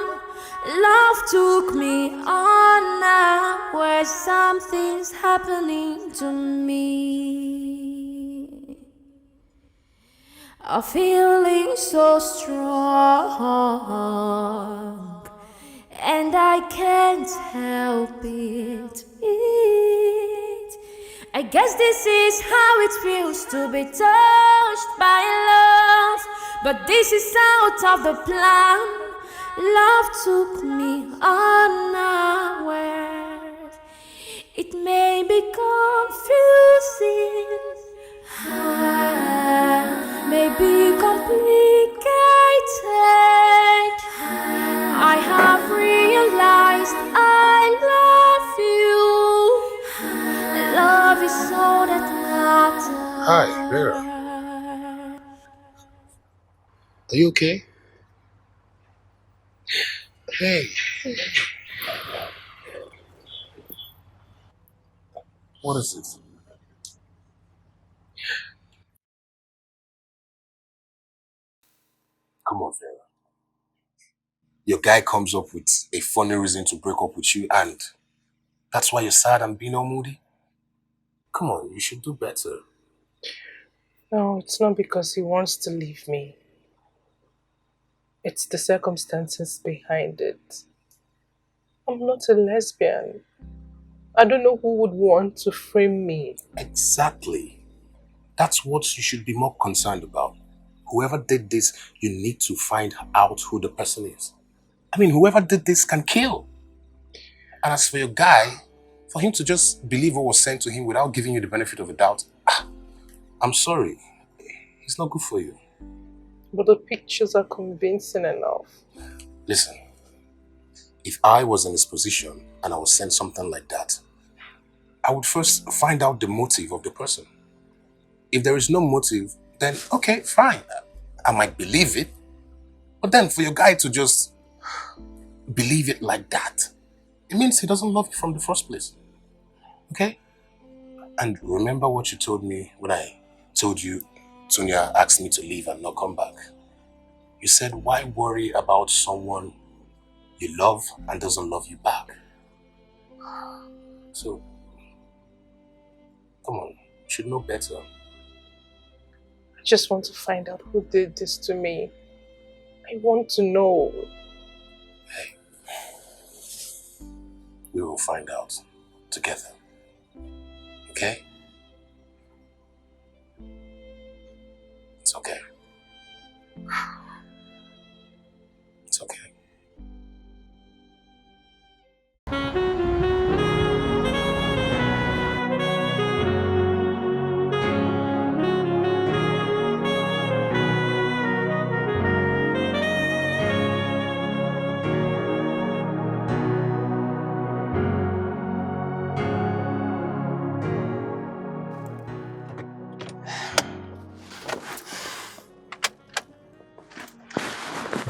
Love took me on now, where something's happening to me. A feeling so strong, and I can't help it. I guess this is how it feels to be touched by love, but this is out of the plan. Love took me unaware. It may be confusing, may be complicated. I have realized I love you. Love is all that matters. Hi, Vera. Are you okay? Hey. What is it? Come on, Vera. Your guy comes up with a funny reason to break up with you, and that's why you're sad and being all moody? Come on, you should do better. No, it's not because he wants to leave me. It's the circumstances behind it. I'm not a lesbian. I don't know who would want to frame me. Exactly. That's what you should be more concerned about. Whoever did this, you need to find out who the person is. I mean, whoever did this can kill. And as for your guy, for him to just believe what was sent to him without giving you the benefit of a doubt, I'm sorry. It's not good for you. But the pictures are convincing enough. Listen, if I was in his position and I was sent something like that, I would first find out the motive of the person. If there is no motive, then okay, fine. I might believe it. But then for your guy to just believe it like that, it means he doesn't love you from the first place. Okay? And remember what you told me when I told you Tonia asked me to leave and not come back? You said, why worry about someone you love and doesn't love you back? So, come on, you should know better. I just want to find out who did this to me. I want to know. Hey, we will find out together. Okay? It's okay. It's okay.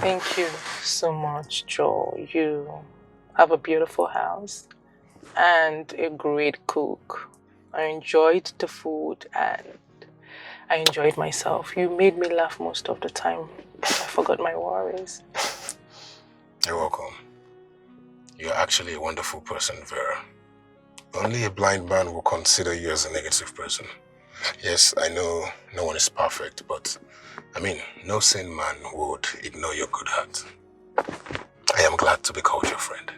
Thank you so much, Joe. You have a beautiful house and a great cook. I enjoyed the food and I enjoyed myself. You made me laugh most of the time. I forgot my worries. You're welcome. You're actually a wonderful person, Vera. Only a blind man will consider you as a negative person. Yes, I know no one is perfect, but I mean, no sane man would ignore your good heart. I am glad to be called your friend.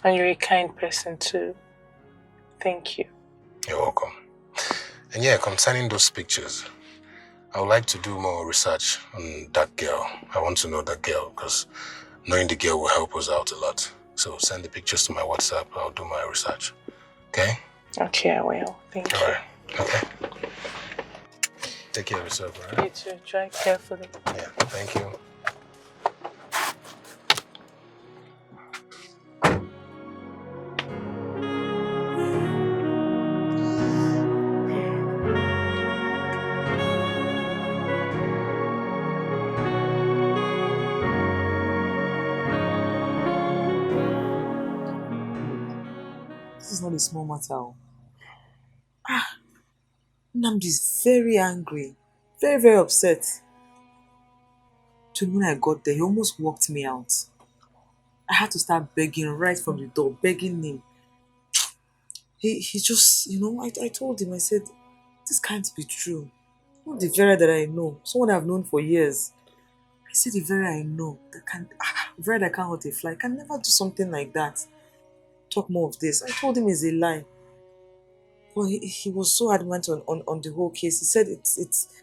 And you're a kind person too. Thank you. You're welcome. And yeah, concerning those pictures, I would like to do more research on that girl. I want to know that girl because knowing the girl will help us out a lot. So send the pictures to my WhatsApp. I'll do my research. Okay? Okay, I will. Thank you. All right. Okay. Take care of yourself, all right? You too. Drive carefully. Yeah, thank you. This is not a small matter. Nambdi is very angry. Very, very upset. When I got there, he almost walked me out. I had to start begging right from the door, begging him. He just, I told him, I said, this can't be true. Not the Vera that I know, someone I've known for years. I said the Vera I know, Vera that can't hurt a fly, can never do something like that. Talk more of this. I told him it's a lie. Well, he was so adamant on the whole case. He said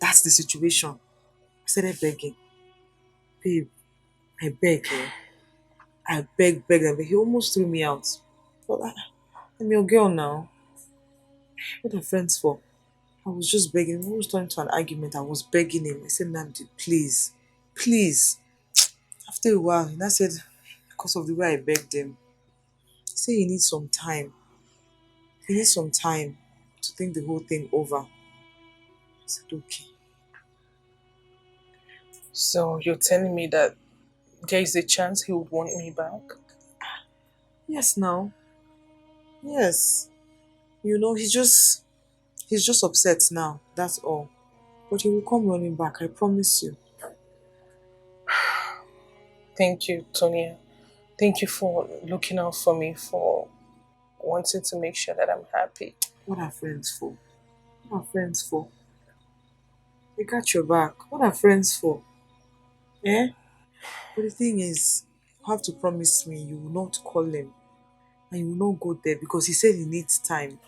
that's the situation. I started begging. Babe, I beg, I beg, and beg. He almost threw me out. But I'm your girl now. What are friends for? I was just begging. We almost turned into an argument. I was begging him. I said, Nambdi, please, please. After a while, he now said, because of the way I begged him, he said he needs some time. He needs some time to think the whole thing over. I said, okay. So you're telling me that there is a chance he would want me back? Yes, now. Yes. He's just upset now. That's all. But he will come running back, I promise you. Thank you, Tonia. Thank you for looking out for me, for wanting to make sure that I'm happy. What are friends for? What are friends for? They got your back. What are friends for? Eh? But the thing is, you have to promise me you will not call him and you will not go there because he said he needs time.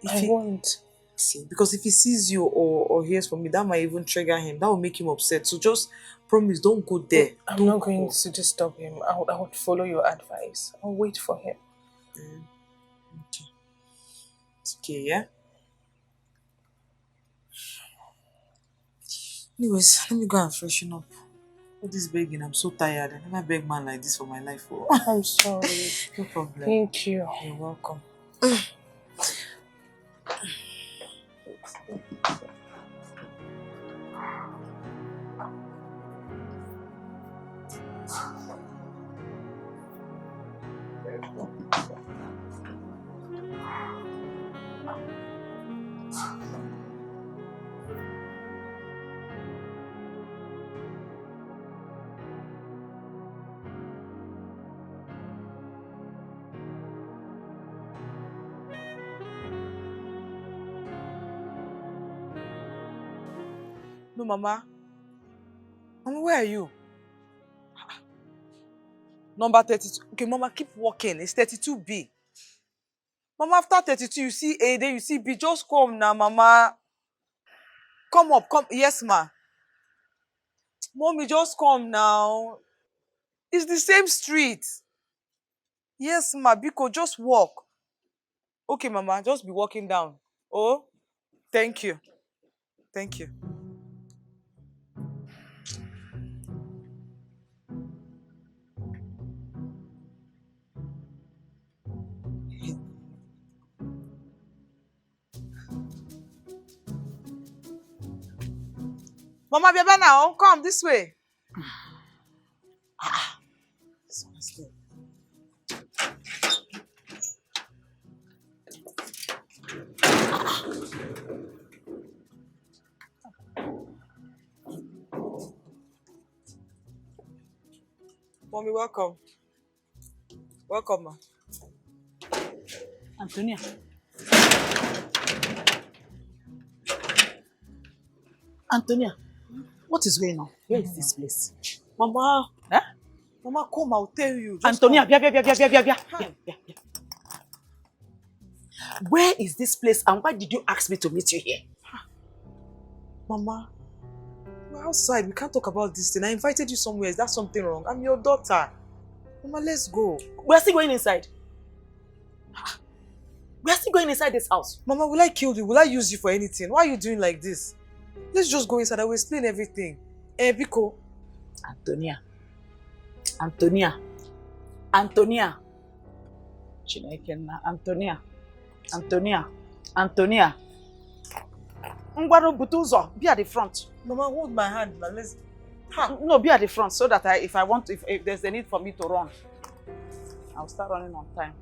I won't. See, because if he sees you or hears from me, that might even trigger him. That will make him upset. So just promise, don't go there. I'm not going to disturb him. I would follow your advice. I'll wait for him. Okay. It's okay, yeah? Anyways, let me go and freshen up. All this begging, I'm so tired. I never begged man like this for my life. I'm sorry. No problem. Thank you. You're welcome. No, Mama. Mama, where are you? Number 32. Okay, Mama, keep walking. It's 32B. Mama, after 32, you see A, then you see B. Just come now, Mama. Come up, come. Yes, ma. Mommy, just come now. It's the same street. Yes, ma. Biko, just walk. Okay, Mama, just be walking down. Oh, thank you. Thank you. Mama, Beba now, come this way. This one is there. Mommy, welcome. Welcome, ma. Antonia. Antonia, what is going on? Where is this place? Mama. Huh? Mama, come, I'll tell you. Just Antonia, come. Bia. Where is this place and why did you ask me to meet you here? Mama, we're outside. We can't talk about this thing. I invited you somewhere. Is that something wrong? I'm your daughter. Mama, let's go. We're still going inside. We're still going inside this house. Mama, will I kill you? Will I use you for anything? Why are you doing like this? Let's just go inside. I will explain everything. Biko. Antonia. Antonia. Ngwaro butuzo, be at the front. Mama, hold my hand. Now let's. No, be at the front so that if there's a need for me to run, I'll start running on time.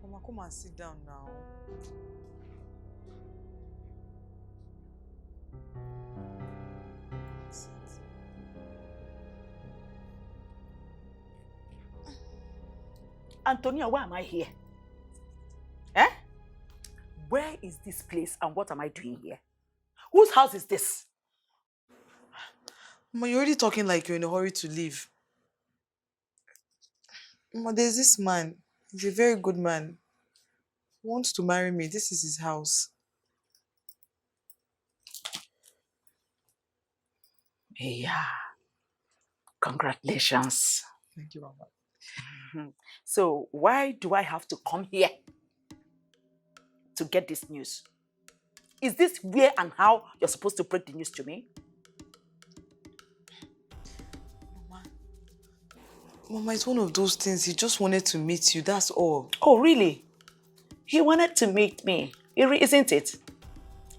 Mama, come and sit down now. Antonia, why am I here? Eh? Where is this place and what am I doing here? Whose house is this? Mama, you're already talking like you're in a hurry to leave. Mama, there's this man. He's a very good man. He wants to marry me. This is his house. Yeah. Congratulations. Thank you, Mama. So why do I have to come here to get this news? Is this where and how you're supposed to break the news to me? Mama, it's one of those things. He just wanted to meet you. That's all. Oh, really? He wanted to meet me, isn't it?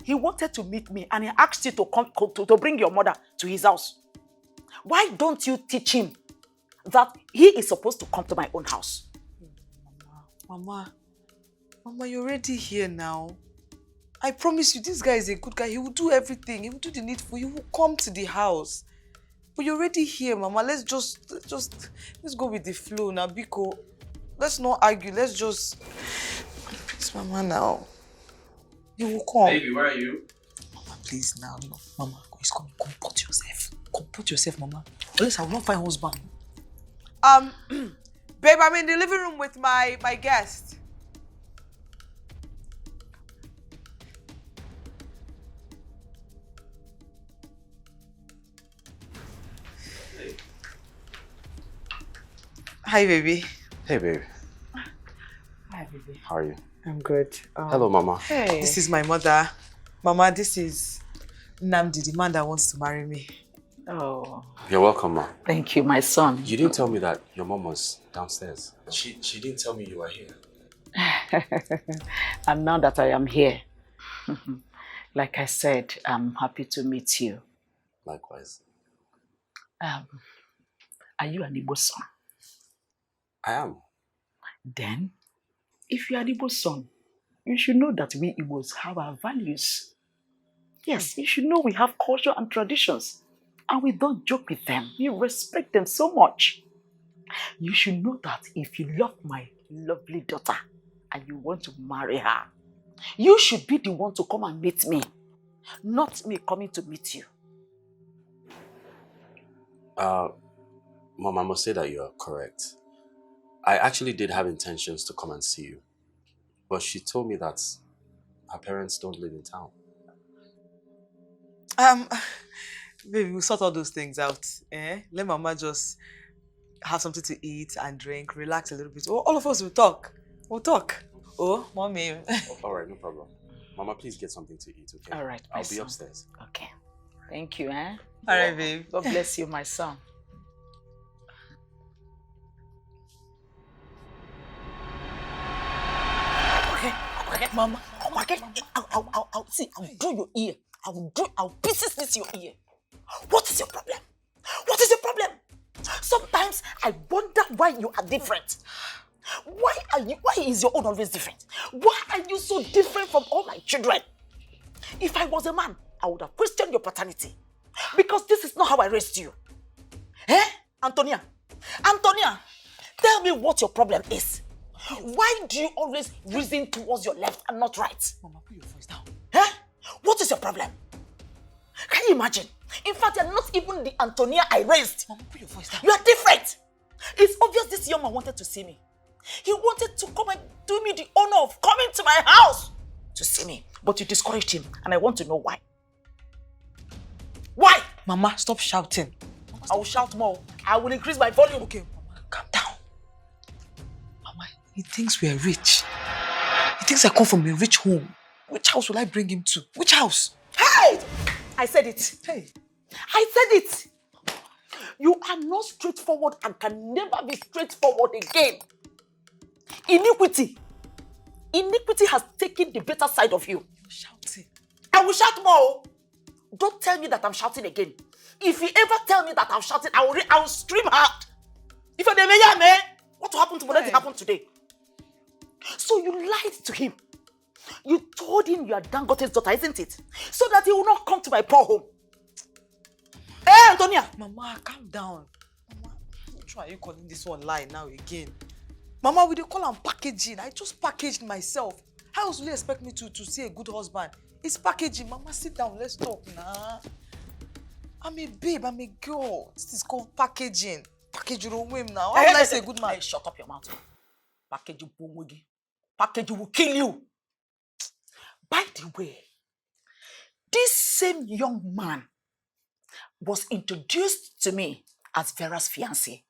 He wanted to meet me and he asked you to come to bring your mother to his house. Why don't you teach him that he is supposed to come to my own house? Mama, you're already here now. I promise you, this guy is a good guy. He will do everything. He will do the needful. He will come to the house. But you're already here, Mama. Let's go with the flow now, Biko. Let's not argue. Let's just... Please, Mama, now. You will come. Baby, where are you? Mama, please, now. No. Mama, please come. Comport yourself. Comport yourself, Mama. Unless I will not find husband. Babe, I'm in the living room with my guest. Hey. Hi, baby. Hey, baby. Hi, baby. How are you? I'm good. Hello, Mama. Hey. This is my mother. Mama, this is Nambdi, the man that wants to marry me. Oh, You're welcome, Ma. thank you, my son. You didn't tell me that your mom was downstairs. She didn't tell me you were here. And now that I am here, like I said, I'm happy to meet you. Likewise. Are you an Igbo son? I am. Then, if you are an Igbo son, you should know that we Igbos have our values. Yes, you should know we have culture and traditions. And we don't joke with them. We respect them so much. You should know that if you love my lovely daughter and you want to marry her, you should be the one to come and meet me, not me coming to meet you. Mom, I must say that you are correct. I actually did have intentions to come and see you, but she told me that her parents don't live in town. Baby, we'll sort all those things out. Let Mama just have something to eat and drink, relax a little bit. Oh, all of us will talk. We'll talk. Oh, Mommy. All right, no problem. Mama, please get something to eat, okay? All right, I'll my be son. upstairs. Okay. Thank you, eh? All right, babe. God bless you, my son. Okay, Mama. Okay. I'll see. I'll draw your ear. I'll pieces this your ear. What is your problem? What is your problem? Sometimes I wonder why you are different. Why is your own always different? Why are you so different from all my children? If I was a man, I would have questioned your paternity. Because this is not how I raised you. Antonia, tell me what your problem is. Why do you always reason towards your left and not right? Mama, put your voice down. What is your problem? Can you imagine? In fact, you're not even the Antonia I raised. Mama, put your voice down. You are different. It's obvious this young man wanted to see me. He wanted to come and do me the honor of coming to my house to see me. But you discouraged him, and I want to know why. Why? Mama, stop shouting. Mama, I will shout more. I will increase my volume. Okay, Mama, calm down. Mama, he thinks we are rich. He thinks I come from a rich home. Which house will I bring him to? Which house? Hey! I said it. Hey. I said it. You are not straightforward and can never be straightforward again. Iniquity has taken the better side of you. You're shouting. I will shout more. Don't tell me that I'm shouting again. If you ever tell me that I'm shouting, I will scream out. If you're the man, what will happen tomorrow? What happened today? So you lied to him. You told him you are Dangote's daughter, isn't it? So that he will not come to my poor home. Hey, Antonia! Mama, calm down. Mama, which one are you calling this one lie now again? Mama, we dey call am packaging. I just packaged myself. How else will you expect me to see a good husband? It's packaging. Mama, sit down. Let's talk now. I'm a babe. I'm a girl. This is called packaging. Package your own way now. How will I say a good man? Hey, shut up your mouth. Package will kill you. By the way, this same young man was introduced to me as Vera's fiancé.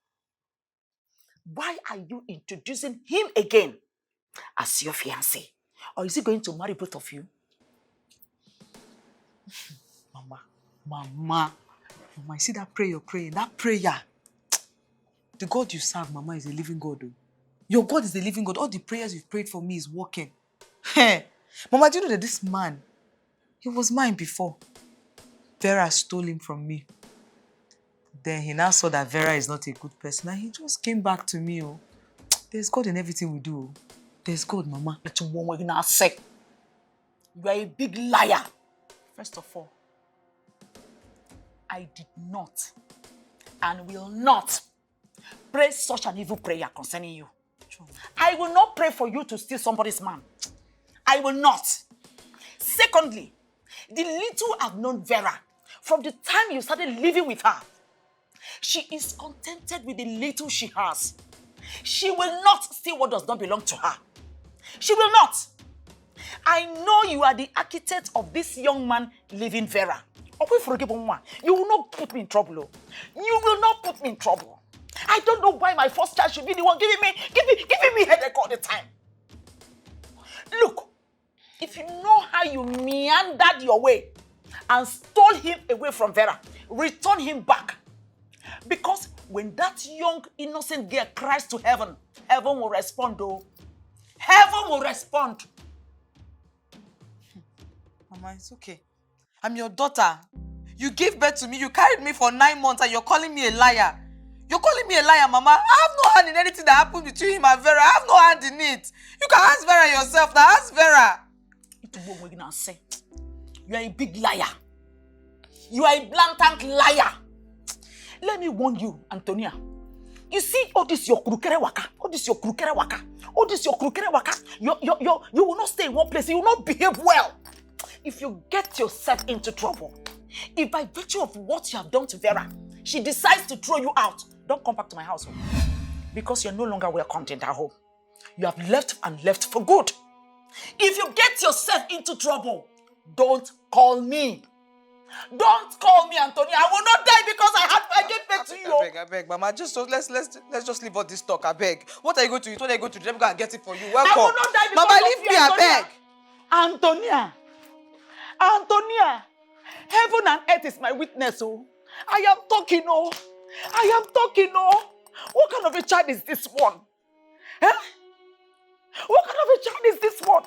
Why are you introducing him again as your fiancé? Or is he going to marry both of you? Mama, you see that prayer you're praying? That prayer. The God you serve, Mama, is a living God. Though. Your God is a living God. All the prayers you've prayed for me is working. Mama, do you know that this man, he was mine before. Vera stole him from me. Then he now saw that Vera is not a good person and he just came back to me. Oh. There's God in everything we do. There's God, Mama. You are a big liar. First of all, I did not and will not pray such an evil prayer concerning you. I will not pray for you to steal somebody's man. I will not. Secondly, the little I've known Vera, from the time you started living with her, she is contented with the little she has. She will not steal what does not belong to her. She will not. I know you are the architect of this young man leaving Vera. You will not put me in trouble. You will not put me in trouble. I don't know why my first child should be the one giving me headache all the time. Look, if you know how you meandered your way and stole him away from Vera, return him back. Because when that young innocent girl cries to heaven, heaven will respond, though. Heaven will respond. Mama, it's okay. I'm your daughter. You gave birth to me. You carried me for 9 months and you're calling me a liar. You're calling me a liar, Mama. I have no hand in anything that happened between him and Vera. I have no hand in it. You can ask Vera yourself. Now ask Vera. You are a big liar. You are a blatant liar. let me warn you, Antonia. You see all this your krukere waka, all this your krukere waka, all this your krukere waka. You will not stay in one place. You will not behave well. If you get yourself into trouble, if by virtue of what you have done to Vera, she decides to throw you out, don't come back to my house. Because you're no longer welcomed in that home. You have left and left for good. If you get yourself into trouble, don't call me. Don't call me, Antonia. I will not die because I gave birth to you. I beg, Mama. Let's just leave all this talk. I beg. What are you going to eat? What are you going to do? Let me go and get it for you. Welcome. I will not die because Mama, of leave you, me. I Antonia. beg. Antonia, heaven and earth is my witness. Oh, I am talking. Oh, I am talking. Oh, what kind of a child is this one? Huh? What kind of a child is this one?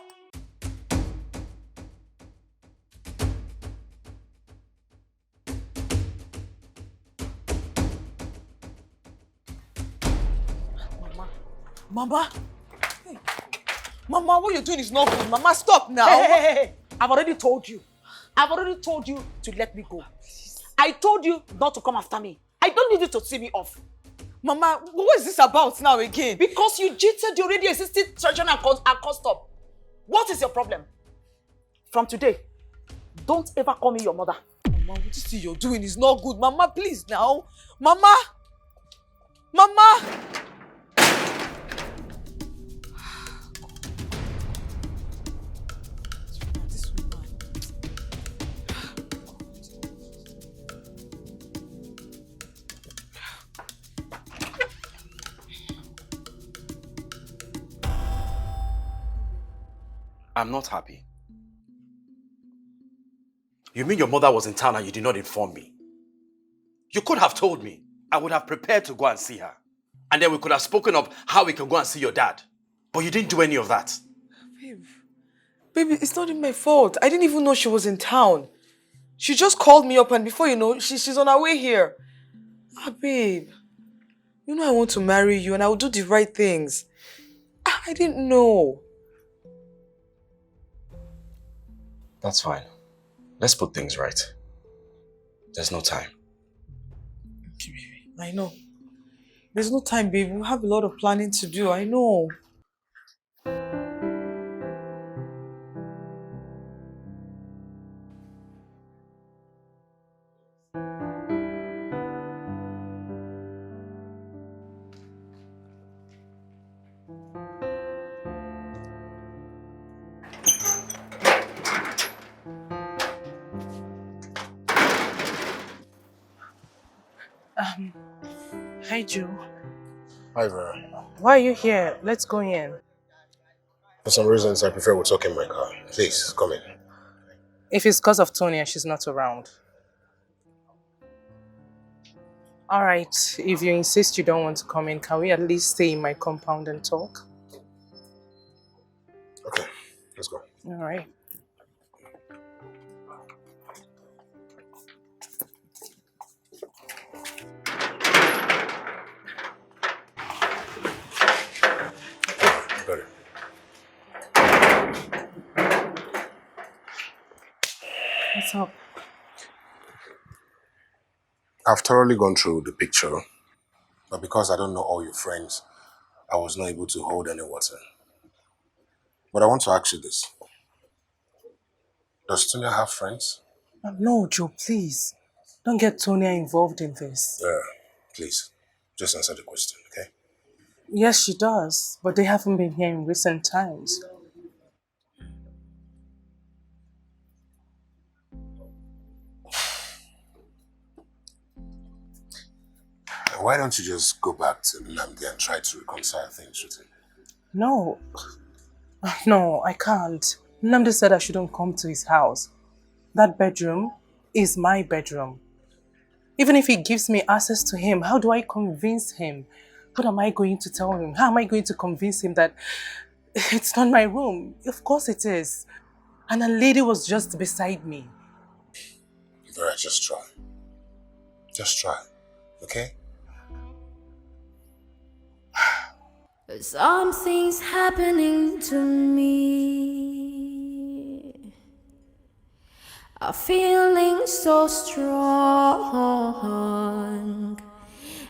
Mama. Hey. Mama, what you're doing is not good. Mama, stop now. Hey. I've already told you. I've already told you to let me go. Please. I told you not to come after me. I don't need you to see me off. Mama, what is this about now again? Because you cheated the already existing tradition and custom. What is your problem? From today, don't ever call me your mother. Mama, what you see you're doing is not good. Mama, please now. Mama! Mama! I'm not happy. You mean your mother was in town and you did not inform me? You could have told me. I would have prepared to go and see her. And then we could have spoken of how we can go and see your dad. But you didn't do any of that. Baby, it's not even my fault. I didn't even know she was in town. She just called me up and before you know, she's on her way here. Babe. You know I want to marry you and I will do the right things. I didn't know. That's fine. Let's put things right. There's no time. Okay, baby. I know. There's no time, babe. We have a lot of planning to do. I know. Hi, Joe. Hi, Vera. Why are you here? Let's go in. For some reasons, I prefer we talk in my car. Please, come in. If it's because of Tonia, she's not around. Alright, if you insist you don't want to come in, can we at least stay in my compound and talk? Okay, let's go. Alright. Got it. What's up? I've thoroughly gone through the picture, but because I don't know all your friends, I was not able to hold any water. But I want to ask you this. Does Tonia have friends? No, Joe, please. Don't get Tonia involved in this. Yeah, please. Just answer the question, okay? Yes, she does, but they haven't been here in recent times. Why don't you just go back to Nambdi and try to reconcile things with him? No. No, I can't. Nambdi said I shouldn't come to his house. That bedroom is my bedroom. Even if he gives me access to him, how do I convince him? What am I going to tell him? How am I going to convince him that it's not my room? Of course it is. And a lady was just beside me. Vera, just try. Just try, okay? Something's happening to me. A feeling so strong,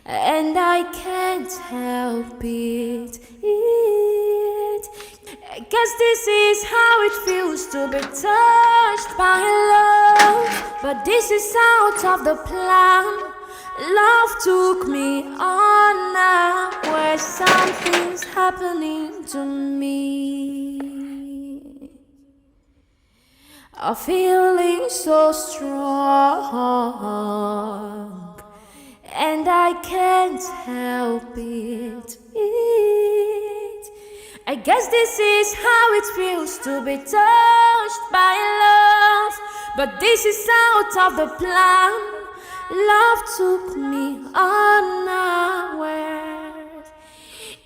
and I can't help it. I guess this is how it feels to be touched by love, but this is out of the plan. Love took me on now, where something's happening to me. A feeling so strong, and I can't help it. I guess this is how it feels to be touched by love, but this is out of the plan. Love took me unaware.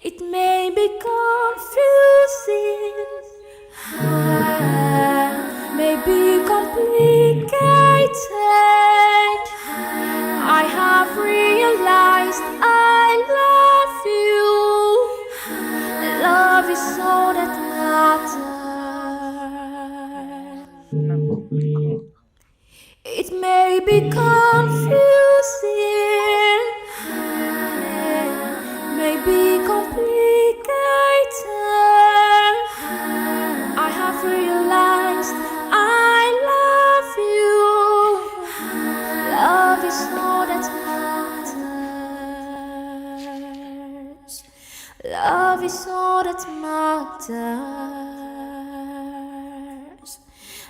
It may be confusing, may be complicated. I have realized I love you. Love is all that matters. It may be confusing, may be complicated. I have realized I love you. Love is all that matters. Love is all that matters.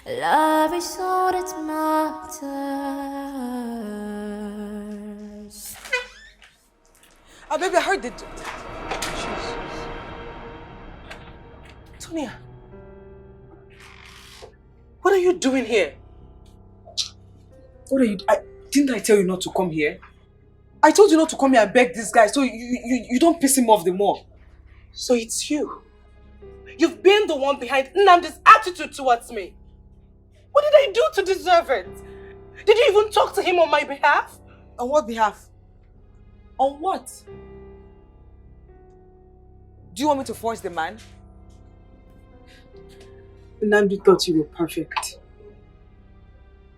Love is all that matters. Oh, baby, I heard it. Tonia, what are you doing here? What are you... didn't I tell you not to come here? I told you not to come here and beg this guy so you don't piss him off the more. So it's you. You've been the one behind Nnamdi's attitude towards me. What did I do to deserve it? Did you even talk to him on my behalf? On what behalf? On what? Do you want me to force the man? Nnamdi thought you were perfect.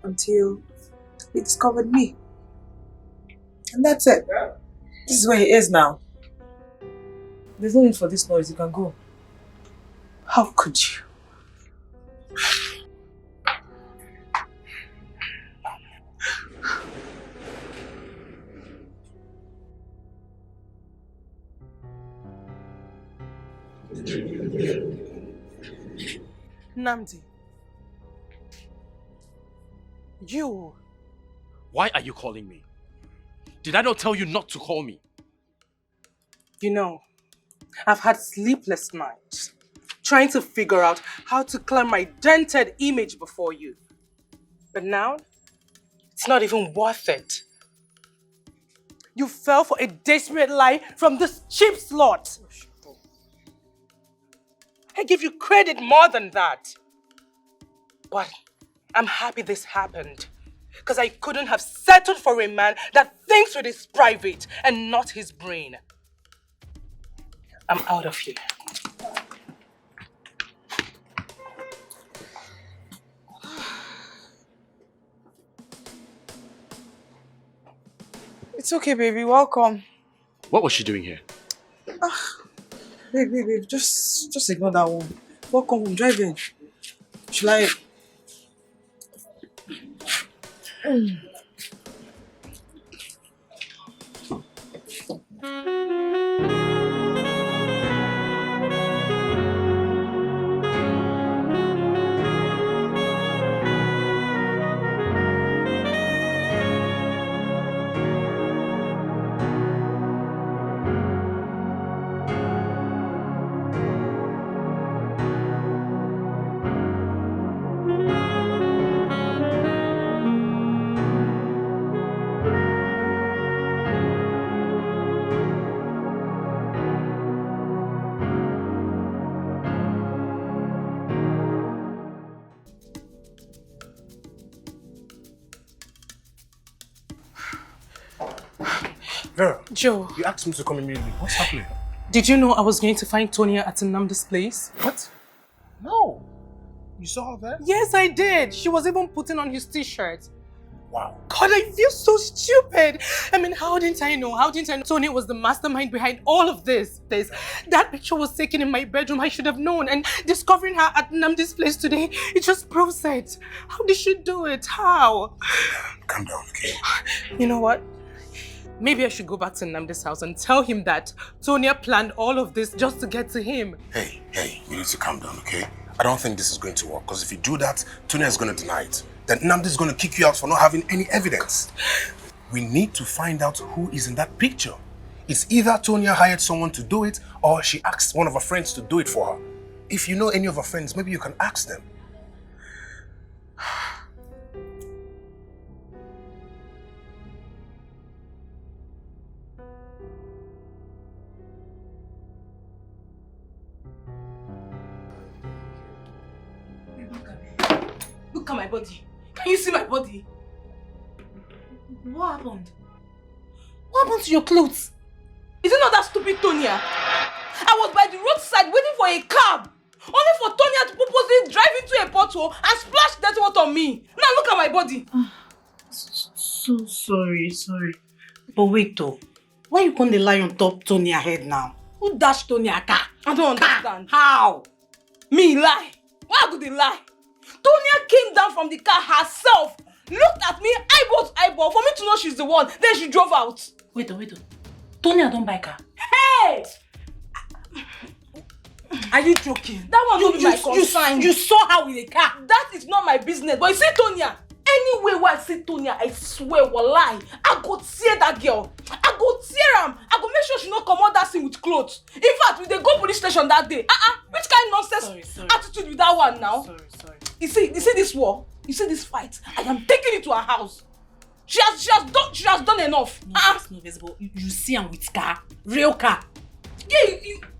Until he discovered me. And that's it. This is where he is now. There's no need for this noise, you can go. How could you? Nambdi. You. Why are you calling me? Did I not tell you not to call me? You know, I've had sleepless nights trying to figure out how to clear my dented image before you. But now, it's not even worth it. You fell for a desperate lie from this cheap slut. I give you credit more than that. But I'm happy this happened, because I couldn't have settled for a man that thinks with his private and not his brain. I'm out of here. It's okay, baby. Welcome. What was she doing here? Babe, just ignore that one. Welcome home. Drive in. Shall I... Vera, Joe, you asked me to come immediately. What's happening? did you know I was going to find Tonia at Nnamdi's place? What? No. You saw that? Yes, I did. She was even putting on his t-shirt. Wow. God, I feel so stupid. I mean, how didn't I know? How didn't I know Tonia was the mastermind behind all of this? That picture was taken in my bedroom. I should have known. And discovering her at Nambdi's place today, it just proves it. How did she do it? How? Calm down, okay? You know what? Maybe I should go back to Nambdi's house and tell him that Tonia planned all of this just to get to him. Hey, you need to calm down, okay? I don't think this is going to work, because if you do that, Tonia is going to deny it. Then Nambdi is going to kick you out for not having any evidence. We need to find out who is in that picture. It's either Tonia hired someone to do it, or she asked one of her friends to do it for her. If you know any of her friends, maybe you can ask them. Look at my body. Can you see my body? What happened? What happened to your clothes? Is it not that stupid Tonia? I was by the roadside waiting for a cab. Only for Tonia to purposely drive into a pothole and splash that water on me. Now look at my body. So sorry. But wait though. Why you gonna lie on top Tonia head now? Who dashed Tonia car? I don't understand. How? Me lie? Why could they lie? Tonia came down from the car herself, looked at me eyeball to eyeball for me to know she's the one. Then she drove out. Wait though. Tonia don't buy car. Hey! Are you joking? That one will be my concern. You saw her with a car. That is not my business. But you see Tonia, anyway where I see Tonia, I swear, walai, I go tear that girl. I go tear am. I go make sure she not come out that scene with clothes. In fact, we dey go police station that day. Which kind of nonsense Sorry. attitude with that one now? Sorry. You see this war? You see this fight? I am taking it to her house. She has done enough. It's not visible. You see her with car. Real car. Yeah,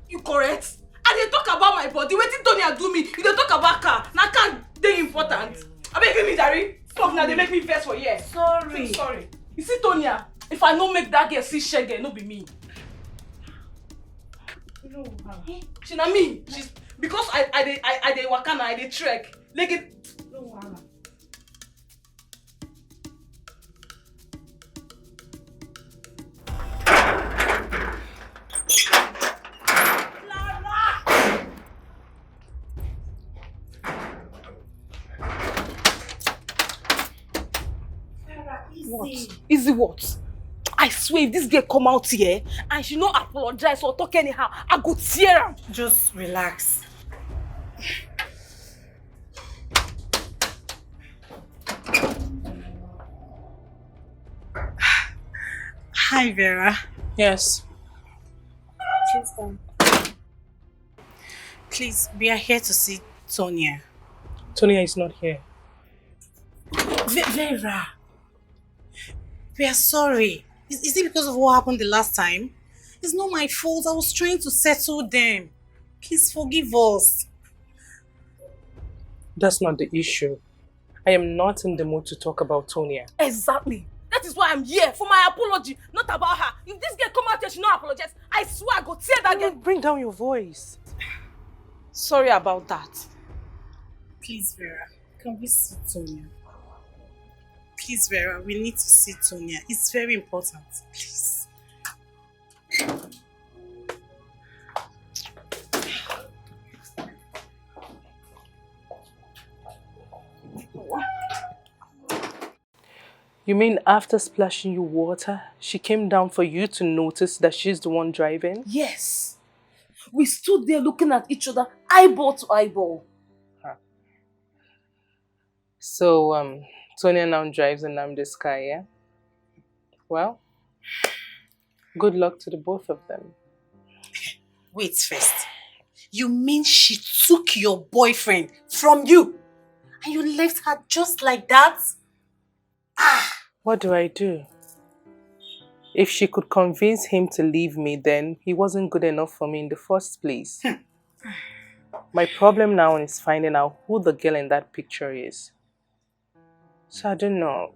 you correct. And they talk about my body. Wetin Tonia do me? You dey talk about car. Now car dey important. I beg give me Jare. Stop now, they make me vex for here. Sorry. You see Tonia, if I no make that girl see shege, no be me. No. She na me. She's because I dey waka na, I dey trek. Like it. No. What? Easy what? I swear if this girl come out here and she not apologize or talk anyhow, I go tear her. Just relax. Hi, Vera. Yes. Please come. Please, we are here to see Tonia. Tonia is not here. Vera. We are sorry. Is it because of what happened the last time? It's not my fault. I was trying to settle them. Please forgive us. That's not the issue. I am not in the mood to talk about Tonia. Exactly. That is why I'm here, for my apology, not about her. If this girl come out here, she not apologize, I swear I go tear that girl. Bring down your voice. Sorry about that. Please, Vera. Can we see Tonia? Please, Vera, we need to see Tonia. It's very important. Please. You mean after splashing you water, she came down for you to notice that she's the one driving? Yes. We stood there looking at each other, eyeball to eyeball. So, Tonia now drives in Nambdi's car, yeah? Well, good luck to the both of them. Wait first. You mean she took your boyfriend from you and you left her just like that? What do I do? If she could convince him to leave me, then he wasn't good enough for me in the first place. My problem now is finding out who the girl in that picture is. So I don't know.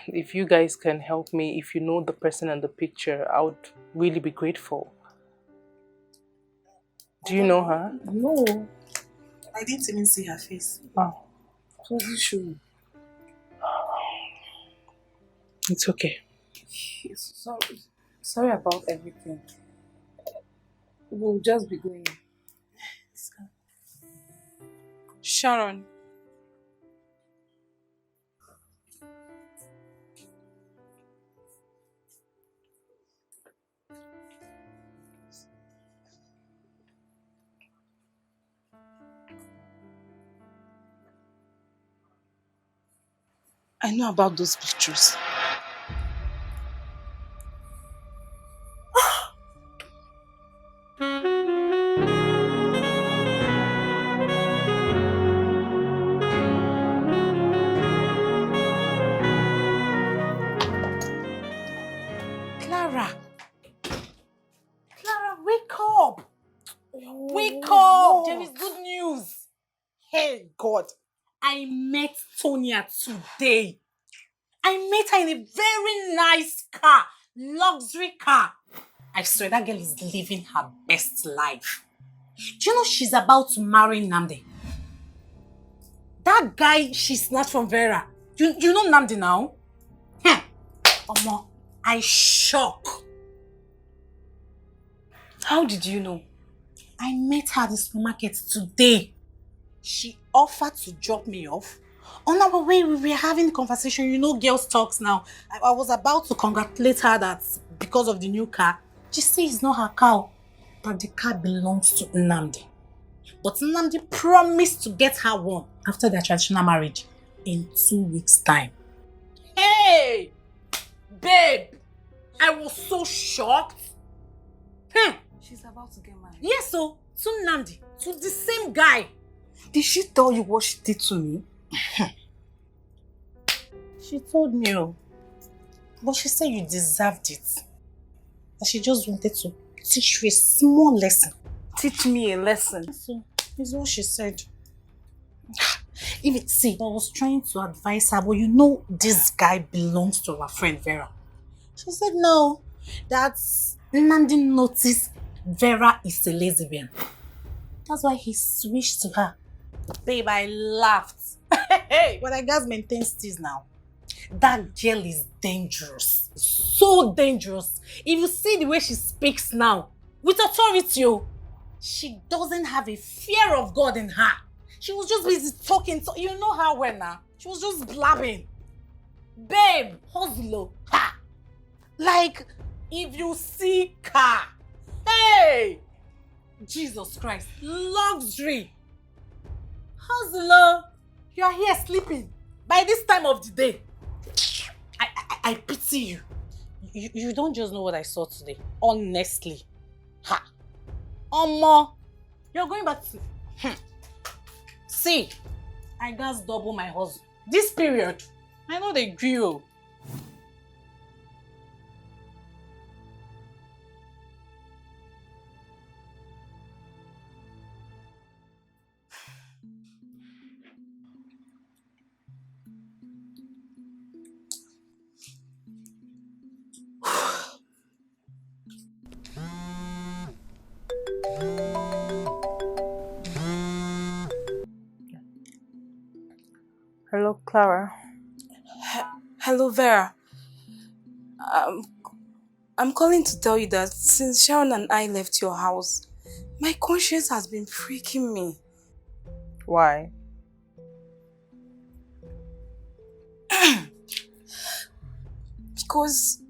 If you guys can help me, if you know the person in the picture, I would really be grateful. Do you know her? No. I didn't even see her face. Oh, It wasn't showing. it's okay. Sorry. Sorry about everything. We'll just be going. Sharon. I know about those pictures. Clara! Clara, wake up! Wake up! There is good news! Hey, God! I met Tonia today. I met her in a very nice car. Luxury car. I swear that girl is living her best life. Do you know she's about to marry Nambdi? That guy she snatched from Vera. You know Nambdi now? Omo, I shock. How did you know? I met her at the supermarket today. She offered to drop me off. On our way, we were having a conversation. You know girls talks now. I was about to congratulate her that because of the new car. She says it's not her car, that the car belongs to Nambdi. But Nambdi promised to get her one after their traditional marriage in 2 weeks' time. Hey! Babe! I was so shocked. She's about to get married. Yes, so to Nambdi, to the same guy. Did she tell you what she did to me? She told me, but she said you deserved it. That she just wanted to teach you a small lesson. Teach me a lesson. So, is what she said. Even see, I was trying to advise her, but you know this guy belongs to our friend Vera. She said no, that Nambdi noticed Vera is a lesbian. That's why he switched to her. Babe, I laughed. But I guess maintain steez now. That girl is dangerous. So dangerous. If you see the way she speaks now, with authority, she doesn't have a fear of God in her. She was just busy talking. So you know her well now. She was just blabbing. Babe, hustle. Ha! Like, if you see car. Hey! Jesus Christ. Luxury. Hustle. You are here sleeping. By this time of the day. I pity you. You don't just know what I saw today. Honestly. Ha! Omo. You're going back to... See, I just double my hustle. This period, I know they grew. Hello, Clara. Hello, Vera. I'm calling to tell you that since Sharon and I left your house, my conscience has been freaking me. Why? Because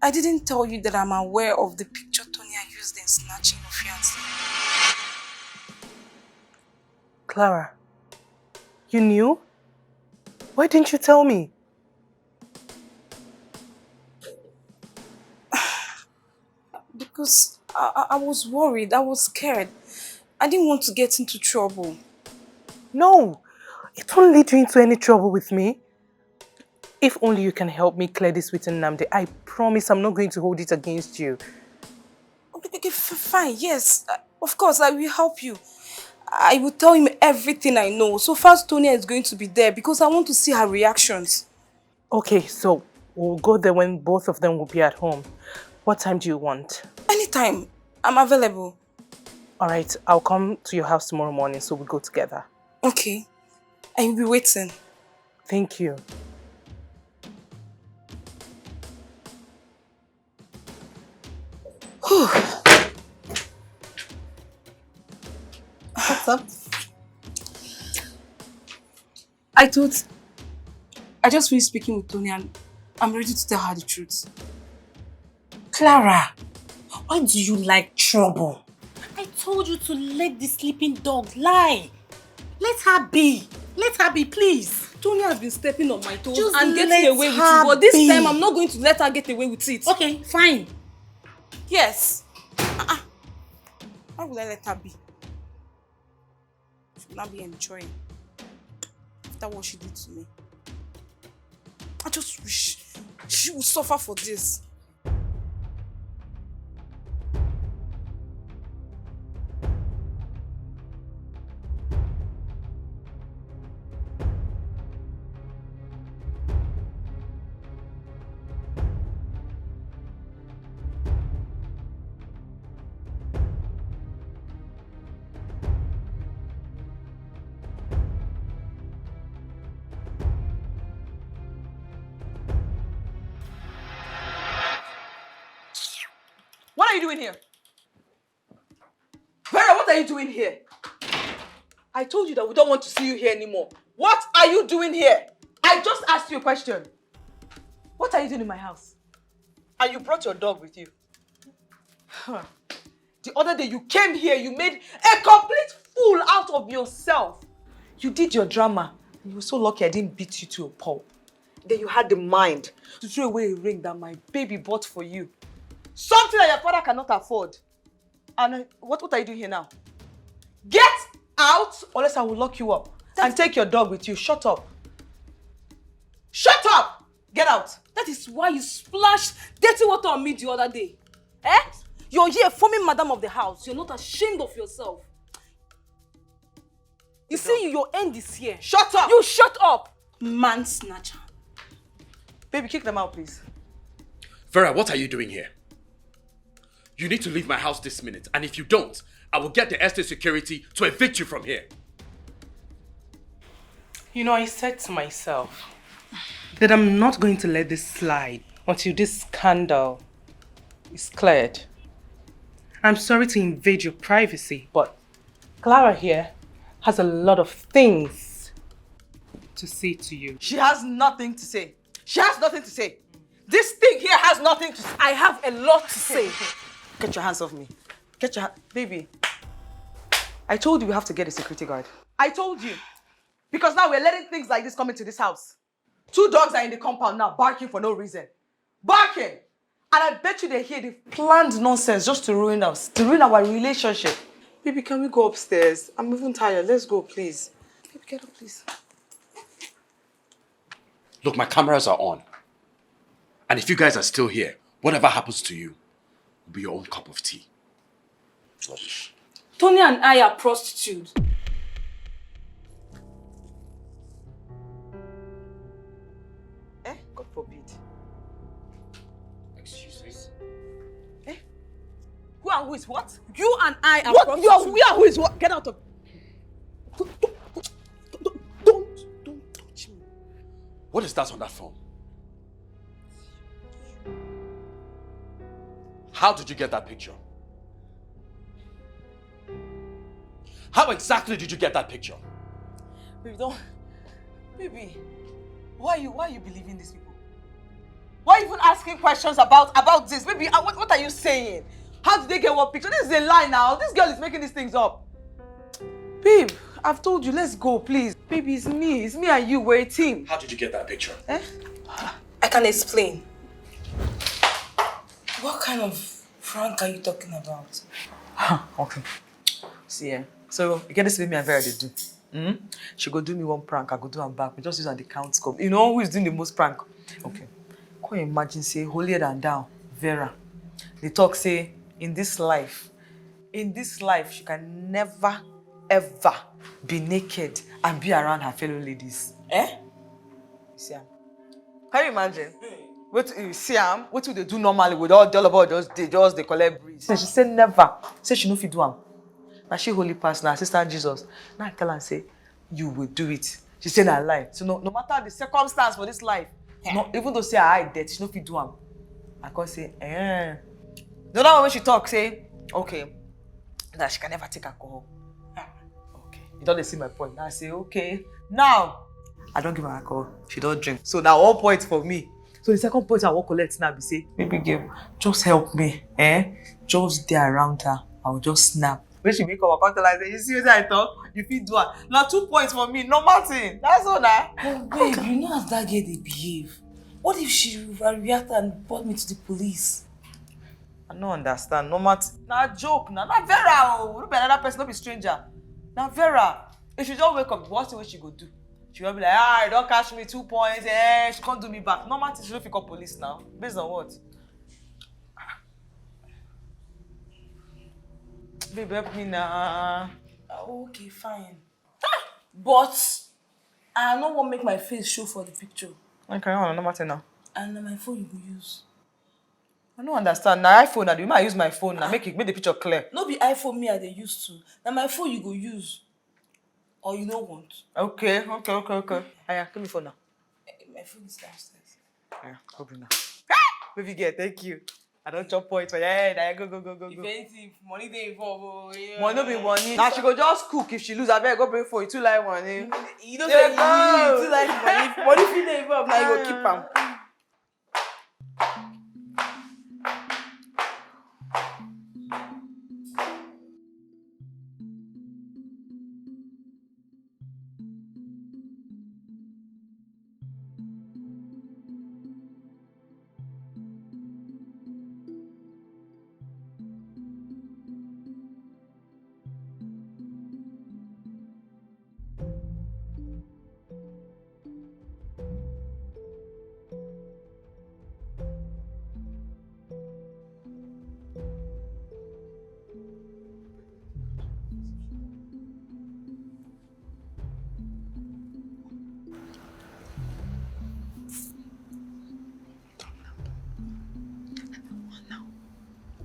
I didn't tell you that I'm aware of the picture Tonia used in snatching your fiancé. Clara, you knew? Why didn't you tell me? Because I was worried, I was scared. I didn't want to get into trouble. No, it won't lead you into any trouble with me. If only you can help me clear this with Nambdi, I promise I'm not going to hold it against you. Okay, fine, yes. Of course, I will help you. I will tell him everything I know. So first, Tonia is going to be there because I want to see her reactions. Okay, so we'll go there when both of them will be at home. What time do you want? Anytime. I'm available. Alright, I'll come to your house tomorrow morning so we go together. Okay. I will be waiting. Thank you. What's up? I just finished speaking with Tonia and I'm ready to tell her the truth. Clara, why do you like trouble? I told you to let the sleeping dog lie. Let her be. Let her be, please. Tonia has been stepping on my toes Just and let getting away with her it, but this be. time I'm not going to let her get away with it. Okay, fine. Yes. Why would I let her be? She will not be enjoying after what she did to me. I just wish she would suffer for this. What are you doing here? Vera, what are you doing here? I told you that we don't want to see you here anymore. What are you doing here? I just asked you a question. What are you doing in my house? And you brought your dog with you. The other day you came here, you made a complete fool out of yourself. You did your drama. And you were so lucky I didn't beat you to a pulp. Then you had the mind to throw away a ring that my baby bought for you. Something that your father cannot afford. And what are you doing here now? Get out, or else I will lock you up. And take your dog with you. Shut up. Shut up! Get out. That is why you splashed dirty water on me the other day. Eh? You're here forming madam of the house. You're not ashamed of yourself. You see, your end is here. Shut up! You shut up! Man snatcher. Baby, kick them out, please. Vera, what are you doing here? You need to leave my house this minute, and if you don't, I will get the estate security to evict you from here. You know, I said to myself that I'm not going to let this slide until this scandal is cleared. I'm sorry to invade your privacy, but Clara here has a lot of things to say to you. She has nothing to say. She has nothing to say. This thing here has nothing to say. I have a lot to say. Get your hands off me. Get your baby. I told you we have to get a security guard. I told you. Because now we're letting things like this come into this house. 2 dogs are in the compound now, barking for no reason. Barking! And I bet you they hear the planned nonsense just to ruin us, to ruin our relationship. Baby, can we go upstairs? I'm even tired. Let's go, please. Baby, get up, please. Look, my cameras are on. And if you guys are still here, whatever happens to you will be your own cup of tea. Rubbish. Tonia and I are prostitutes. God forbid. Excuse me? Who and who is what? You and I are What? prostitutes. You and who is what? Get out of... Don't touch me. What is that on that phone? How did you get that picture? How exactly did you get that picture? Baby, don't... Baby, why are you believing these people? Why are you even asking questions about this? Baby, what are you saying? How did they get what picture? This is a lie now. This girl is making these things up. Babe, I've told you, let's go, please. Baby, it's me. It's me and you. We're a team. How did you get that picture? I can explain. What kind of prank are you talking about? Okay. See, so you get this with me and Vera they do. She go do me one prank, I go do am back. We just use on the count scope. You know who is doing the most prank? Okay. Can you imagine, say, holier than thou, Vera. They talk, say, in this life, she can never, ever be naked and be around her fellow ladies. See, can you imagine? What you see, what do they do normally with all about just they collect breeze? So she said never. Say she no fit do am. Now she holy pass now, sister Jesus. Now I tell her and say, you will do it. She said I lie. So no matter the circumstance for this life, even though say I hide death, she no fit do am. I can say, The other one when she talk, say, okay, that she can never take alcohol. Okay. You don't see my point. Now I say, okay. Now, I don't give her alcohol. She don't drink. So now 1 point for me. So the second point I will collect now be say, baby girl, just help me. Just there around her. I will just snap. When she make up, I can't tell her, you see what I thought? You fit do it. Now 2 points for me, no matter. That's all now. Oh, babe, you know how that girl they behave. What if she reacted and brought me to the police? I don't understand. No matter. Now joke now. Not Vera. Oh, not be another person, not be stranger. Now Vera. If she just wake up, what's the way she go do? She will be like, don't catch me 2 points. She can't do me back. No matter, she don't pick up police now. Based on what? Baby, help me now. Okay, fine. But I don't want to make my face show for the picture. Okay, no matter now. And my phone you will use. I don't understand. Now iPhone, now you might use my phone now. Make the picture clear. No be iPhone me they used to. Now my phone you go use. Or you don't want. Okay. Aya, give me phone now. My phone is downstairs. Aya, go bring now. Baby girl, thank you. I don't chop points for your head. Aya, go. If anything, money they involve. Money no be money. Now she go just cook. If she lose, I better go bring for you 2 like money. You don't say you too like money. Money feel they involve. Now you go keep them.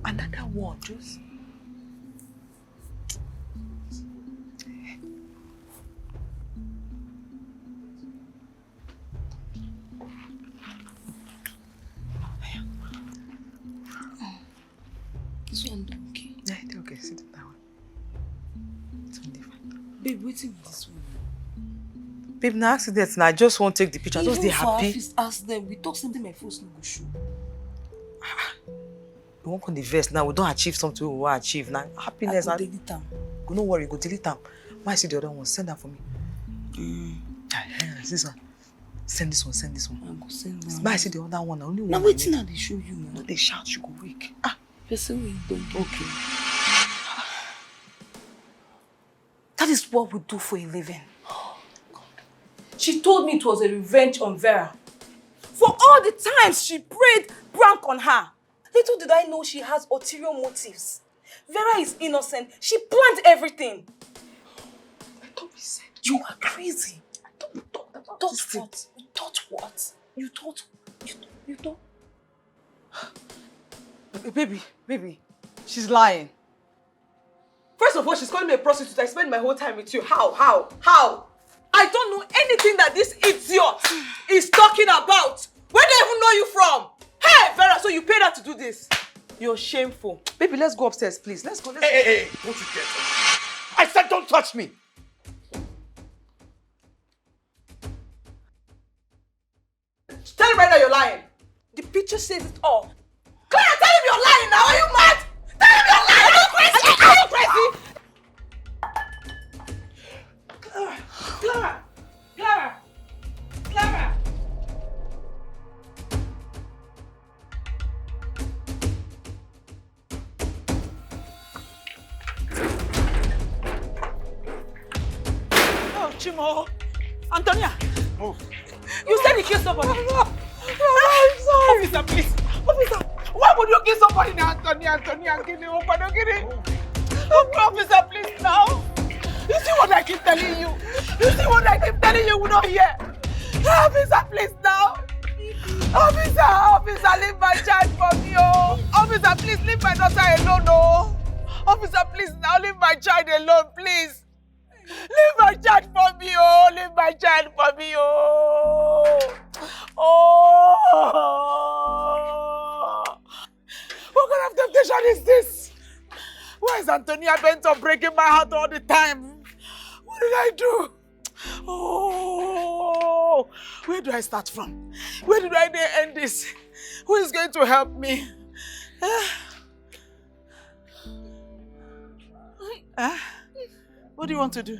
Another one, just. This one okay. Yeah, it's okay. Sit that one. It's only different. Babe, waiting with this one. Babe, now accident. Now I just won't take the picture. Just they happy. Even ask them. We talk something my phone no go show. We won't on the verse now. We don't achieve something we want to achieve now. Happiness. I go delete them. Go no worry. Go delete them. Why see the other one? Send that for me. This one. Send this one. I go send them. Why see the other one? Only one. Now waiting now they show you now. No, they shout. You go wake. Person will don't. Okay. That is what we do for a living. She told me it was a revenge on Vera. For all the times she prayed prank on her. Little did I know she has ulterior motives. Vera is innocent. She planned everything. I thought we said you are crazy. I thought we talked about Thought this what? You thought what? You thought? Baby, she's lying. First of all, she's calling me a prostitute. I spend my whole time with you. How? I don't know anything that this idiot is talking about. Where do I even know you from? Hey, Vera, so you paid her to do this? You're shameful. Baby, let's go upstairs, please. Let's go. Hey, don't you dare touch me. I said don't touch me. Tell him right now you're lying. The picture says it all. Clara, tell him you're lying now. Are you mad? Tell him you're lying. Are you crazy? Clara! Oh, Chimo. Antonia. Move. You said you killed somebody. I'm sorry. Officer, please. Officer, why would you kill somebody now, Antonia? Give me open, don't get it. Officer, please now. You see what I keep telling you? We don't hear. Officer, please now. Officer, leave my child for me, oh. Officer, please leave my daughter alone, oh. Officer, please now leave my child alone, please. Leave my child for me, oh. Leave my child for me, oh. Oh. What kind of temptation is this? Why is Antonia bent on breaking my heart all the time? What did I do? Oh, where do I start from? Where do I end this? Who is going to help me? What do you want to do?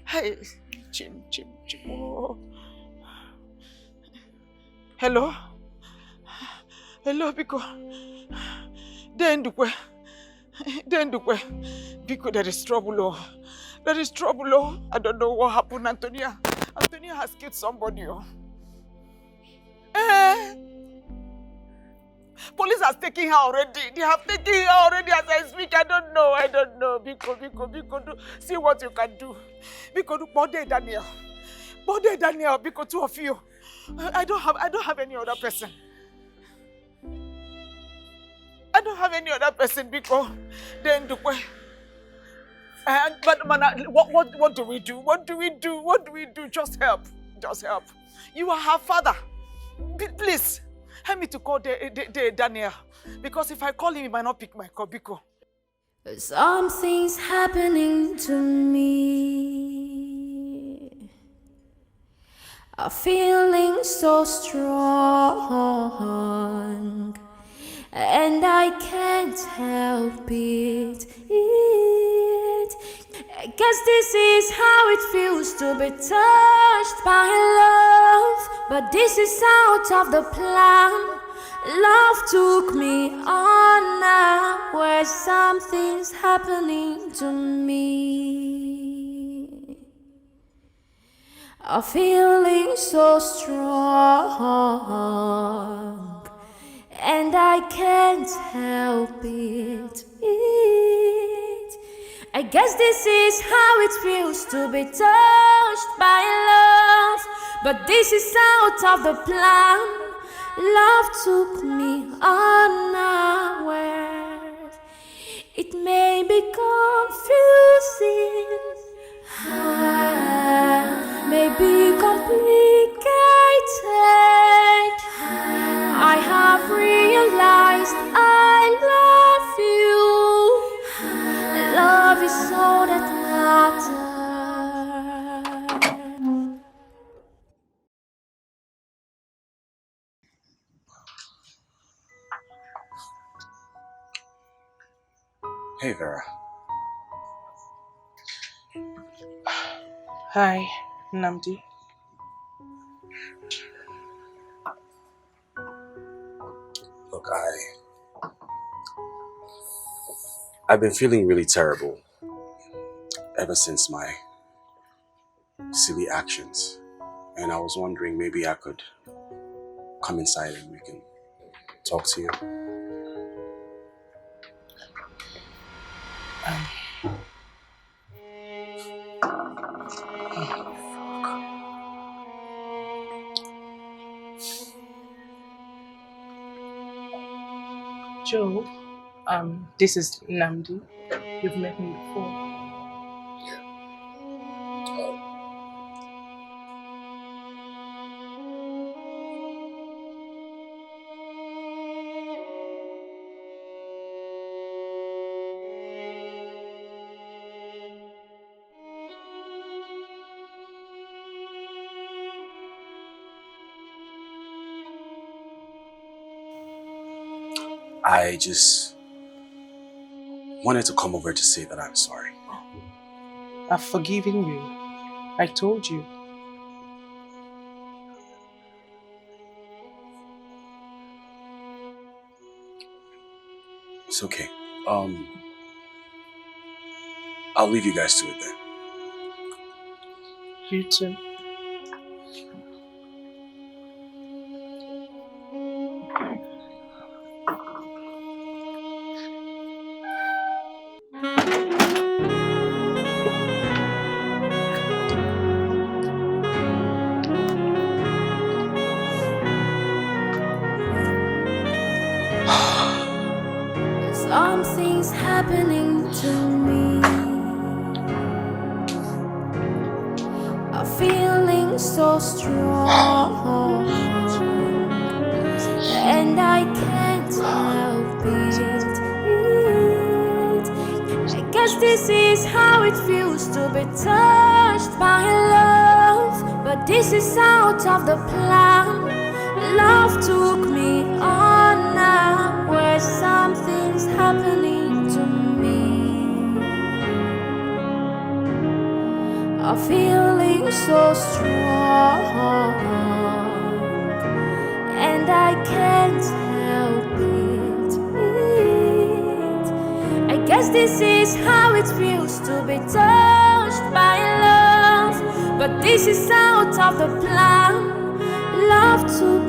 Hey, Chim. Oh. Hello? Hello, Biko. Dendukwe. Biko, there is trouble, oh. There is trouble, oh. I don't know what happened, Antonia. Antonia has killed somebody, oh. Police has taken her already. They have taken her already as I speak. I don't know. Biko, do, see what you can do. Biko, do bode Daniel. Biko, two of you. I don't have any other person. I don't have any other person, Biko. Then do what? But man, what do we do? What do we do? Just help. You are her father. Please. Help me to call Daniel. Because if I call him, he might not pick my call, Biko. Something's happening to me. A feeling so strong, and I can't help it. I guess this is how it feels to be touched by love, but this is out of the plan. Love took me on now, where something's happening to me. A feeling so strong, and I can't help it. I guess this is how it feels to be touched by love, but this is out of the plan. Love took me unaware. It may be confusing, may be complicated. I have realized I love you. Love is all that matters. Hey, Vera. Hi, Nambdi. Look, I've been feeling really terrible ever since my silly actions. And I was wondering maybe I could come inside and we can talk to you. Joe, this is Nambdi. You've met me before. Yeah. I just wanted to come over to say that I'm sorry. I've forgiven you. I told you. It's okay. I'll leave you guys to it then. You too. happening to me. A feeling so strong, and I can't help it. I guess this is how it feels to be touched by love, but this is out of the plan. Love took me on now, where something's happening to me. A feeling so strong, and I can't help it. I guess this is how it feels to be touched by love, but this is out of the plan. Love took